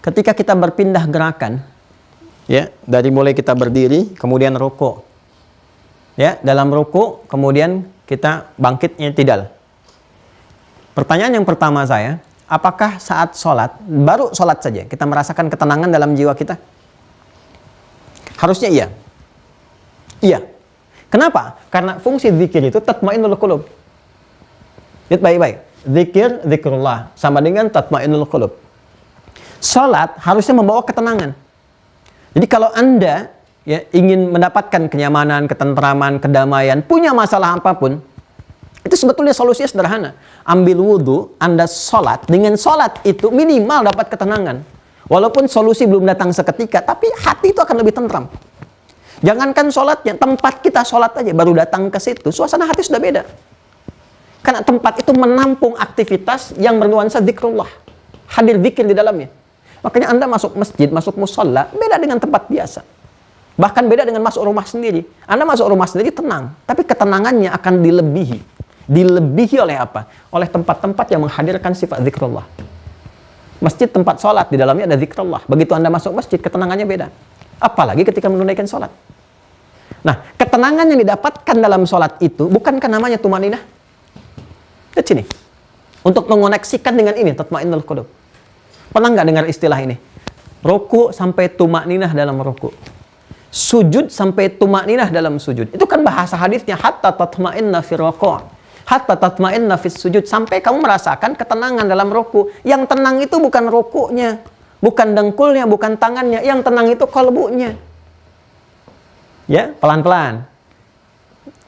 ketika kita berpindah gerakan, ya, dari mulai kita berdiri, kemudian rukuk. Ya, dalam rukuk, kemudian kita bangkitnya tidal. Pertanyaan yang pertama saya, apakah saat sholat, baru sholat saja, kita merasakan ketenangan dalam jiwa kita? Harusnya iya. Iya. Kenapa? Karena fungsi zikir itu tatmainnul qulub. Lihat baik-baik. Zikir, zikrullah, sama dengan tatmainnul qulub. Sholat harusnya membawa ketenangan. Jadi kalau Anda, ya, ingin mendapatkan kenyamanan, ketentraman, kedamaian, punya masalah apapun, itu sebetulnya solusinya sederhana. Ambil wudhu, Anda sholat. Dengan sholat itu minimal dapat ketenangan. Walaupun solusi belum datang seketika, tapi hati itu akan lebih tentram. Jangankan sholatnya, tempat kita sholat aja, baru datang ke situ, suasana hati sudah beda. Karena tempat itu menampung aktivitas yang bernuansa zikrullah. Hadir zikir di dalamnya. Makanya Anda masuk masjid, masuk musola, beda dengan tempat biasa. Bahkan beda dengan masuk rumah sendiri. Anda masuk rumah sendiri tenang, tapi ketenangannya akan dilebihi. Dilebihi oleh apa? Oleh tempat-tempat yang menghadirkan sifat zikrullah. Masjid tempat sholat, di dalamnya ada zikrullah. Begitu Anda masuk masjid, ketenangannya beda. Apalagi ketika menunaikan sholat. Nah, ketenangan yang didapatkan dalam sholat itu, bukankah namanya tumaninah? Lihat sini. Untuk mengoneksikan dengan ini, tatmainnul qulub. Pernah nggak dengar istilah ini? Ruku sampai tumaninah dalam ruku. Sujud sampai tumaninah dalam sujud. Itu kan bahasa hadisnya, hatta tatma'inna fi ruku', hatta tatma'inna fi sujud, sampai kamu merasakan ketenangan dalam ruku. Yang tenang itu bukan rukunya, bukan dengkulnya, bukan tangannya. Yang tenang itu qalbunya. Ya, pelan-pelan.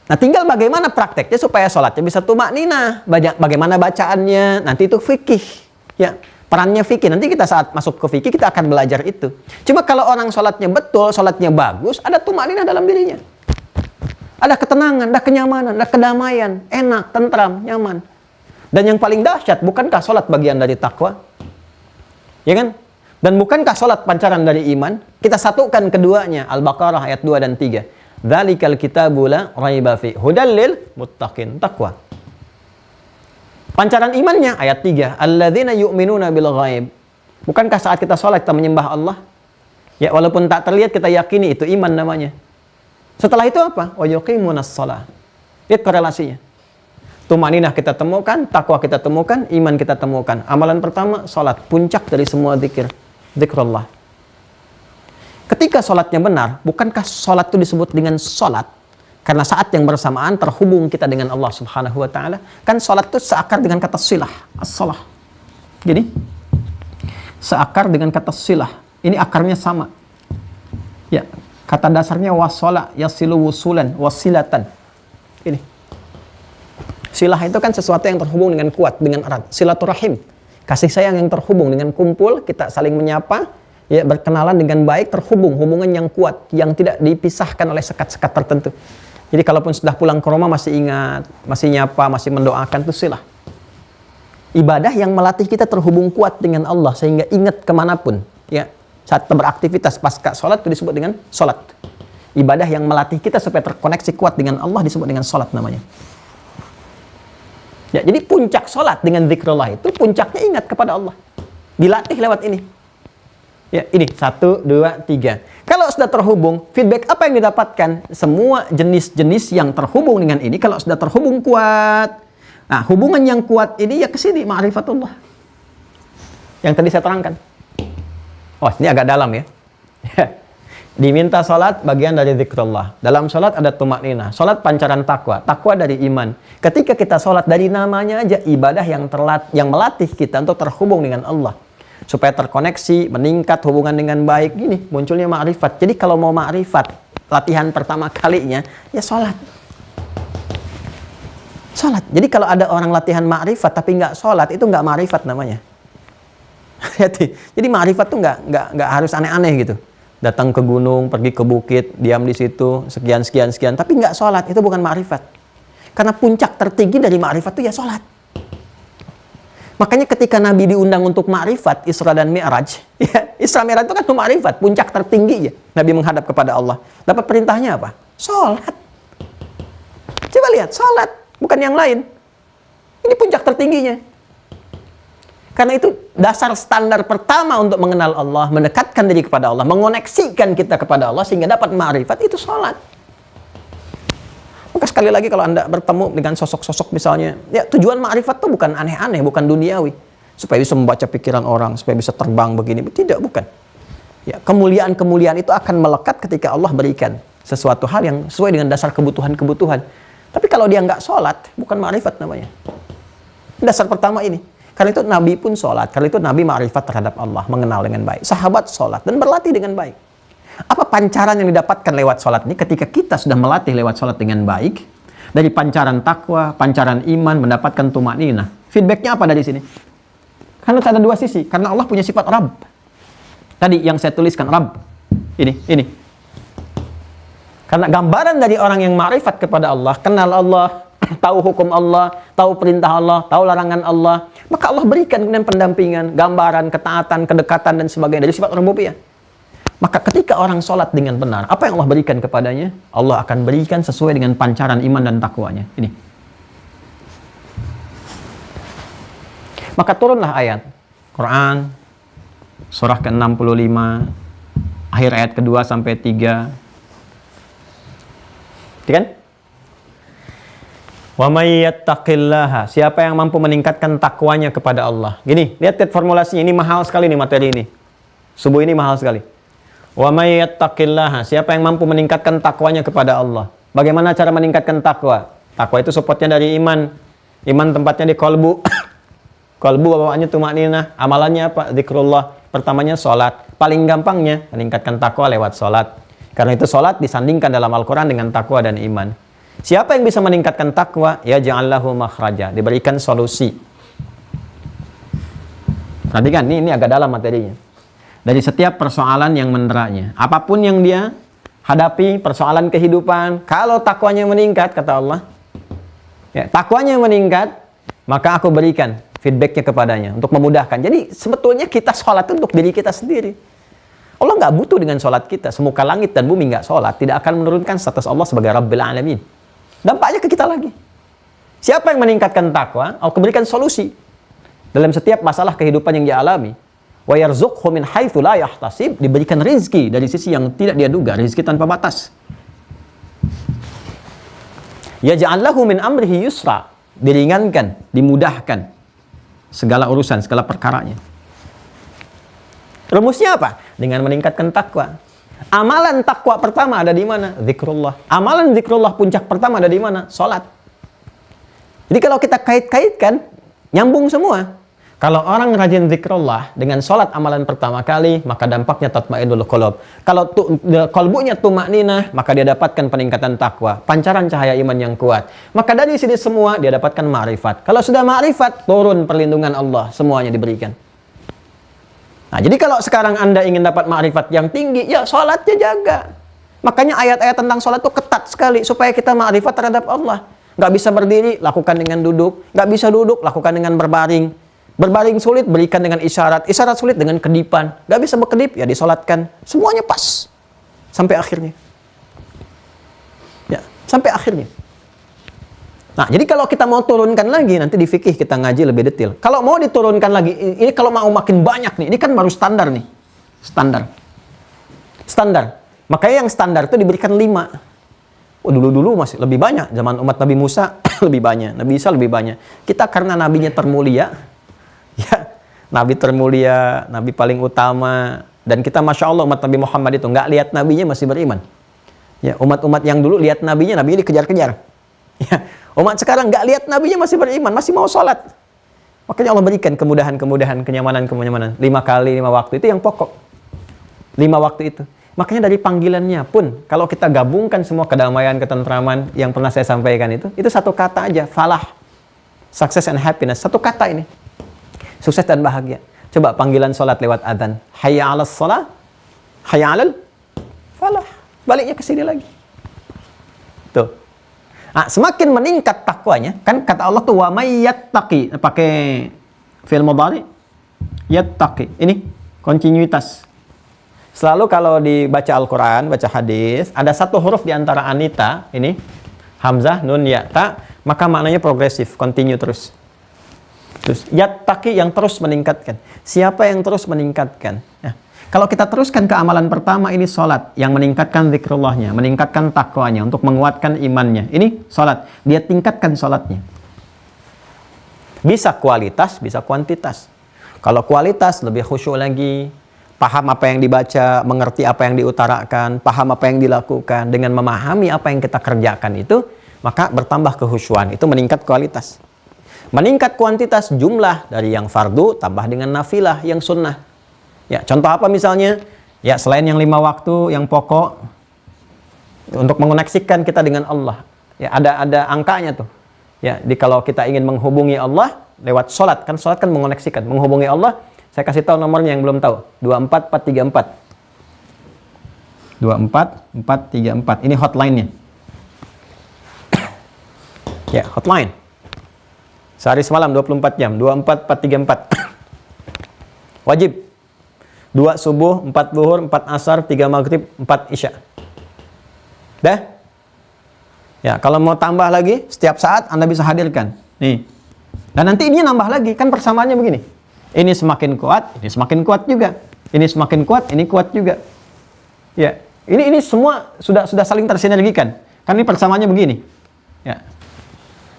Nah, tinggal bagaimana prakteknya supaya sholatnya bisa tumaninah. Bagaimana bacaannya, nanti itu fikih. Ya, perannya fikih. Nanti kita saat masuk ke fikih, kita akan belajar itu. Cuma kalau orang sholatnya betul, sholatnya bagus, ada tumaninah dalam dirinya. Ada ketenangan, ada kenyamanan, ada kedamaian, enak, tentram, nyaman. Dan yang paling dahsyat, bukankah sholat bagian dari takwa? Ya kan? Dan bukankah sholat pancaran dari iman? Kita satukan keduanya, Al-Baqarah ayat 2 dan 3. Dzalikal kitabu la raiba fi hudal lil muttaqin, takwa. Pancaran imannya ayat 3, alladzina yu'minuna bil ghaib. Bukankah saat kita sholat kita menyembah Allah? Ya, walaupun tak terlihat kita yakini itu iman namanya. Setelah itu apa? Wa yuqimunas shalah. Lihat korelasinya. Tumaninah kita temukan, takwa kita temukan, iman kita temukan. Amalan pertama sholat, puncak dari semua zikir, zikrullah. Ketika sholatnya benar, bukankah sholat itu disebut dengan sholat? Karena saat yang bersamaan terhubung kita dengan Allah Subhanahu wa Ta'ala. Kan sholat itu seakar dengan kata silah, as-salah. Gini, seakar dengan kata silah. Ini akarnya sama. Ya, kata dasarnya wasala, yasilu wusulan, wasilatan. Ini. Silah itu kan sesuatu yang terhubung dengan kuat, dengan erat. Silaturahim. Kasih sayang yang terhubung dengan kumpul, kita saling menyapa, ya, berkenalan dengan baik, terhubung, hubungan yang kuat, yang tidak dipisahkan oleh sekat-sekat tertentu. Jadi kalaupun sudah pulang ke rumah masih ingat, masih nyapa, masih mendoakan, itu silah. Ibadah yang melatih kita terhubung kuat dengan Allah sehingga ingat kemanapun, ya, saat beraktivitas pasca sholat itu disebut dengan sholat. Ibadah yang melatih kita supaya terkoneksi kuat dengan Allah disebut dengan sholat namanya. Ya, jadi puncak sholat dengan zikrullah itu puncaknya ingat kepada Allah. Dilatih lewat ini. Ya, ini 1, 2, 3. Kalau sudah terhubung, feedback apa yang didapatkan? Semua jenis-jenis yang terhubung dengan ini, kalau sudah terhubung kuat, nah hubungan yang kuat ini ya ke sini, ma'rifatullah. Yang tadi saya terangkan. Oh, ini agak dalam ya. Diminta sholat bagian dari zikrullah. Dalam sholat ada tumakninah. Sholat pancaran takwa. Takwa dari iman. Ketika kita sholat dari namanya aja, ibadah yang melatih kita untuk terhubung dengan Allah. Supaya terkoneksi, meningkat hubungan dengan baik. Gini, munculnya ma'rifat. Jadi kalau mau ma'rifat, latihan pertama kalinya, ya sholat. Sholat. Jadi kalau ada orang latihan ma'rifat tapi nggak sholat, itu nggak ma'rifat namanya. Jadi ma'rifat tuh nggak harus aneh-aneh gitu. Datang ke gunung, pergi ke bukit, diam di situ, sekian, tapi nggak sholat, itu bukan ma'rifat. Karena puncak tertinggi dari ma'rifat itu ya sholat. Makanya ketika Nabi diundang untuk ma'rifat, Isra dan Mi'raj, ya, Isra Mi'raj itu kan ma'rifat, puncak tertinggi ya. Nabi menghadap kepada Allah. Dapat perintahnya apa? Sholat. Coba lihat, sholat, bukan yang lain. Ini puncak tertingginya. Karena itu dasar standar pertama untuk mengenal Allah, mendekatkan diri kepada Allah, mengoneksikan kita kepada Allah sehingga dapat ma'rifat, itu sholat. Maka sekali lagi kalau Anda bertemu dengan sosok-sosok misalnya, ya tujuan ma'rifat itu bukan aneh-aneh, bukan duniawi. Supaya bisa membaca pikiran orang, supaya bisa terbang begini. Tidak, bukan. Ya, kemuliaan-kemuliaan itu akan melekat ketika Allah berikan sesuatu hal yang sesuai dengan dasar kebutuhan-kebutuhan. Tapi kalau dia nggak sholat, bukan ma'rifat namanya. Dasar pertama ini. Karena itu Nabi pun sholat. Karena itu Nabi ma'rifat terhadap Allah, mengenal dengan baik. Sahabat sholat dan berlatih dengan baik. Apa pancaran yang didapatkan lewat sholat ini? Ketika kita sudah melatih lewat sholat dengan baik, dari pancaran takwa, pancaran iman, mendapatkan tumakninah. Feedbacknya apa dari sini? Karena ada dua sisi. Karena Allah punya sifat Rabb. Tadi yang saya tuliskan, Rabb. Ini. Karena gambaran dari orang yang ma'rifat kepada Allah, kenal Allah, tahu hukum Allah, tahu perintah Allah, tahu larangan Allah, maka Allah berikan kemudian pendampingan, gambaran, ketaatan, kedekatan, dan sebagainya dari sifat rububiyah. Maka ketika orang sholat dengan benar, apa yang Allah berikan kepadanya? Allah akan berikan sesuai dengan pancaran iman dan takwanya. Ini. Maka turunlah ayat Quran surah ke-65 akhir ayat kedua sampai 3. Kan? Wa may yattaqillaha, siapa yang mampu meningkatkan takwanya kepada Allah. Gini, lihat formulasinya, ini mahal sekali nih materi ini. Subuh ini mahal sekali. Wa may yattaqillaha, siapa yang mampu meningkatkan takwanya kepada Allah. Bagaimana cara meningkatkan takwa? Takwa itu supportnya dari iman. Iman tempatnya di kolbu. Kolbu bawaannya tumakninah. Amalannya apa? Zikrullah. Pertamanya sholat. Paling gampangnya meningkatkan takwa lewat sholat. Karena itu sholat disandingkan dalam Al-Quran dengan takwa dan iman. Siapa yang bisa meningkatkan takwa? Ya ja'allahu makhraja, diberikan solusi. Perhatikan, ini agak dalam materinya. Dari setiap persoalan yang meneranya, apapun yang dia hadapi, persoalan kehidupan, kalau takwanya meningkat, kata Allah, ya, takwanya meningkat, maka aku berikan feedbacknya kepadanya untuk memudahkan. Jadi sebetulnya kita sholat untuk diri kita sendiri. Allah nggak butuh dengan sholat kita. Semuka langit dan bumi nggak sholat, tidak akan menurunkan status Allah sebagai Rabbil Alamin. Dampaknya ke kita lagi. Siapa yang meningkatkan takwa, aku berikan solusi dalam setiap masalah kehidupan yang dia alami. Wa yarzuqhu min haitsu la yahtasib, diberikan rezeki dari sisi yang tidak dia duga, rezeki tanpa batas. Yaj'al lahu min amrihi yusra, diringankan, dimudahkan segala urusan, segala perkaranya. Rumusnya apa? Dengan meningkatkan takwa. Amalan takwa pertama ada di mana? Zikrullah. Amalan zikrullah puncak pertama ada di mana? Salat. Jadi kalau kita kait-kaitkan, nyambung semua. Kalau orang rajin zikrullah dengan sholat amalan pertama kali, maka dampaknya tatma'innul qulub. Kalau kolbunya tumakninah, maka dia dapatkan peningkatan takwa, pancaran cahaya iman yang kuat. Maka dari sini semua dia dapatkan ma'rifat. Kalau sudah ma'rifat, turun perlindungan Allah, semuanya diberikan. Nah, jadi kalau sekarang Anda ingin dapat ma'rifat yang tinggi, ya sholatnya jaga. Makanya ayat-ayat tentang sholat itu ketat sekali, supaya kita ma'rifat terhadap Allah. Nggak bisa berdiri, lakukan dengan duduk. Nggak bisa duduk, lakukan dengan berbaring. Berbaring sulit, berikan dengan isyarat. Isyarat sulit dengan kedipan. Gak bisa berkedip, ya disolatkan. Semuanya pas. Sampai akhirnya. Ya, sampai akhirnya. Nah, jadi kalau kita mau turunkan lagi, nanti di fikih kita ngaji lebih detail. Kalau mau diturunkan lagi, ini kalau mau makin banyak nih, ini kan baru standar nih. Standar. Standar. Makanya yang standar itu diberikan 5. Oh, dulu-dulu masih lebih banyak. Zaman umat Nabi Musa, lebih banyak. Nabi Isa lebih banyak. Kita karena nabinya termulia, ya, Nabi termulia, Nabi paling utama, dan kita Masya Allah umat Nabi Muhammad itu nggak lihat nabinya masih beriman. Ya, umat-umat yang dulu lihat nabinya dikejar-kejar. Ya, umat sekarang nggak lihat nabinya masih beriman, masih mau sholat. Makanya Allah berikan kemudahan-kemudahan, kenyamanan-kenyamanan. 5 kali 5 waktu itu yang pokok. 5 waktu itu. Makanya dari panggilannya pun, kalau kita gabungkan semua kedamaian, ketentraman yang pernah saya sampaikan itu satu kata aja, falah, success and happiness. Satu kata ini. Sukses dan bahagia. Coba panggilan sholat lewat adzan. Hayya 'alas shalah, hayya 'alal falah. Baliknya ke sini lagi. Tuh. Nah, semakin meningkat takwanya, kan kata Allah tuh wa may yattaqi, pakai fi'il mudhari. Yattaqi. Ini kontinuitas. Selalu kalau dibaca Al-Qur'an, baca hadis, ada satu huruf di antara anita, ini hamzah, nun, ya, ta, maka maknanya progresif, continue terus. Terus, yattaqi yang terus meningkatkan. Siapa yang terus meningkatkan? Ya. Kalau kita teruskan ke amalan pertama, ini sholat. Yang meningkatkan zikrullahnya, meningkatkan takwanya, untuk menguatkan imannya. Ini sholat. Dia tingkatkan sholatnya. Bisa kualitas, bisa kuantitas. Kalau kualitas, lebih khusyuk lagi. Paham apa yang dibaca, mengerti apa yang diutarakan, paham apa yang dilakukan. Dengan memahami apa yang kita kerjakan itu, maka bertambah kehusyuan. Itu meningkat kualitas. Meningkat kuantitas, jumlah dari yang fardu tambah dengan nafilah yang sunnah. Ya, contoh apa misalnya? Ya, selain yang 5 waktu yang pokok untuk mengoneksikan kita dengan Allah. Ya, ada angkanya tuh. Ya, kalau kita ingin menghubungi Allah lewat sholat, kan sholat kan mengoneksikan, menghubungi Allah. Saya kasih tahu nomornya yang belum tahu. 24434. 24434. Ini hotline-nya. Ya, hotline. Sehari semalam 24 jam, 24434. Wajib. 2 subuh, 4 zuhur, 4 asar, 3 maghrib, 4 isya. Dah? Ya, kalau mau tambah lagi, setiap saat Anda bisa hadirkan. Nih. Dan nanti ini nambah lagi, kan persamaannya begini. Ini semakin kuat, ini semakin kuat juga. Ini semakin kuat, ini kuat juga. Ya, ini semua sudah saling tersinergikan. Kan ini persamaannya begini. Ya.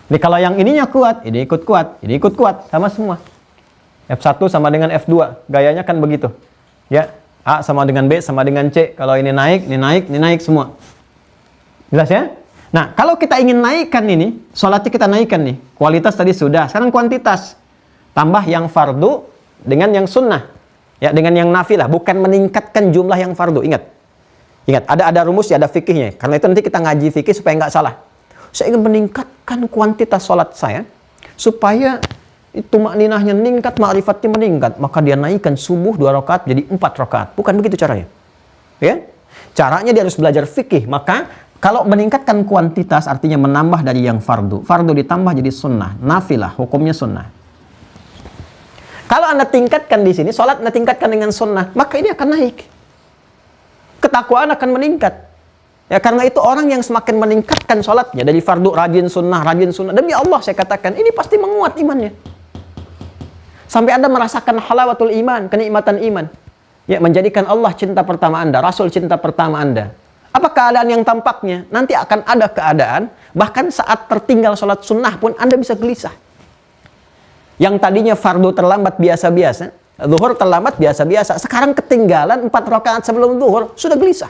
Jadi kalau yang ininya kuat, ini ikut kuat, ini ikut kuat, sama semua. F1 sama dengan F2, gayanya kan begitu. Ya, A sama dengan B sama dengan C. Kalau ini naik, ini naik, ini naik semua. Jelas ya? Nah, kalau kita ingin naikkan ini, sholatnya kita naikkan nih. Kualitas tadi sudah, sekarang kuantitas. Tambah yang fardu dengan yang sunnah. Ya, dengan yang nafilah, bukan meningkatkan jumlah yang fardu. Ingat, ada rumus ya, ada fikihnya. Karena itu nanti kita ngaji fikih supaya nggak salah. Saya ingin meningkatkan kuantitas sholat saya, supaya itu makninahnya meningkat, ma'rifatnya meningkat. Maka dia naikkan subuh 2 rakaat jadi 4 rakaat. Bukan begitu caranya. Ya? Caranya dia harus belajar fikih. Maka kalau meningkatkan kuantitas artinya menambah dari yang fardu. Fardu ditambah jadi sunnah. Nafilah, hukumnya sunnah. Kalau Anda tingkatkan di sini, sholat Anda tingkatkan dengan sunnah, maka ini akan naik. Ketakwaan akan meningkat. Ya, karena itu orang yang semakin meningkatkan sholatnya dari fardu rajin sunnah. Demi Allah saya katakan, ini pasti menguat imannya. Sampai Anda merasakan halawatul iman, kenikmatan iman. Ya, menjadikan Allah cinta pertama Anda, Rasul cinta pertama Anda. Apa keadaan yang tampaknya? Nanti akan ada keadaan, bahkan saat tertinggal sholat sunnah pun Anda bisa gelisah. Yang tadinya fardu terlambat biasa-biasa, zuhur terlambat biasa-biasa, sekarang ketinggalan 4 rakaat sebelum zuhur, sudah gelisah.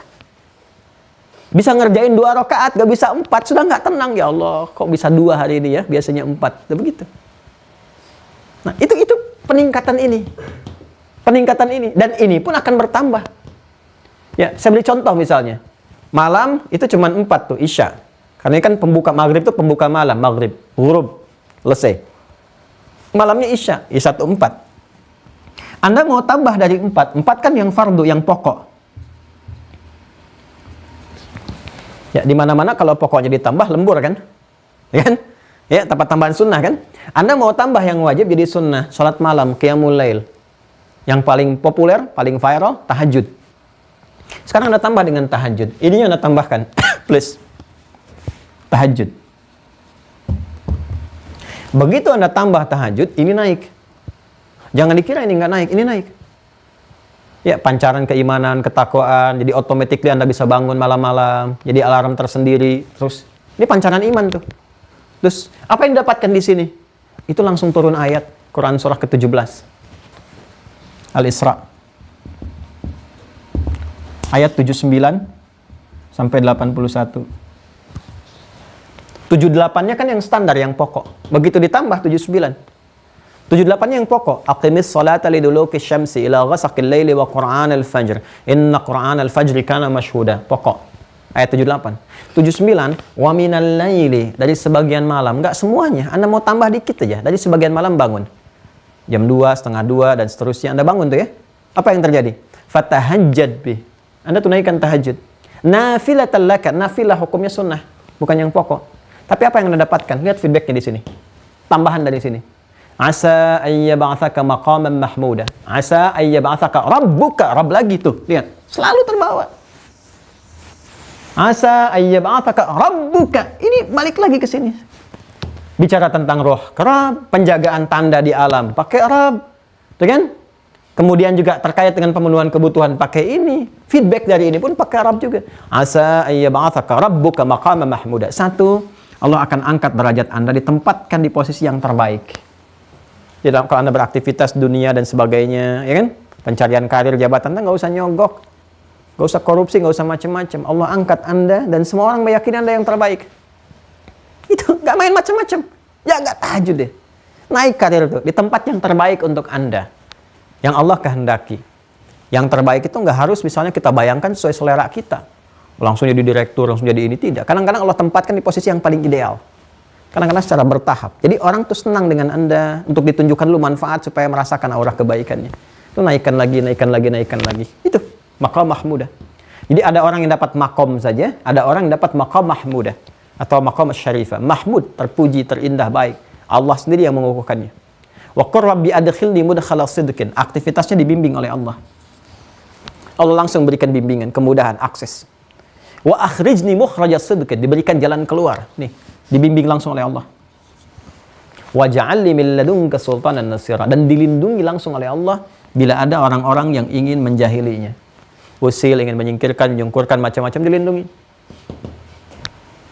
Bisa ngerjain 2 rakaat, gak bisa 4, sudah nggak tenang. Ya Allah, kok bisa 2 hari ini ya, biasanya 4. Udah begitu. Nah, itu peningkatan ini. Peningkatan ini. Dan ini pun akan bertambah. Ya, saya beri contoh misalnya. Malam itu cuma 4 tuh, Isya. Karena ini kan pembuka maghrib itu pembuka malam. Maghrib, ghurub, selesai. Malamnya Isya, Isya itu 4. Anda mau tambah dari 4. 4 kan yang fardu, yang pokok. Ya, di mana-mana kalau pokoknya ditambah lembur kan? Ya kan? Ya, tambahan sunnah kan? Anda mau tambah yang wajib jadi sunnah, salat malam, qiyamul lail. Yang paling populer, paling viral, tahajud. Sekarang Anda tambah dengan tahajud. Ininya Anda tambahkan. Please. Tahajud. Begitu Anda tambah tahajud, ini naik. Jangan dikira ini nggak naik, ini naik. Ya, pancaran keimanan, ketakwaan, jadi automatically Anda bisa bangun malam-malam, jadi alarm tersendiri. Terus, ini pancaran iman tuh. Terus, apa yang didapatkan di sini? Itu langsung turun ayat, Quran surah ke-17. Al-Isra. Ayat 79 sampai 81. 78-nya kan yang standar, yang pokok. Begitu ditambah 79. 78-nya yang pokok. Aqimis salata liduluki syamsi ila ghasaqil laili wa qur'anal fajr. Inna qur'anal fajri kana mashhuda. Pokok. Ayat 78. 79, wa minal laili, dari sebagian malam. Enggak semuanya. Anda mau tambah dikit aja. Dari sebagian malam bangun. Jam 2, setengah 2, dan seterusnya. Anda bangun tuh ya. Apa yang terjadi? Fatahajjad bih. Anda tunaikan tahajud. Nafilatan laka. Nafilah hukumnya sunnah. Bukan yang pokok. Tapi apa yang Anda dapatkan? Lihat feedbacknya di sini. Tambahan dari sini. Asa ayyab'atsaka maqaman mahmuda. Asa ayyab'atsaka rabbuka. Rabb lagi tuh. Lihat. Selalu terbawa. Asa ayyab'atsaka rabbuka. Ini balik lagi ke sini. Bicara tentang roh. Rabb. Penjagaan tanda di alam. Pakai Rabb. Tuh kan? Kemudian juga terkait dengan pemenuhan kebutuhan pakai ini. Feedback dari ini pun pakai Rabb juga. Asa ayyab'atsaka rabbuka maqaman mahmuda. Satu, Allah akan angkat derajat Anda, ditempatkan di posisi yang terbaik. Jadi kalau Anda beraktivitas dunia dan sebagainya, ya kan? Pencarian karir, jabatan, Anda nggak usah nyogok. Nggak usah korupsi, nggak usah macam-macam. Allah angkat Anda dan semua orang meyakini Anda yang terbaik. Itu, nggak main macam-macam. Jaga tahajud deh. Naik karir tuh, di tempat yang terbaik untuk Anda. Yang Allah kehendaki. Yang terbaik itu nggak harus misalnya kita bayangkan sesuai selera kita. Langsung jadi direktur, langsung jadi ini, tidak. Kadang-kadang Allah tempatkan di posisi yang paling ideal. Kadang-kadang secara bertahap. Jadi orang tuh senang dengan Anda untuk ditunjukkan dulu manfaat supaya merasakan aura kebaikannya. Itu naikkan lagi, naikkan lagi, naikkan lagi. Itu maqam mahmudah. Jadi ada orang yang dapat makom saja, ada orang yang dapat maqam mahmudah atau maqam syarifah. Mahmud, terpuji, terindah, baik. Allah sendiri yang mengukuhkannya. Wa qur rabbi adkhilni mudkhala sidqin. Aktivitasnya dibimbing oleh Allah. Allah langsung berikan bimbingan, kemudahan, akses. Wa akhrijni mukhraja sidqin, diberikan jalan keluar. Nih, dibimbing langsung oleh Allah. Wa ja'alni min ladunka sultanan nasira, dan dilindungi langsung oleh Allah bila ada orang-orang yang ingin menjahilinya. Usil, ingin menyingkirkan, menyungkurkan, macam-macam, dilindungi.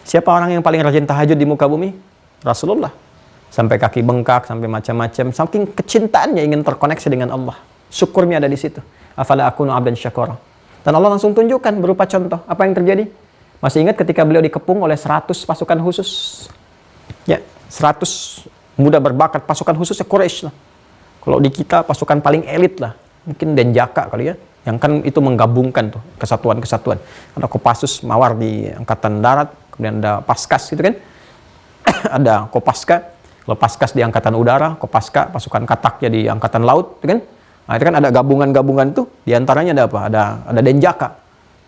Siapa orang yang paling rajin tahajud di muka bumi? Rasulullah. Sampai kaki bengkak, sampai macam-macam. Saking kecintaannya ingin terkoneksi dengan Allah. Syukurnya ada di situ. Afala akunu abdan syakura. Dan Allah langsung tunjukkan berupa contoh. Apa yang terjadi? Masih ingat ketika beliau dikepung oleh 100 pasukan khusus? Ya, 100 muda berbakat pasukan khususnya Quraisy lah. Kalau di kita pasukan paling elit lah. Mungkin Denjaka kali ya. Yang kan itu menggabungkan tuh kesatuan-kesatuan. Ada Kopassus Mawar di Angkatan Darat. Kemudian ada Paskas gitu kan. Ada Kopaska. Kalau Paskas di Angkatan Udara. Kopaska pasukan kataknya di Angkatan Laut gitu kan. Nah, itu kan ada gabungan-gabungan tuh. Di antaranya ada apa? Ada Denjaka.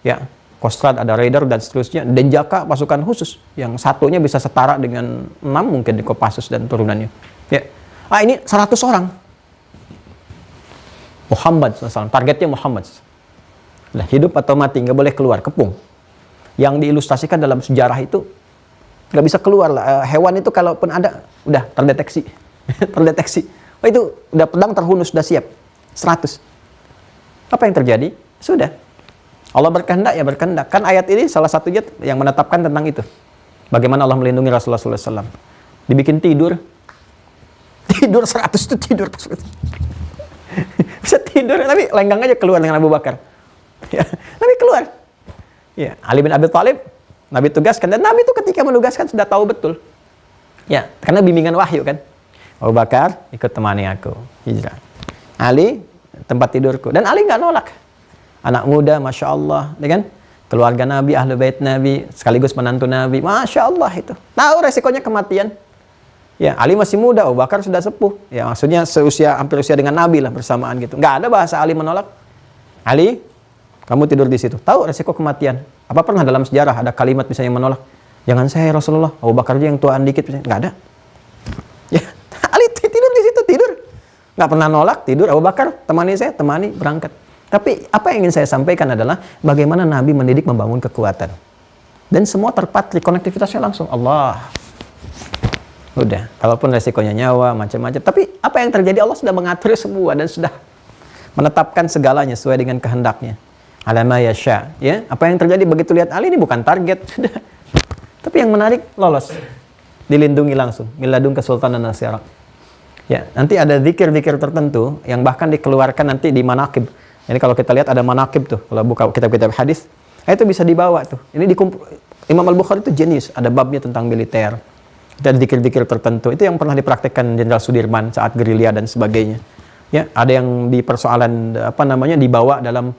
Ya. Kostrad, ada Raider, dan seterusnya. Denjaka pasukan khusus. Yang satunya bisa setara dengan 6 mungkin di Kopassus dan turunannya. Ya. Ah, ini 100 orang. Muhammad SAW. Targetnya Muhammad. Nah, hidup atau mati, nggak boleh keluar, kepung. Yang diilustrasikan dalam sejarah itu, nggak bisa keluar lah. Hewan itu kalaupun ada, udah terdeteksi. Terdeteksi. Oh, itu udah pedang terhunus, sudah siap. 100. Apa yang terjadi? Sudah. Allah berkehendak, ya berkehendak. Kan ayat ini salah satunya yang menetapkan tentang itu. Bagaimana Allah melindungi Rasulullah SAW. Dibikin tidur. Tidur 100 itu tidur. Bisa tidur, tapi lenggang aja keluar dengan Abu Bakar. Ya, Nabi keluar. Ya, Ali bin Abi Thalib, Nabi tugaskan. Dan Nabi itu ketika menugaskan sudah tahu betul. Ya, karena bimbingan wahyu kan. Abu Bakar, ikut temani aku. Hijrah. Ali, tempat tidurku. Dan Ali nggak nolak. Anak muda, Masya Allah. Ya kan? Keluarga Nabi, ahlu bait Nabi, sekaligus menantu Nabi. Masya Allah itu. Tahu resikonya kematian. Ya, Ali masih muda, Abu Bakar sudah sepuh. Ya, maksudnya hampir usia dengan Nabi lah bersamaan gitu. Nggak ada bahasa Ali menolak. Ali, kamu tidur di situ. Tahu resiko kematian. Apa pernah dalam sejarah ada kalimat misalnya yang menolak? Jangan saya Rasulullah, Abu Bakar aja yang tuaan dikit. Nggak ada. Ya, Ali tidur di situ, tidur. Nggak pernah nolak, tidur. Abu Bakar, temani saya, temani, berangkat. Tapi apa yang ingin saya sampaikan adalah bagaimana Nabi mendidik membangun kekuatan. Dan semua terpatri, konektivitasnya langsung. Allah. Udah, kalaupun resikonya nyawa, macam-macam. Tapi apa yang terjadi, Allah sudah mengatur semua dan sudah menetapkan segalanya sesuai dengan kehendaknya. Alama yasha. Ya, apa yang terjadi begitu lihat Ali ini bukan target. Sudah. Tapi yang menarik, lolos. Dilindungi langsung. Miladun kesultanan nasirah. Ya, nanti ada zikir-zikir tertentu yang bahkan dikeluarkan nanti di manaqib. Ini kalau kita lihat ada manaqib tuh, kalau buka kitab-kitab hadis, itu bisa dibawa tuh. Ini Imam Al-Bukhari itu jenius, ada babnya tentang militer. Dan zikir-zikir tertentu itu yang pernah dipraktikkan Jenderal Sudirman saat gerilya dan sebagainya. Ya, ada yang di persoalan dibawa dalam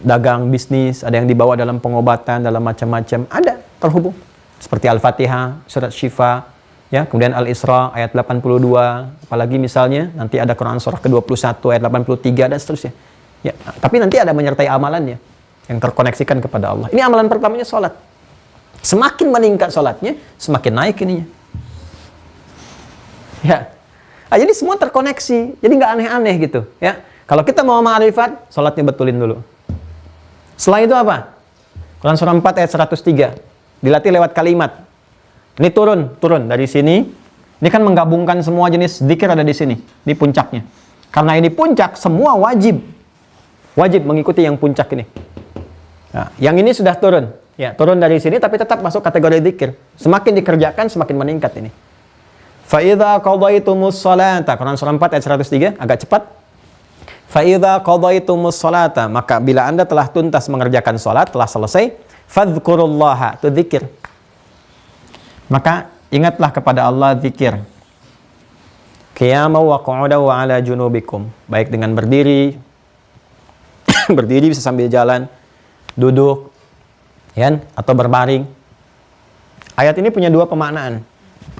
dagang bisnis, ada yang dibawa dalam pengobatan, dalam macam-macam, ada terhubung. Seperti Al-Fatihah, surat Syifa, ya, kemudian Al-Isra ayat 82, apalagi misalnya nanti ada Quran surah ke-21 ayat 83 dan seterusnya. Ya, tapi nanti ada menyertai amalannya yang terkoneksikan kepada Allah. Ini amalan pertamanya salat. Semakin meningkat salatnya, semakin naik ininya. Ya. Jadi semua terkoneksi. Jadi nggak aneh-aneh gitu, ya. Kalau kita mau ma'rifat, salatnya betulin dulu. Setelah itu apa? Quran surah 4 ayat 103. Dilatih lewat kalimat. Ini turun dari sini. Ini kan menggabungkan semua jenis zikir ada di sini, di puncaknya. Karena ini puncak, semua wajib mengikuti yang puncak ini. Nah, yang ini sudah turun, ya turun dari sini, tapi tetap masuk kategori zikir. Semakin dikerjakan, semakin meningkat ini. Fa idza qadaitumus sholata, Quran surah 4 ayat 103, agak cepat. Fa idza qadaitumus sholata, maka bila Anda telah tuntas mengerjakan salat, telah selesai, fadhkurullaha, itu zikir. Maka ingatlah kepada Allah, zikir. Qiyaman wa qu'udan wa ala junubikum. Baik dengan berdiri, berdiri bisa sambil jalan, duduk, ya, atau berbaring. Ayat ini punya dua pemaknaan.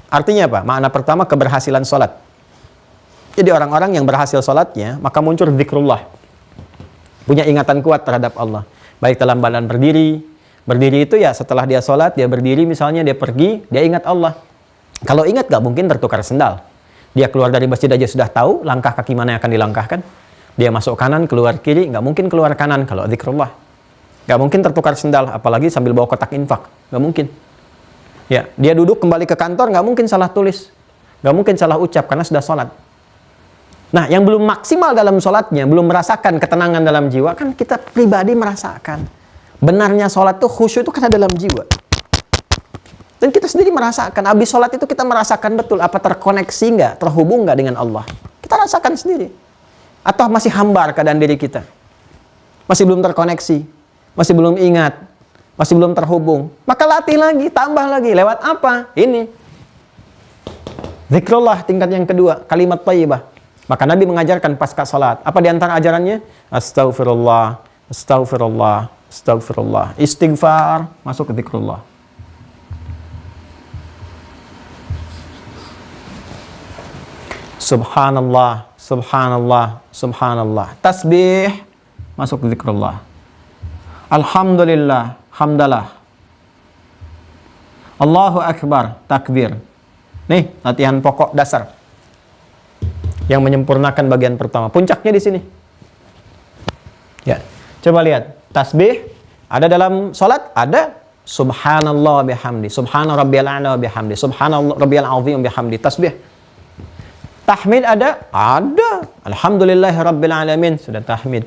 Artinya apa? Makna pertama, keberhasilan sholat. Jadi orang-orang yang berhasil sholatnya, maka muncul zikrullah. Punya ingatan kuat terhadap Allah. Baik dalam badan berdiri. Berdiri itu ya setelah dia sholat, dia berdiri misalnya, dia pergi, dia ingat Allah. Kalau ingat gak mungkin tertukar sendal. Dia keluar dari masjid aja sudah tahu langkah kaki mana yang akan dilangkahkan. Dia masuk kanan, keluar kiri, gak mungkin keluar kanan kalau zikrullah. Gak mungkin tertukar sendal, apalagi sambil bawa kotak infak. Gak mungkin. Ya, dia duduk kembali ke kantor, gak mungkin salah tulis. Gak mungkin salah ucap karena sudah sholat. Nah, yang belum maksimal dalam sholatnya, belum merasakan ketenangan dalam jiwa, kan kita pribadi merasakan. Benarnya sholat itu khusyuk itu kan dalam jiwa. Dan kita sendiri merasakan, habis sholat itu kita merasakan betul apa terkoneksi nggak, terhubung nggak dengan Allah. Kita rasakan sendiri. Atau masih hambar keadaan diri kita. Masih belum terkoneksi, masih belum ingat, masih belum terhubung. Maka latih lagi, tambah lagi. Lewat apa? Ini. Zikrullah tingkat yang kedua, kalimat thayyibah. Maka Nabi mengajarkan pasca sholat. Apa di antara ajarannya? Astaghfirullah, astaghfirullah. Astagfirullah, istighfar, masuk ke zikrullah. Subhanallah, subhanallah, subhanallah. Tasbih, masuk ke zikrullah. Alhamdulillah, hamdalah. Allahu Akbar, takbir. Nih, latihan pokok dasar. Yang menyempurnakan bagian pertama. Puncaknya di sini. Ya, coba lihat. Tasbih ada dalam salat, ada subhanallah bihamdi, subhana rabbiyal a'la bihamdi, subhanallah rabbiyal azim bihamdi, tasbih. Tahmid ada alhamdulillahi rabbil alamin, sudah tahmid.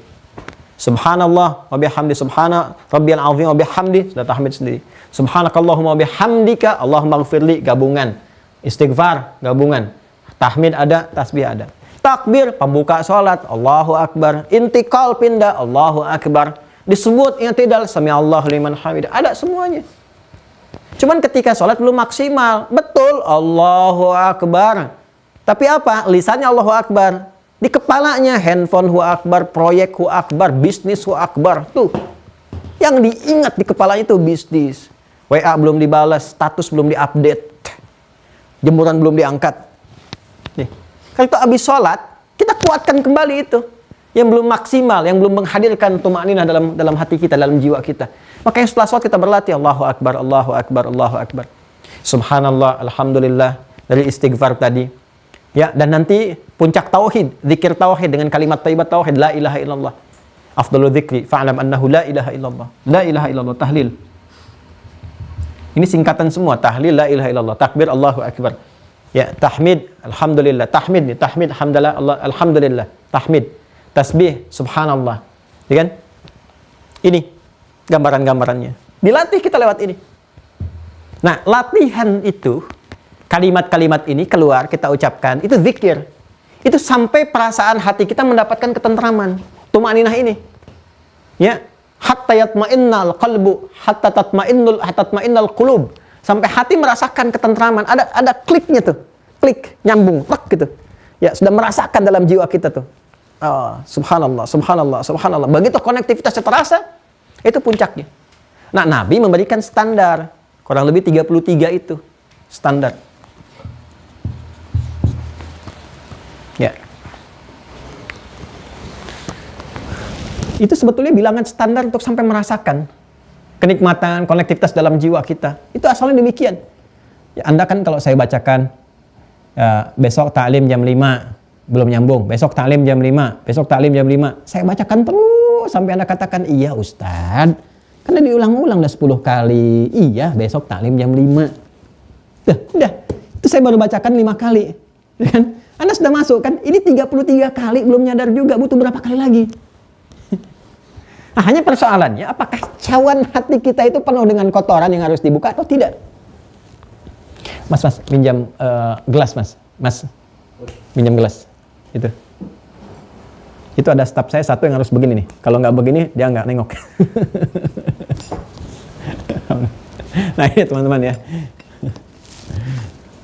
Subhanallah wa bihamdi, subhana rabbiyal azim wa bihamdi, sudah tahmid sendiri. Subhanakallahumma wa bihamdika, Allahumma ighfirli, gabungan. Istighfar, gabungan. Tahmid ada, tasbih ada. Takbir, pembuka salat, Allahu Akbar. Intikal, pindah, Allahu Akbar. Disebut i'tidal, sami'allahu liman hamidah, ada semuanya. Cuman ketika sholat belum maksimal, betul Allahu Akbar, Tapi apa? Lisannya Allahu Akbar. Di kepalanya handphone Hu Akbar, proyek Hu Akbar, bisnis Hu Akbar. Tuh. Yang diingat di kepalanya itu bisnis. WA belum dibalas, status belum diupdate. Jemuran belum diangkat. Nih. Kalau itu habis sholat, kita kuatkan kembali itu. Yang belum maksimal, yang belum menghadirkan tumaninah dalam hati kita, dalam jiwa kita. Makanya setelah sholat kita berlatih Allahu Akbar, Allahu Akbar, Allahu Akbar. Subhanallah, Alhamdulillah. Dari istighfar tadi. Ya, dan nanti puncak tauhid, zikir tauhid dengan kalimat thayyibat tauhid, la ilaha illallah. Afdalu dzikri fa'lam annahu la ilaha illallah. La ilaha illallah, tahlil. Ini singkatan semua, tahlil la ilaha illallah, takbir Allahu akbar. Ya, tahmid, alhamdulillah, tahmid nih, tahmid hamdalah Allah, alhamdulillah, tahmid, tasbih, subhanallah. Ya kan? Ini gambaran-gambarannya. Dilatih kita lewat ini. Nah, latihan itu kalimat-kalimat ini keluar, kita ucapkan, itu zikir. Itu sampai perasaan hati kita mendapatkan ketentraman. Tumaninah ini. Ya. Hatta yatma'innal qalbu, hatta tatma'innal qulub. Sampai hati merasakan ketentraman. Ada kliknya tuh. Klik, nyambung, tek gitu. Ya, sudah merasakan dalam jiwa kita tuh. Oh, subhanallah, subhanallah, subhanallah. Begitu konektivitasnya terasa, itu puncaknya. Nah, Nabi memberikan standar. Kurang lebih 33 itu. Standar. Ya. Itu sebetulnya bilangan standar untuk sampai merasakan kenikmatan, konektivitas dalam jiwa kita. Itu asalnya demikian. Ya, Anda kan kalau saya bacakan, ya, besok taklim jam 5, belum nyambung. Besok taklim jam 5, besok taklim jam 5. Saya bacakan terus sampai Anda katakan, iya Ustadz. Karena diulang-ulang udah 10 kali. Iya, besok taklim jam 5. Udah. Itu saya baru bacakan 5 kali. Kan? Anda sudah masuk kan? Ini 33 kali, belum nyadar juga. Butuh berapa kali lagi? Nah, hanya persoalannya, apakah cawan hati kita itu penuh dengan kotoran yang harus dibuka atau tidak? Mas, pinjam gelas, Mas, pinjam gelas. Itu ada staf saya satu yang harus begini nih. Kalau nggak begini, dia nggak nengok. Nah, ini teman-teman ya.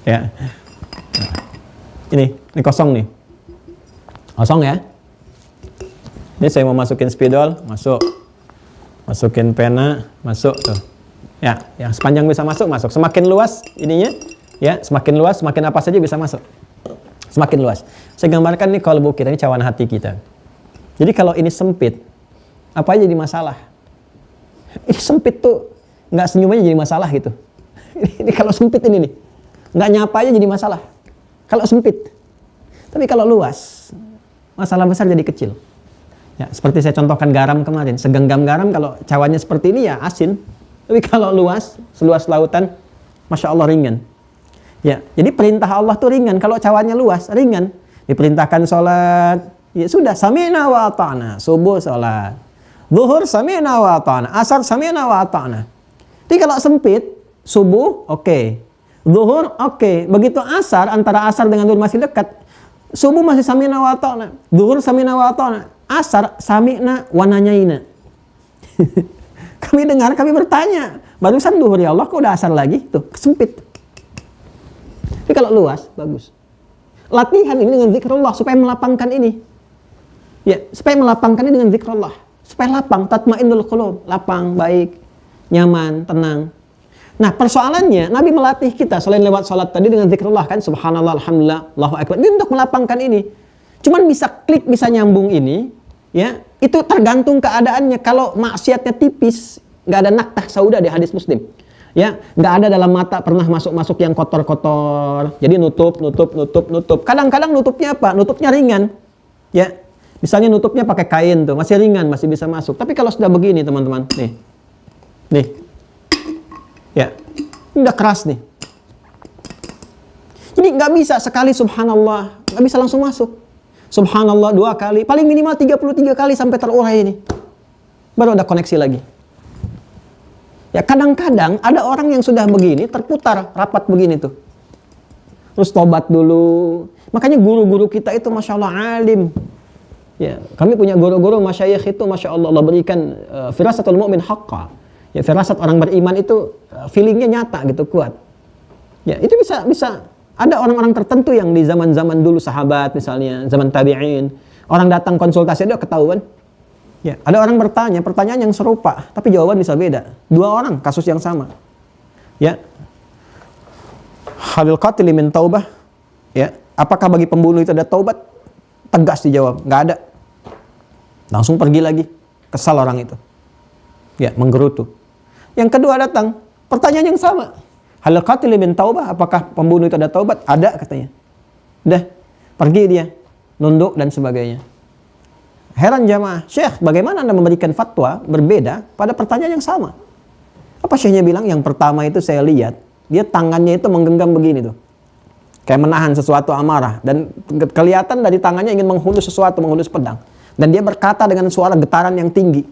Ya. Ini kosong nih. Kosong ya. Ini saya mau masukin spidol, masuk. Masukin pena, masuk tuh. Ya, yang sepanjang bisa masuk. Semakin luas ininya, ya, semakin luas, semakin apa saja bisa masuk. Semakin luas. Saya gambarkan nih kalbu kita, ini cawan hati kita. Jadi kalau ini sempit, apa aja jadi masalah? Ini sempit tuh, nggak senyum aja jadi masalah gitu. Ini kalau sempit ini nih, nggak nyapa aja jadi masalah. Kalau sempit. Tapi kalau luas, masalah besar jadi kecil. Ya, seperti saya contohkan garam kemarin. Segenggam garam kalau cawannya seperti ini ya asin. Tapi kalau luas, seluas lautan, Masya Allah ringan. Ya, jadi perintah Allah tuh ringan. Kalau cawannya luas, ringan. Diperintahkan sholat, ya sudah, sami'na wa ata'na. Subuh sholat. Zuhur sami'na wa ata'na. Asar sami'na wa ata'na. Jadi kalau sempit, subuh oke. Zuhur oke. Begitu asar, antara asar dengan zuhur masih dekat. Subuh masih sami'na wa ata'na. Zuhur sami'na wa ata'na. Asar sami'na wa nanyaina. Kami dengar, kami bertanya. Barusan duhur ya Allah, kok udah asar lagi? Tuh, sempit. Tapi kalau luas, bagus. Latihan ini dengan zikrullah supaya melapangkan ini. Ya, supaya melapangkan ini dengan zikrullah. Supaya lapang, tatmainnul qulub, lapang, baik, nyaman, tenang. Nah, persoalannya Nabi melatih kita selain lewat salat tadi dengan zikrullah kan, subhanallah, alhamdulillah, Allahu akbar. Ini untuk melapangkan ini. Cuman bisa klik, bisa nyambung ini, ya, itu tergantung keadaannya. Kalau maksiatnya tipis, nggak ada naktah sauda di hadis Muslim. Ya, nggak ada dalam mata pernah masuk yang kotor-kotor. Jadi nutup. Kadang-kadang nutupnya apa? Nutupnya ringan. Ya, misalnya nutupnya pakai kain tuh, masih ringan, masih bisa masuk. Tapi kalau sudah begini teman-teman, nih, ya, ini udah keras nih. Jadi nggak bisa sekali subhanallah, nggak bisa langsung masuk. Subhanallah 2 kali, paling minimal 33 kali sampai terurai ini. Baru ada koneksi lagi. Ya, kadang-kadang ada orang yang sudah begini, terputar, rapat begini tuh. Terus tobat dulu. Makanya guru-guru kita itu Masya Allah alim. Ya, kami punya guru-guru masyayikh itu Masya Allah, Allah berikan firasatul mu'min haqqa. Ya, firasat orang beriman itu feelingnya nyata gitu, kuat. Ya, itu bisa Ada orang-orang tertentu yang di zaman-zaman dulu sahabat misalnya, zaman tabi'in, orang datang konsultasi dia ketahuan. Ya, ada orang bertanya, pertanyaan yang serupa, tapi jawaban bisa beda. Dua orang kasus yang sama. Ya. Halil qatili min taubah. Ya, apakah bagi pembunuh itu ada taubat? Tegas dijawab, nggak ada. Langsung pergi lagi. Kesal orang itu. Ya, menggerutu. Yang kedua datang, pertanyaan yang sama. Halil qatili min taubah, apakah pembunuh itu ada taubat? Ada katanya. Udah, pergi dia, nunduk dan sebagainya. Heran jamaah, Syekh, bagaimana Anda memberikan fatwa berbeda pada pertanyaan yang sama? Apa Syekhnya bilang? Yang pertama itu saya lihat, dia tangannya itu menggenggam begini tuh. Kayak menahan sesuatu amarah. Dan kelihatan dari tangannya ingin menghunus sesuatu, menghunus pedang. Dan dia berkata dengan suara getaran yang tinggi.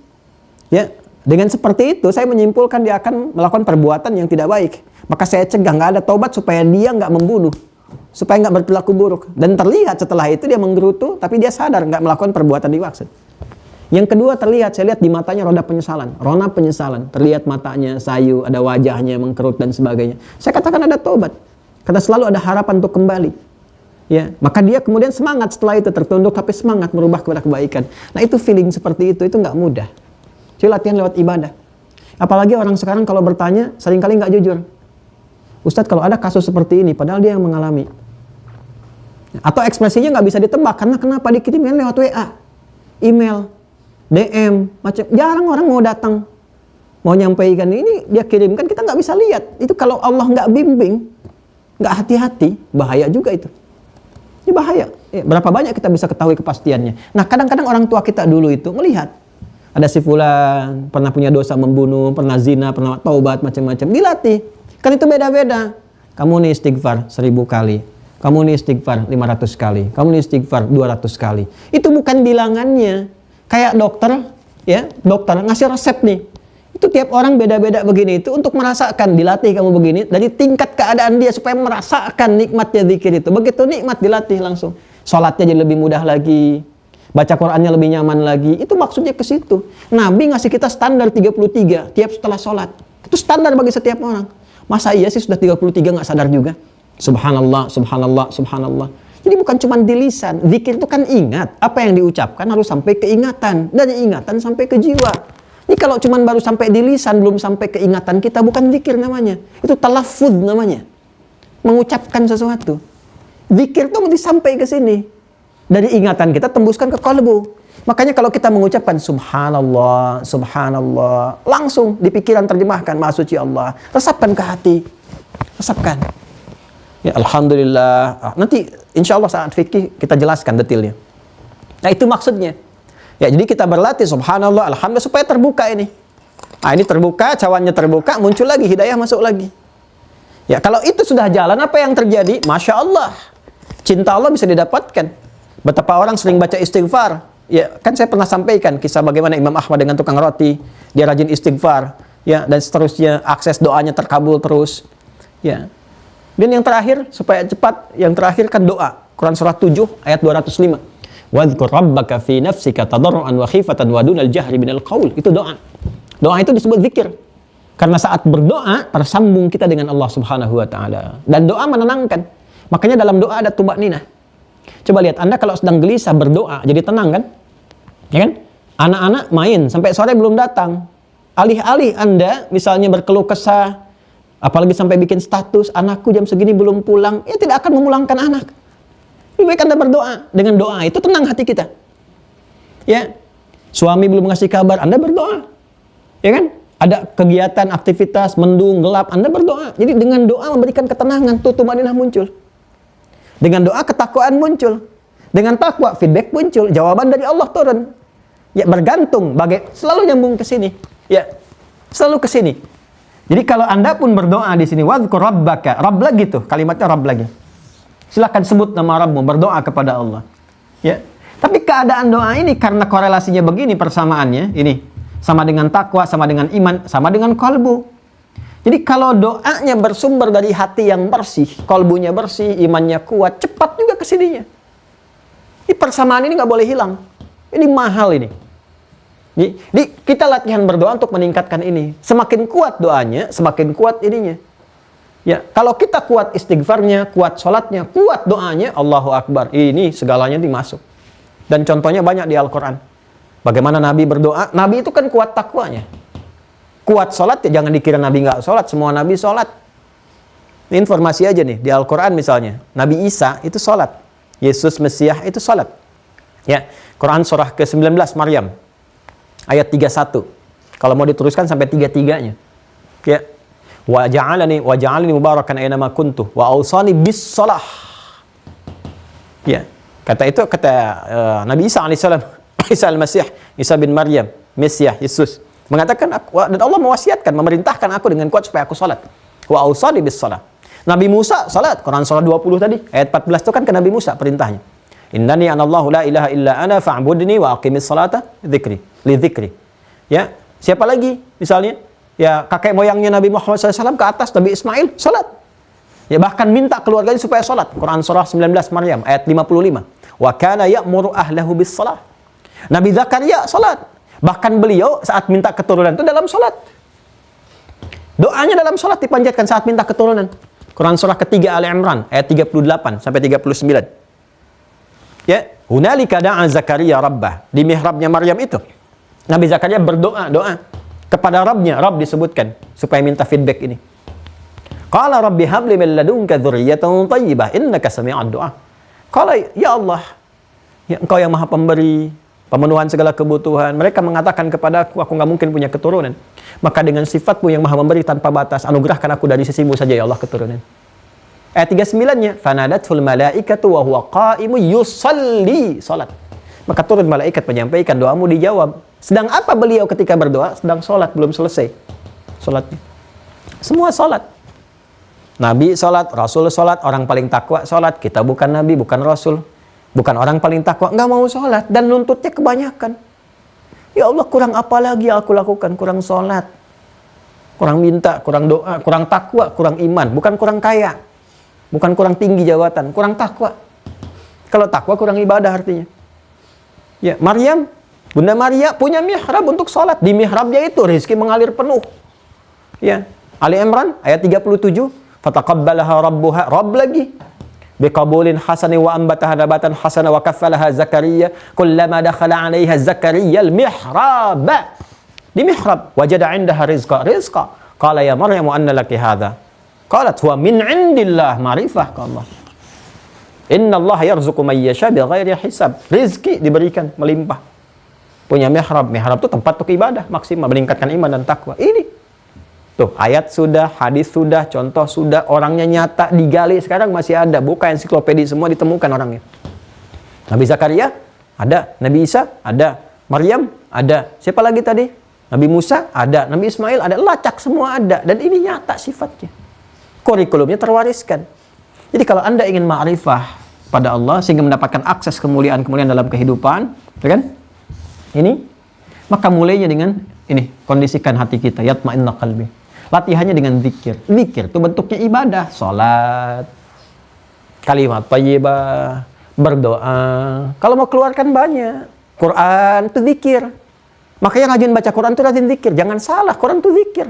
Ya, dengan seperti itu saya menyimpulkan dia akan melakukan perbuatan yang tidak baik. Maka saya cegah, nggak ada taubat supaya dia nggak membunuh. Supaya nggak berperilaku buruk. Dan terlihat setelah itu dia menggerutu, tapi dia sadar nggak melakukan perbuatan dimaksud. Yang kedua terlihat, saya lihat di matanya roda penyesalan. Rona penyesalan. Terlihat matanya sayu, ada wajahnya mengkerut dan sebagainya. Saya katakan ada taubat. Karena selalu ada harapan untuk kembali. Ya, maka dia kemudian semangat setelah itu tertunduk, tapi semangat merubah kepada kebaikan. Nah itu feeling seperti itu nggak mudah. Jadi latihan lewat ibadah. Apalagi orang sekarang kalau bertanya, seringkali nggak jujur. Ustadz, kalau ada kasus seperti ini, padahal dia yang mengalami. Atau ekspresinya nggak bisa ditebak, karena kenapa dikirimkan lewat WA, email, DM, macam jarang orang mau datang, mau nyampaikan ini dia kirimkan, kita nggak bisa lihat. Itu kalau Allah nggak bimbing, nggak hati-hati, bahaya juga itu. Ini bahaya. Berapa banyak kita bisa ketahui kepastiannya. Nah kadang-kadang orang tua kita dulu itu melihat, ada si fulan, pernah punya dosa membunuh, pernah zina, pernah taubat, macam-macam, dilatih. Kan itu beda-beda. Kamu nih istighfar 1000 kali. Kamu nih istighfar 500 kali. Kamu nih istighfar 200 kali. Itu bukan bilangannya. Kayak dokter, ya, dokter ngasih resep nih. Itu tiap orang beda-beda begini. Itu untuk merasakan, dilatih kamu begini. Dari tingkat keadaan dia supaya merasakan nikmatnya zikir itu. Begitu nikmat dilatih langsung. Sholatnya jadi lebih mudah lagi. Baca Qur'annya lebih nyaman lagi. Itu maksudnya ke situ. Nabi ngasih kita standar 33 tiap setelah sholat. Itu standar bagi setiap orang. Masa iya sih sudah 33 nggak sadar juga? Subhanallah, subhanallah, subhanallah. Jadi bukan cuma di lisan. Zikir itu kan ingat. Apa yang diucapkan harus sampai ke ingatan. Dari ingatan sampai ke jiwa. Jadi kalau cuma baru sampai di lisan, belum sampai ke ingatan kita, bukan zikir namanya. Itu talaffuz namanya. Mengucapkan sesuatu. Zikir itu mesti sampai ke sini. Dari ingatan kita tembuskan ke qalbu. Makanya kalau kita mengucapkan subhanallah, subhanallah, langsung di pikiran terjemahkan maha suci Allah, resapkan ke hati, resapkan. Ya alhamdulillah. Nanti insya Allah saat fikih kita jelaskan detailnya. Nah itu maksudnya. Ya jadi kita berlatih subhanallah, alhamdulillah supaya terbuka ini. Nah ini terbuka, cawannya terbuka, muncul lagi hidayah masuk lagi. Ya kalau itu sudah jalan, apa yang terjadi? Masya Allah, cinta Allah bisa didapatkan. Betapa orang sering baca istighfar. Ya, kan saya pernah sampaikan kisah bagaimana Imam Ahmad dengan tukang roti, dia rajin istighfar, ya, dan seterusnya akses doanya terkabul terus. Ya. Dan yang terakhir supaya cepat, yang terakhir kan doa. Quran surah 7 ayat 205. Wadhkur rabbaka fi nafsika tadarruan wa khifatan wa dunal jahri minal qaul. Itu doa. Doa itu disebut zikir. Karena saat berdoa tersambung kita dengan Allah Subhanahu wa taala. Dan doa menenangkan. Makanya dalam doa ada tumakninah. Coba lihat, Anda kalau sedang gelisah berdoa, jadi tenang kan? Ya kan? Anak-anak main, sampai sore belum datang. Alih-alih Anda misalnya berkeluh kesah, apalagi sampai bikin status, anakku jam segini belum pulang, ya tidak akan memulangkan anak. Lebih baik Anda berdoa. Dengan doa itu tenang hati kita. Ya, suami belum ngasih kabar, Anda berdoa. Ya kan? Ada kegiatan, aktivitas, mendung, gelap, Anda berdoa. Jadi dengan doa memberikan ketenangan, tumaninah muncul. Dengan doa ketakwaan muncul. Dengan takwa feedback muncul, jawaban dari Allah turun. Ya bergantung, selalu nyambung ke sini. Ya, selalu ke sini. Jadi kalau Anda pun berdoa di sini, wadhkur rabbaka, Rabb lagi tuh, kalimatnya Rabb lagi. Silakan sebut nama Rabbmu, berdoa kepada Allah. Ya. Tapi keadaan doa ini karena korelasinya begini persamaannya, ini sama dengan takwa, sama dengan iman, sama dengan kolbu. Jadi kalau doanya bersumber dari hati yang bersih, kolbunya bersih, imannya kuat, cepat juga kesininya. Ini persamaan ini nggak boleh hilang. Ini mahal ini. Jadi kita latihan berdoa untuk meningkatkan ini. Semakin kuat doanya, semakin kuat ininya. Ya, kalau kita kuat istighfarnya, kuat sholatnya, kuat doanya, Allahu Akbar. Ini segalanya dimasuk. Dan contohnya banyak di Al-Quran. Bagaimana Nabi berdoa? Nabi itu kan kuat takwanya. Kuat sholat, ya jangan dikira Nabi nggak sholat. Semua Nabi sholat. Ini informasi aja nih, di Al-Quran misalnya. Nabi Isa itu sholat. Yesus Mesias itu sholat. Ya, Quran surah ke-19 Maryam. Ayat 31. Kalau mau diteruskan sampai 33-nya. Ya. Wa ja'alani mubarakan aina ma kuntu wa awsani bis shalah. Ya. Kata Nabi Isa alaihissalam, Isa al-Masih, Isa bin Maryam, Mesias, Yesus, mengatakan dan Allah mewasiatkan, memerintahkan aku dengan kuat supaya aku salat. Wa awsani bis shalah. Nabi Musa salat, Quran surah 20 tadi, ayat 14 itu kan ke Nabi Musa perintahnya. Innani anallahu la ilaha illa ana fa'budni wa aqimis salata li dzikri. Ya, siapa lagi misalnya? Ya, kakek moyangnya Nabi Muhammad SAW ke atas, Nabi Ismail salat. Ya, bahkan minta keluarganya supaya salat. Quran surah 19 Maryam ayat 55. Wa kana ya'muru ahlahu bis salah. Nabi Zakaria salat. Bahkan beliau saat minta keturunan itu dalam salat. Doanya dalam salat dipanjatkan saat minta keturunan. Quran surah ketiga Ali Imran ayat 38 sampai 39. Ya, hunalika da'a Zakaria rabbah. Di mihrabnya Maryam itu Nabi Zakaria berdoa kepada Rabbnya. Rabb disebutkan supaya minta feedback ini. Qala rabbi habli min ladunka dzurriyyatan thayyibah innaka sami'ud du'a. Qala ya Allah, ya Engkau yang Maha Pemberi, pemenuhan segala kebutuhan. Mereka mengatakan kepada aku nggak mungkin punya keturunan. Maka dengan sifatmu yang Maha Memberi tanpa batas, anugerahkan aku dari sisimu saja ya Allah keturunan. Ayat 39-nya, fanadatul malaikatu wa huwa qa'imun yusalli salat. Maka turun malaikat menyampaikan doamu dijawab. Sedang apa beliau ketika berdoa? Sedang salat, belum selesai salatnya. Semua salat. Nabi salat, Rasul salat, orang paling takwa salat. Kita bukan Nabi, bukan Rasul, bukan orang paling takwa, nggak mau salat dan nuntutnya kebanyakan. Ya Allah, kurang apa lagi yang aku lakukan? Kurang salat, kurang minta, kurang doa, kurang takwa, kurang iman. Bukan kurang kaya, bukan kurang tinggi jabatan, kurang takwa. Kalau takwa kurang ibadah artinya. Ya, Maryam, Bunda Maria punya mihrab untuk salat. Di mihrabnya itu rezeki mengalir penuh. Ya, Ali Imran ayat 37, fataqabbalaha rabbuha, Rabb lagi. Biqabulin hasani wa ambataha nabatan hasana wa kaffalaha Zakaria kullama dakhala 'alaiha Zakaria al-mihrab. Di mihrab wajada 'indaha rizqa. Qala ya Maryam anna laki hadha? Qalat huwa min 'indillah, ma'rifah ke Allah. Inna Allah yarzuqu man yasha bighairi hisab. Rizki diberikan melimpah. Punya mihrab. Mihrab itu tempat untuk ibadah maksimal, meningkatkan iman dan takwa. Ini. Tuh, ayat sudah, hadis sudah, contoh sudah, orangnya nyata, digali sekarang masih ada. Buka ensiklopedi semua ditemukan orangnya. Nabi Zakaria ada, Nabi Isa ada, Maryam ada. Siapa lagi tadi? Nabi Musa ada, Nabi Ismail ada, lacak semua ada. Dan ini nyata sifatnya. Kurikulumnya terwariskan. Jadi kalau Anda ingin ma'rifah pada Allah sehingga mendapatkan akses kemuliaan-kemuliaan dalam kehidupan, kan? Ini, maka mulainya dengan ini, kondisikan hati kita, yatma'inna qalbi. Latihannya dengan zikir. Zikir itu bentuknya ibadah, salat, kalimat thayyibah, berdoa. Kalau mau keluarkan banyak, Quran itu zikir. Makanya rajin baca Quran itu rajin zikir. Jangan salah, Quran itu zikir.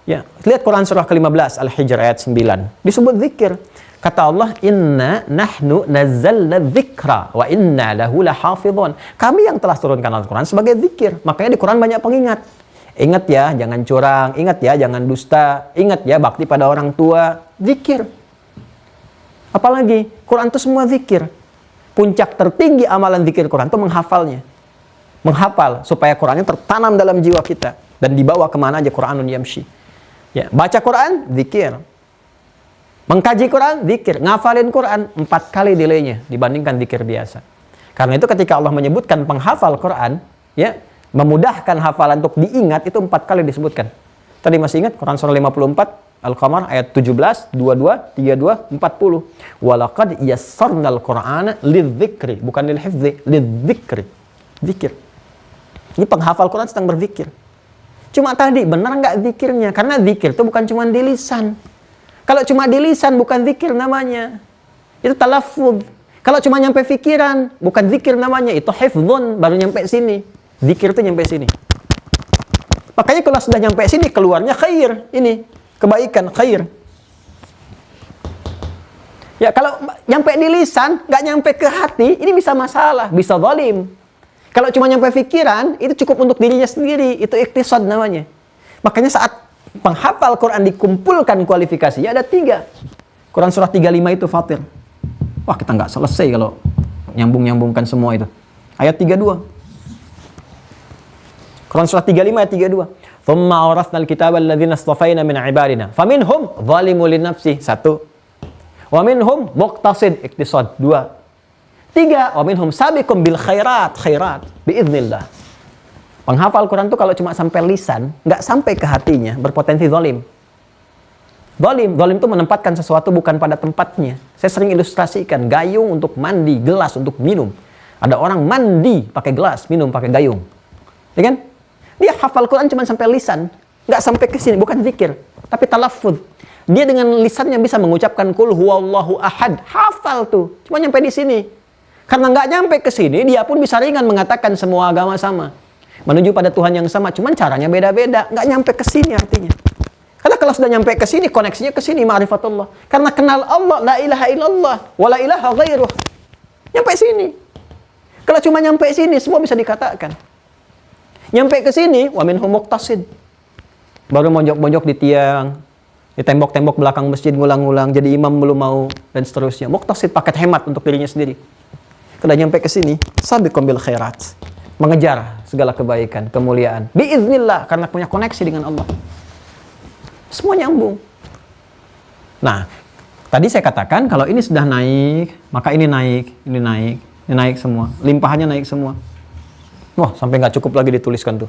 Ya, lihat Quran surah ke-15 Al-Hijr ayat 9. Disebut zikir. Kata Allah, inna nahnu nazzalna dzikra wa inna lahu lahafidhun. Kami yang telah turunkan Al-Quran sebagai zikir. Makanya di Quran banyak pengingat. Ingat ya, jangan curang. Ingat ya, jangan dusta. Ingat ya, bakti pada orang tua. Zikir. Apalagi, Quran itu semua zikir. Puncak tertinggi amalan zikir Quran itu menghafalnya. Menghafal, supaya Qurannya tertanam dalam jiwa kita. Dan dibawa kemana aja Quranun yamshi. Ya, baca Quran, zikir. Mengkaji Quran, zikir. Ngafalin Quran, 4 kali delaynya dibandingkan zikir biasa. Karena itu ketika Allah menyebutkan penghafal Quran, ya, memudahkan hafalan untuk diingat, itu 4 kali disebutkan. Tadi masih ingat Quran surah 54 Al-Qamar ayat 17, 22, 32, 40. Walaqad yassarnal Qur'ana lidzikri, bukan lil hifzi, lidzikri. Zikir. Ini penghafal Quran sedang berzikir. Cuma tadi benar nggak zikirnya? Karena zikir itu bukan cuma di lisan. Kalau cuma di lisan bukan zikir namanya. Itu talaffuz. Kalau cuma nyampe pikiran, bukan zikir namanya. Itu hifdzun, baru nyampe sini. Zikir itu nyampe sini. Makanya kalau sudah nyampe sini, keluarnya khair. Ini, kebaikan, khair. Ya kalau nyampe di lisan, nggak nyampe ke hati, ini bisa masalah, bisa zalim. Kalau cuma nyampe pikiran, itu cukup untuk dirinya sendiri, itu ikhtisad namanya. Makanya saat penghafal Quran dikumpulkan kualifikasinya ada 3. Quran surah 35 itu fatir. Wah, kita nggak selesai kalau nyambung-nyambungkan semua itu. Ayat 32. Quran surah 35 ayat 32. Thumma awrathnal kitaba alladzina istafaina min ibadina faminhum zalimun linafsihi 1. Wa minhum muqtasid ikhtisad 2. 3. Wa minhum sabiqum bil khairat biiznillah. Penghafal Quran itu kalau cuma sampai lisan, nggak sampai ke hatinya, berpotensi zalim. Zalim itu menempatkan sesuatu bukan pada tempatnya. Saya sering ilustrasikan, gayung untuk mandi, gelas untuk minum. Ada orang mandi pakai gelas, minum pakai gayung. Ya kan? Dia hafal Quran cuma sampai lisan, nggak sampai ke sini, bukan zikir, tapi talaffuz. Dia dengan lisannya bisa mengucapkan qul huwallahu ahad, hafal tuh, cuma nyampe di sini. Karena nggak nyampe ke sini, dia pun bisa ringan mengatakan semua agama sama, menuju pada Tuhan yang sama, cuman caranya beda-beda, nggak nyampe ke sini artinya. Karena kalau sudah nyampe ke sini, koneksinya ke sini, ma'rifatullah. Karena kenal Allah, la ilaha illallah, wa la ilaha ghairuh. Nyampe sini. Kalau cuma nyampe sini, semua bisa dikatakan. Nyampe ke sini, wa minhum muqtasid. Baru monjok-monjok di tiang, di tembok-tembok belakang masjid ngulang-ngulang, jadi imam belum mau, dan seterusnya. Muqtasid, paket hemat untuk dirinya sendiri. Kalau nyampe ke sini, sabiqum bil khairat, mengejar segala kebaikan, kemuliaan. Biiznillah, karena punya koneksi dengan Allah. Semua nyambung. Nah, tadi saya katakan kalau ini sudah naik, maka ini naik, ini naik, ini naik semua. Limpahannya naik semua. Wah, sampai nggak cukup lagi dituliskan tuh.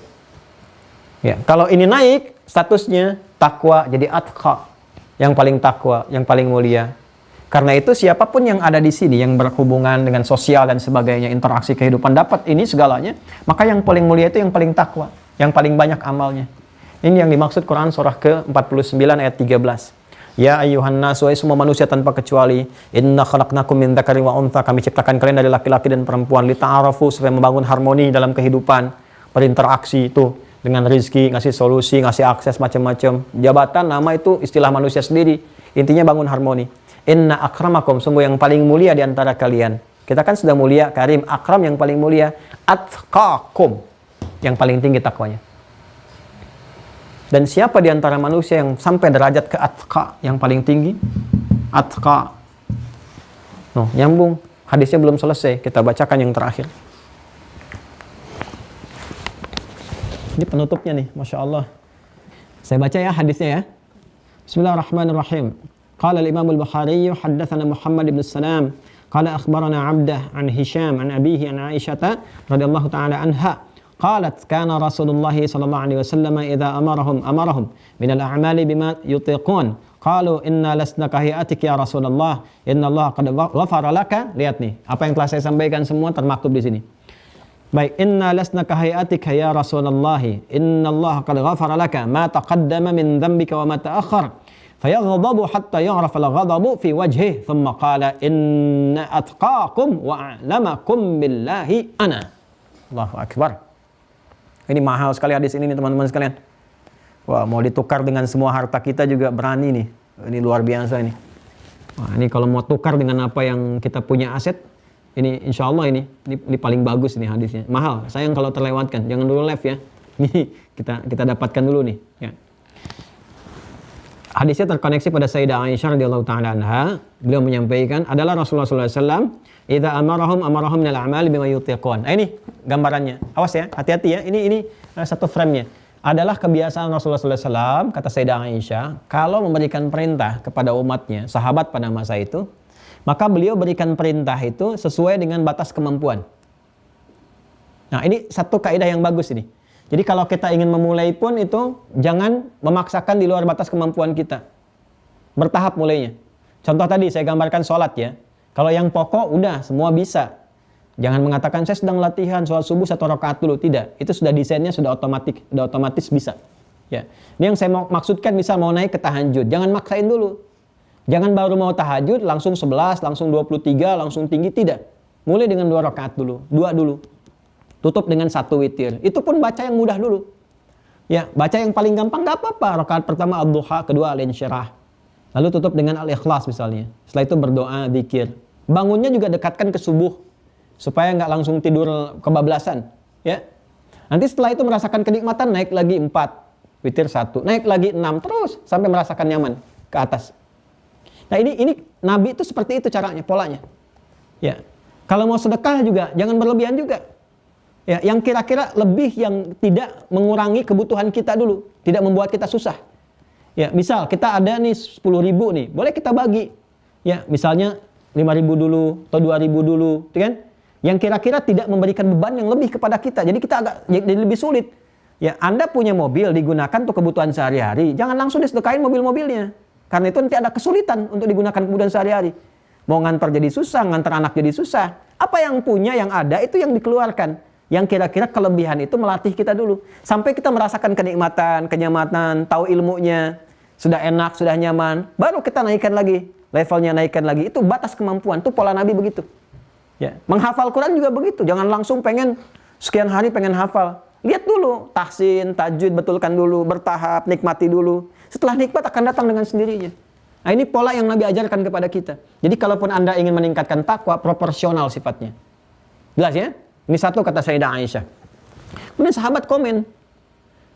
Ya, kalau ini naik, statusnya takwa jadi atqa, yang paling takwa, yang paling mulia. Karena itu siapapun yang ada di sini yang berhubungan dengan sosial dan sebagainya, interaksi kehidupan dapat ini segalanya, maka yang paling mulia itu yang paling takwa, yang paling banyak amalnya. Ini yang dimaksud Quran surah ke-49 ayat 13. Ya ayyuhan nas, wahai semua manusia tanpa kecuali, inna khalaqnakum min dzakarin wa untha, kami ciptakan kalian dari laki-laki dan perempuan, lita'arafu, supaya membangun harmoni dalam kehidupan, berinteraksi itu dengan rezeki, ngasih solusi, ngasih akses macam-macam. Jabatan, nama itu istilah manusia sendiri. Intinya bangun harmoni. Inna akramakum, sungguh yang paling mulia di antara kalian. Kita kan sudah mulia, karim, akram yang paling mulia, atqakum, yang paling tinggi takwanya. Dan siapa di antara manusia yang sampai derajat ke atqa yang paling tinggi? Atqa. No, nyambung. Hadisnya belum selesai. Kita bacakan yang terakhir. Ini penutupnya nih, Masya Allah. Saya baca ya hadisnya ya. Bismillahirrahmanirrahim. Qala al-Imam al-Bukhari, haddathana Muhammad ibn Salam. Qala akhbarana Abdah an Hisham an abihi an Aisyata radhiyallahu ta'ala anha. قالت كان رسول الله صلى الله عليه وسلم إذا أمرهم من الأعمال بما يطيقون قالوا إنا لسنا كهيئتك يا رسول الله إن الله قد غفر لك. Lihat nih, apa yang telah saya sampaikan semua termaktub di sini. Baik, inna lasna kahaiatika ya Rasulullah inna Allah qad ghafara laka ma taqaddama min dhanbika wa ma ta'akhkhar fayaghdabu hatta ya'rafa al-ghadabu fi wajhihi thumma qala inna atqakum wa a'lamakum billahi ana. Allahu akbar. Ini mahal sekali hadis ini nih teman-teman sekalian. Wah, mau ditukar dengan semua harta kita juga berani nih. Ini luar biasa ini. Wah, ini kalau mau tukar dengan apa yang kita punya aset, ini insya Allah ini paling bagus nih hadisnya. Mahal, sayang kalau terlewatkan. Jangan dulu live ya. Ini kita dapatkan dulu nih. Ya. Hadisnya terkoneksi pada Sayyidah Aisyah radhiyallahu taala anha. Beliau menyampaikan adalah Rasulullah SAW idza amarahum minal a'mali bima yutiqun. Nah, ini gambarannya. Awas ya, hati-hati ya. Ini satu frame-nya. Adalah kebiasaan Rasulullah SAW, kata Sayyidah Aisyah, kalau memberikan perintah kepada umatnya, sahabat pada masa itu, maka beliau berikan perintah itu sesuai dengan batas kemampuan. Nah, ini satu kaidah yang bagus ini. Jadi kalau kita ingin memulai pun itu jangan memaksakan di luar batas kemampuan kita. Bertahap mulainya. Contoh tadi saya gambarkan sholat ya. Kalau yang pokok udah semua bisa. Jangan mengatakan saya sedang latihan sholat subuh 1 rakaat dulu. Tidak. Itu sudah desainnya sudah otomatis bisa. Ya. Ini yang saya maksudkan misal mau naik ke tahajud. Jangan maksain dulu. Jangan baru mau tahajud langsung 11, langsung 23, langsung tinggi. Tidak. Mulai dengan 2 rakaat dulu. 2 dulu. Tutup dengan 1 witir. Itu pun baca yang mudah dulu. Ya, baca yang paling gampang gak apa-apa. Rakaat pertama ad-duha, kedua al-insyirah. Lalu tutup dengan al-ikhlas misalnya. Setelah itu berdoa, zikir. Bangunnya juga dekatkan ke subuh supaya nggak langsung tidur kebablasan, ya. Nanti setelah itu merasakan kenikmatan, naik lagi 4, witir 1, naik lagi 6, terus sampai merasakan nyaman ke atas. Nah, ini Nabi itu seperti itu caranya, polanya. Ya. Kalau mau sedekah juga jangan berlebihan juga. Ya, yang kira-kira lebih yang tidak mengurangi kebutuhan kita dulu, tidak membuat kita susah. Ya, misal kita ada nih 10.000 nih, boleh kita bagi. Ya, misalnya 5.000 dulu atau 2.000 dulu, kan? Yang kira-kira tidak memberikan beban yang lebih kepada kita. Jadi kita agak jadi lebih sulit. Ya, Anda punya mobil digunakan untuk kebutuhan sehari-hari, jangan langsung disedekahin mobil-mobilnya. Karena itu nanti ada kesulitan untuk digunakan kebutuhan sehari-hari. Mau ngantar jadi susah, ngantar anak jadi susah. Apa yang punya, yang ada, itu yang dikeluarkan. Yang kira-kira kelebihan itu melatih kita dulu. Sampai kita merasakan kenikmatan, kenyamanan, tahu ilmunya, sudah enak, sudah nyaman. Baru kita naikkan lagi, levelnya naikkan lagi. Itu batas kemampuan, itu pola Nabi begitu. Ya, menghafal Quran juga begitu. Jangan langsung pengen sekian hari pengen hafal. Lihat dulu, tahsin, tajwid betulkan dulu, bertahap, nikmati dulu. Setelah nikmat akan datang dengan sendirinya. Nah, ini pola yang Nabi ajarkan kepada kita. Jadi kalaupun Anda ingin meningkatkan takwa, proporsional sifatnya. Jelas ya? Ini satu kata Sayyidah Aisyah. Kemudian sahabat komen.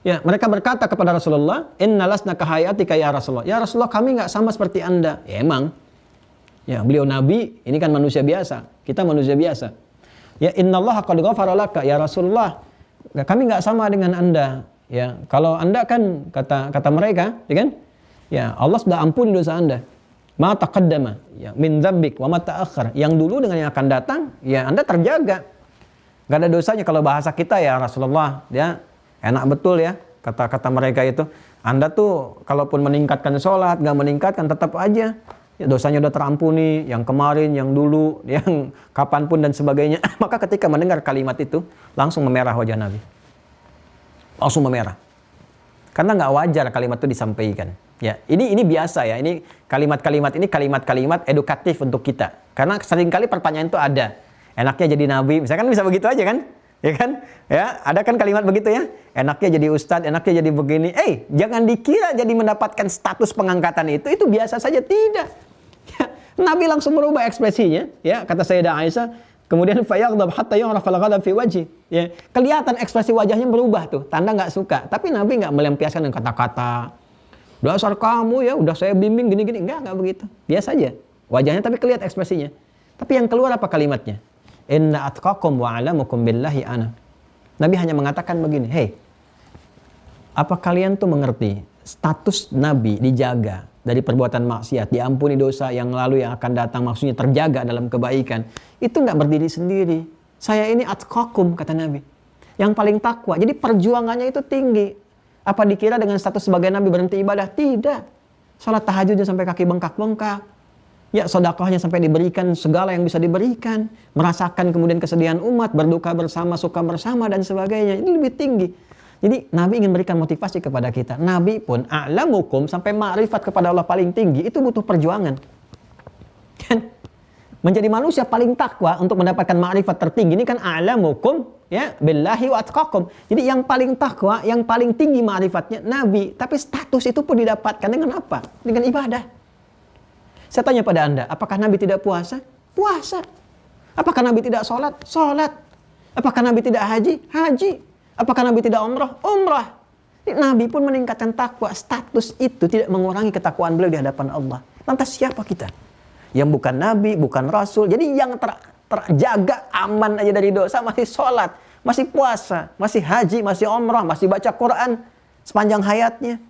Ya, mereka berkata kepada Rasulullah, "Inna lasna kahayatika ya Rasulullah." Ya Rasulullah, kami nggak sama seperti Anda. Ya emang. Ya, beliau Nabi, ini kan manusia biasa. Kita manusia biasa. Ya, innallaha qad ghafara laka ya Rasulullah. Kami nggak sama dengan Anda. Ya, kalau Anda kan kata mereka, ya kan? Ya, Allah sudah ampuni dosa Anda. Ma taqaddama, ya, min dzambik wa ma ta'akhkhar. Yang dulu dengan yang akan datang, ya Anda terjaga. Gak ada dosanya kalau bahasa kita ya Rasulullah, ya. Enak betul ya kata-kata mereka itu. Anda tuh kalaupun meningkatkan sholat, gak meningkatkan tetap aja ya, dosanya udah terampuni, yang kemarin, yang dulu, yang kapanpun dan sebagainya. Maka ketika mendengar kalimat itu, langsung memerah wajah Nabi. Langsung memerah. Karena nggak wajar kalimat itu disampaikan. Ya, ini biasa ya. Ini kalimat-kalimat ini kalimat-kalimat edukatif untuk kita. Karena seringkali pertanyaan itu ada. Enaknya jadi Nabi, misalkan bisa begitu aja kan? Ya kan? Ya, ada kan kalimat begitu ya? Enaknya jadi ustadz, enaknya jadi begini. Jangan dikira jadi mendapatkan status pengangkatan itu biasa saja, tidak. Ya, Nabi langsung merubah ekspresinya, ya, kata Sayyidah Aisyah, kemudian fayaghdab hatta yu'raf al-ghadab fi wajhi. Ya, kelihatan ekspresi wajahnya berubah tuh, tanda nggak suka. Tapi Nabi nggak melampiaskan dengan kata-kata, dasar kamu ya, udah saya bimbing gini-gini. Enggak begitu. Biasa aja wajahnya, tapi kelihatan ekspresinya. Tapi yang keluar apa kalimatnya? Inna atqakum wa a'lamukum billahi ana. Nabi hanya mengatakan begini, apa kalian tuh mengerti status Nabi dijaga dari perbuatan maksiat, diampuni dosa yang lalu yang akan datang, maksudnya terjaga dalam kebaikan. Itu nggak berdiri sendiri. Saya ini atqakum, kata Nabi, yang paling takwa. Jadi perjuangannya itu tinggi. Apa dikira dengan status sebagai Nabi berhenti ibadah? Tidak. Salat tahajudnya sampai kaki bengkak-bengkak. Ya, sedekahnya sampai diberikan segala yang bisa diberikan, merasakan kemudian kesedihan umat, berduka bersama, suka bersama dan sebagainya. Ini lebih tinggi. Jadi Nabi ingin berikan motivasi kepada kita. Nabi pun a'lamukum, sampai ma'rifat kepada Allah paling tinggi, itu butuh perjuangan. Kan? Menjadi manusia paling takwa untuk mendapatkan ma'rifat tertinggi ini kan a'lamukum ya billahi wa atqakum. Jadi yang paling takwa, yang paling tinggi ma'rifatnya Nabi, tapi status itu pun didapatkan dengan apa? Dengan ibadah. Saya tanya pada Anda, apakah Nabi tidak puasa? Puasa. Apakah Nabi tidak sholat? Sholat. Apakah Nabi tidak haji? Haji. Apakah Nabi tidak umrah? Umrah. Nabi pun meningkatkan takwa. Status itu tidak mengurangi ketakwaan beliau di hadapan Allah. Lantas siapa kita? Yang bukan Nabi, bukan Rasul. Jadi yang terjaga aman aja dari dosa, masih sholat, masih puasa, masih haji, masih umrah, masih baca Quran sepanjang hayatnya.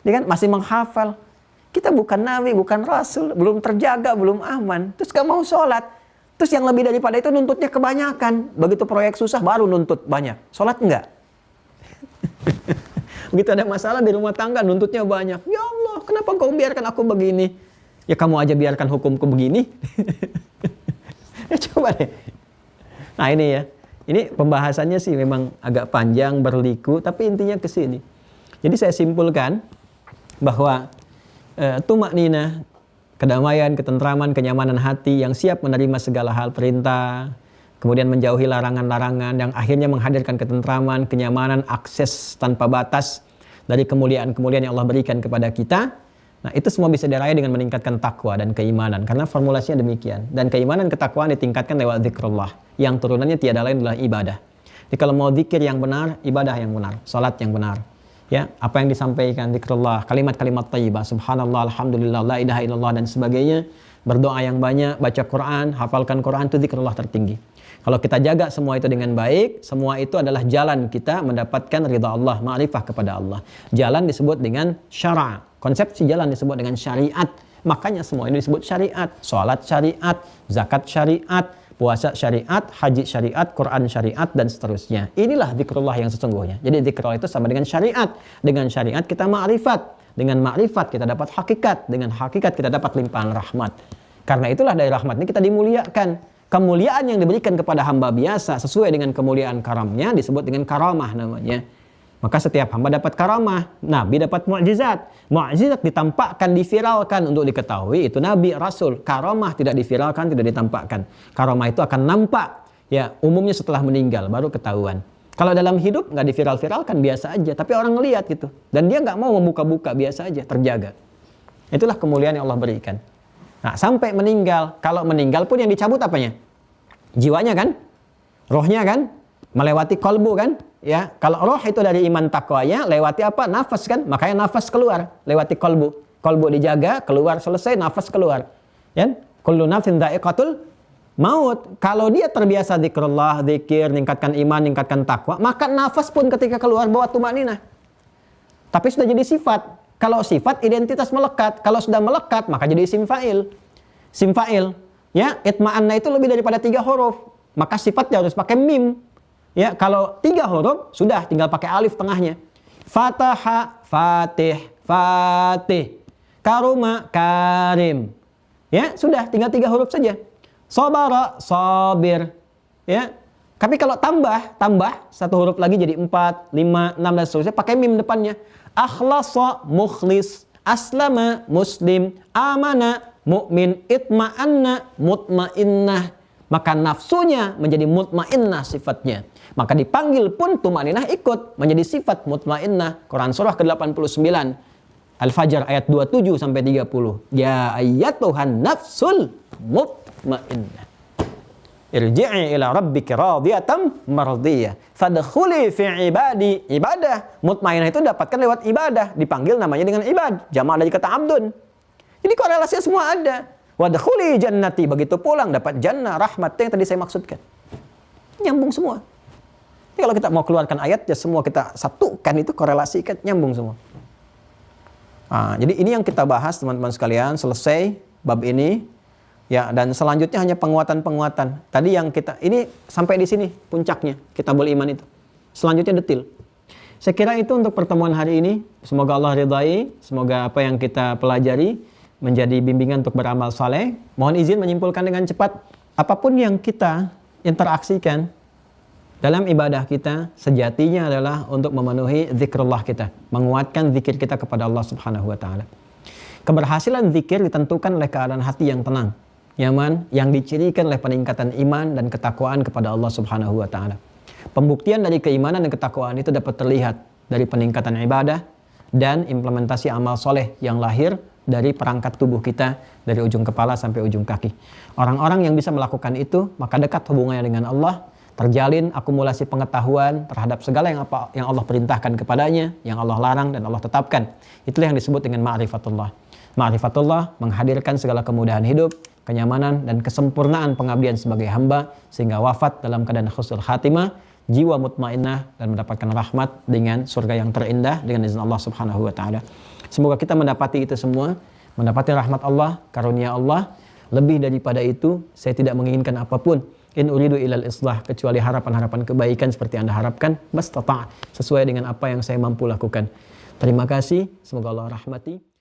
Dia kan masih menghafal. Kita bukan Nabi, bukan Rasul, belum terjaga, belum aman. Terus gak mau sholat. Terus yang lebih daripada itu nuntutnya kebanyakan. Begitu proyek susah baru nuntut banyak. Sholat enggak? Begitu ada masalah di rumah tangga nuntutnya banyak. Ya Allah, kenapa kau biarkan aku begini? Ya kamu aja biarkan hukumku begini. Ya coba deh. Nah ini ya. Ini pembahasannya sih memang agak panjang, berliku. Tapi intinya ke sini. Jadi saya simpulkan bahwa tumakninah, kedamaian, ketentraman, kenyamanan hati yang siap menerima segala hal perintah, kemudian menjauhi larangan-larangan yang akhirnya menghadirkan ketentraman, kenyamanan, akses tanpa batas dari kemuliaan-kemuliaan yang Allah berikan kepada kita. Nah, itu semua bisa diraih dengan meningkatkan takwa dan keimanan, karena formulasinya demikian. Dan keimanan ketakwaan ditingkatkan lewat zikrullah, yang turunannya tiada lain adalah ibadah. Jadi kalau mau zikir yang benar, ibadah yang benar, salat yang benar. Ya, apa yang disampaikan zikrullah, kalimat-kalimat thayyibah, subhanallah, alhamdulillah, la ilaha illallah dan sebagainya, berdoa yang banyak, baca Quran, hafalkan Quran, itu zikrullah tertinggi. Kalau kita jaga semua itu dengan baik, semua itu adalah jalan kita mendapatkan ridha Allah, ma'rifah kepada Allah. Jalan disebut dengan syara'. Konsepsi jalan disebut dengan syariat. Makanya semua ini disebut syariat. Salat syariat, zakat syariat, puasa syariat, haji syariat, Quran syariat, dan seterusnya. Inilah zikrullah yang sesungguhnya. Jadi zikrullah itu sama dengan syariat. Dengan syariat kita ma'rifat. Dengan ma'rifat kita dapat hakikat. Dengan hakikat kita dapat limpahan rahmat. Karena itulah dari rahmat ini kita dimuliakan. Kemuliaan yang diberikan kepada hamba biasa sesuai dengan kemuliaan karamnya disebut dengan karamah namanya. Maka setiap hamba dapat karamah, Nabi dapat mukjizat. Mukjizat ditampakkan, diviralkan untuk diketahui itu Nabi, Rasul. Karamah tidak diviralkan, tidak ditampakkan. Karamah itu akan nampak, ya umumnya setelah meninggal baru ketahuan. Kalau dalam hidup nggak diviral-viralkan, biasa aja. Tapi orang ngelihat gitu, dan dia nggak mau membuka-buka, biasa aja, terjaga. Itulah kemuliaan yang Allah berikan. Nah, sampai meninggal, kalau meninggal pun yang dicabut apanya? Jiwanya kan? Rohnya kan? Melewati kolbu kan? Ya, kalau roh itu dari iman takwanya, lewati apa? Nafas kan? Makanya nafas keluar, lewati kolbu. Kolbu dijaga, keluar selesai, nafas keluar. Ya? Kullu nafsin dha'iqatul maut. Kalau dia terbiasa zikrullah, zikir, meningkatkan iman, meningkatkan takwa, maka nafas pun ketika keluar bawa tumaninah. Tapi sudah jadi sifat. Kalau sifat identitas melekat, kalau sudah melekat maka jadi isim fa'il. Isim fa'il, ya, itma'anna itu lebih daripada 3 huruf, maka sifatnya harus pakai mim. Ya, kalau 3 huruf sudah tinggal pakai alif tengahnya. Fataha, fatih, fatih. Karuma, karim. Ya, sudah tinggal 3 huruf saja. Sabara, sabir. Ya. Tapi kalau tambah 1 huruf lagi jadi 4, 5, 6 dan seterusnya pakai mim depannya. Akhlasa, mukhlis, aslama, muslim, amana, mu'min, itma'anna, mutmainnah. Maka nafsunya menjadi mutmainnah sifatnya. Maka dipanggil pun tumaninah ikut menjadi sifat mutmainnah. Quran surah ke-89 Al-Fajr ayat 27 sampai 30. Ya ayyatuhan nafsul mutmainnah, irji'i ila rabbika radiyatan mardiyah fadkhuli fi ibadi. Ibadah mutmainnah itu dapatkan lewat ibadah, dipanggil namanya dengan ibad, jamak dari kata abdun. Jadi korelasinya semua ada. Wadkhuli jannati, begitu pulang dapat jannah, rahmat yang tadi saya maksudkan. Nyambung semua. Jadi kalau kita mau keluarkan ayat ya semua kita satukan, itu korelasikan, nyambung semua. Nah, jadi ini yang kita bahas teman-teman sekalian, selesai bab ini. Ya, dan selanjutnya hanya penguatan-penguatan. Tadi yang kita, ini sampai di sini puncaknya, Kitabul Iman itu. Selanjutnya detil. Saya kira itu untuk pertemuan hari ini. Semoga Allah ridai, semoga apa yang kita pelajari menjadi bimbingan untuk beramal saleh. Mohon izin menyimpulkan dengan cepat, apapun yang kita interaksikan dalam ibadah kita sejatinya adalah untuk memenuhi zikrullah kita, menguatkan zikir kita kepada Allah Subhanahu wa taala. Keberhasilan zikir ditentukan oleh keadaan hati yang tenang, nyaman, yang dicirikan oleh peningkatan iman dan ketakwaan kepada Allah Subhanahu wa taala. Pembuktian dari keimanan dan ketakwaan itu dapat terlihat dari peningkatan ibadah dan implementasi amal soleh yang lahir dari perangkat tubuh kita, dari ujung kepala sampai ujung kaki. Orang-orang yang bisa melakukan itu, maka dekat hubungannya dengan Allah, terjalin akumulasi pengetahuan terhadap segala yang Allah perintahkan kepadanya, yang Allah larang dan Allah tetapkan. Itulah yang disebut dengan ma'rifatullah. Ma'rifatullah menghadirkan segala kemudahan hidup, kenyamanan dan kesempurnaan pengabdian sebagai hamba, sehingga wafat dalam keadaan husnul khatimah, jiwa mutmainnah dan mendapatkan rahmat dengan surga yang terindah dengan izin Allah Subhanahu wa taala. Semoga kita mendapati itu semua, mendapati rahmat Allah, karunia Allah. Lebih daripada itu, saya tidak menginginkan apapun. In uridu ilal islah, kecuali harapan-harapan kebaikan seperti Anda harapkan, mastata', sesuai dengan apa yang saya mampu lakukan. Terima kasih, semoga Allah rahmati.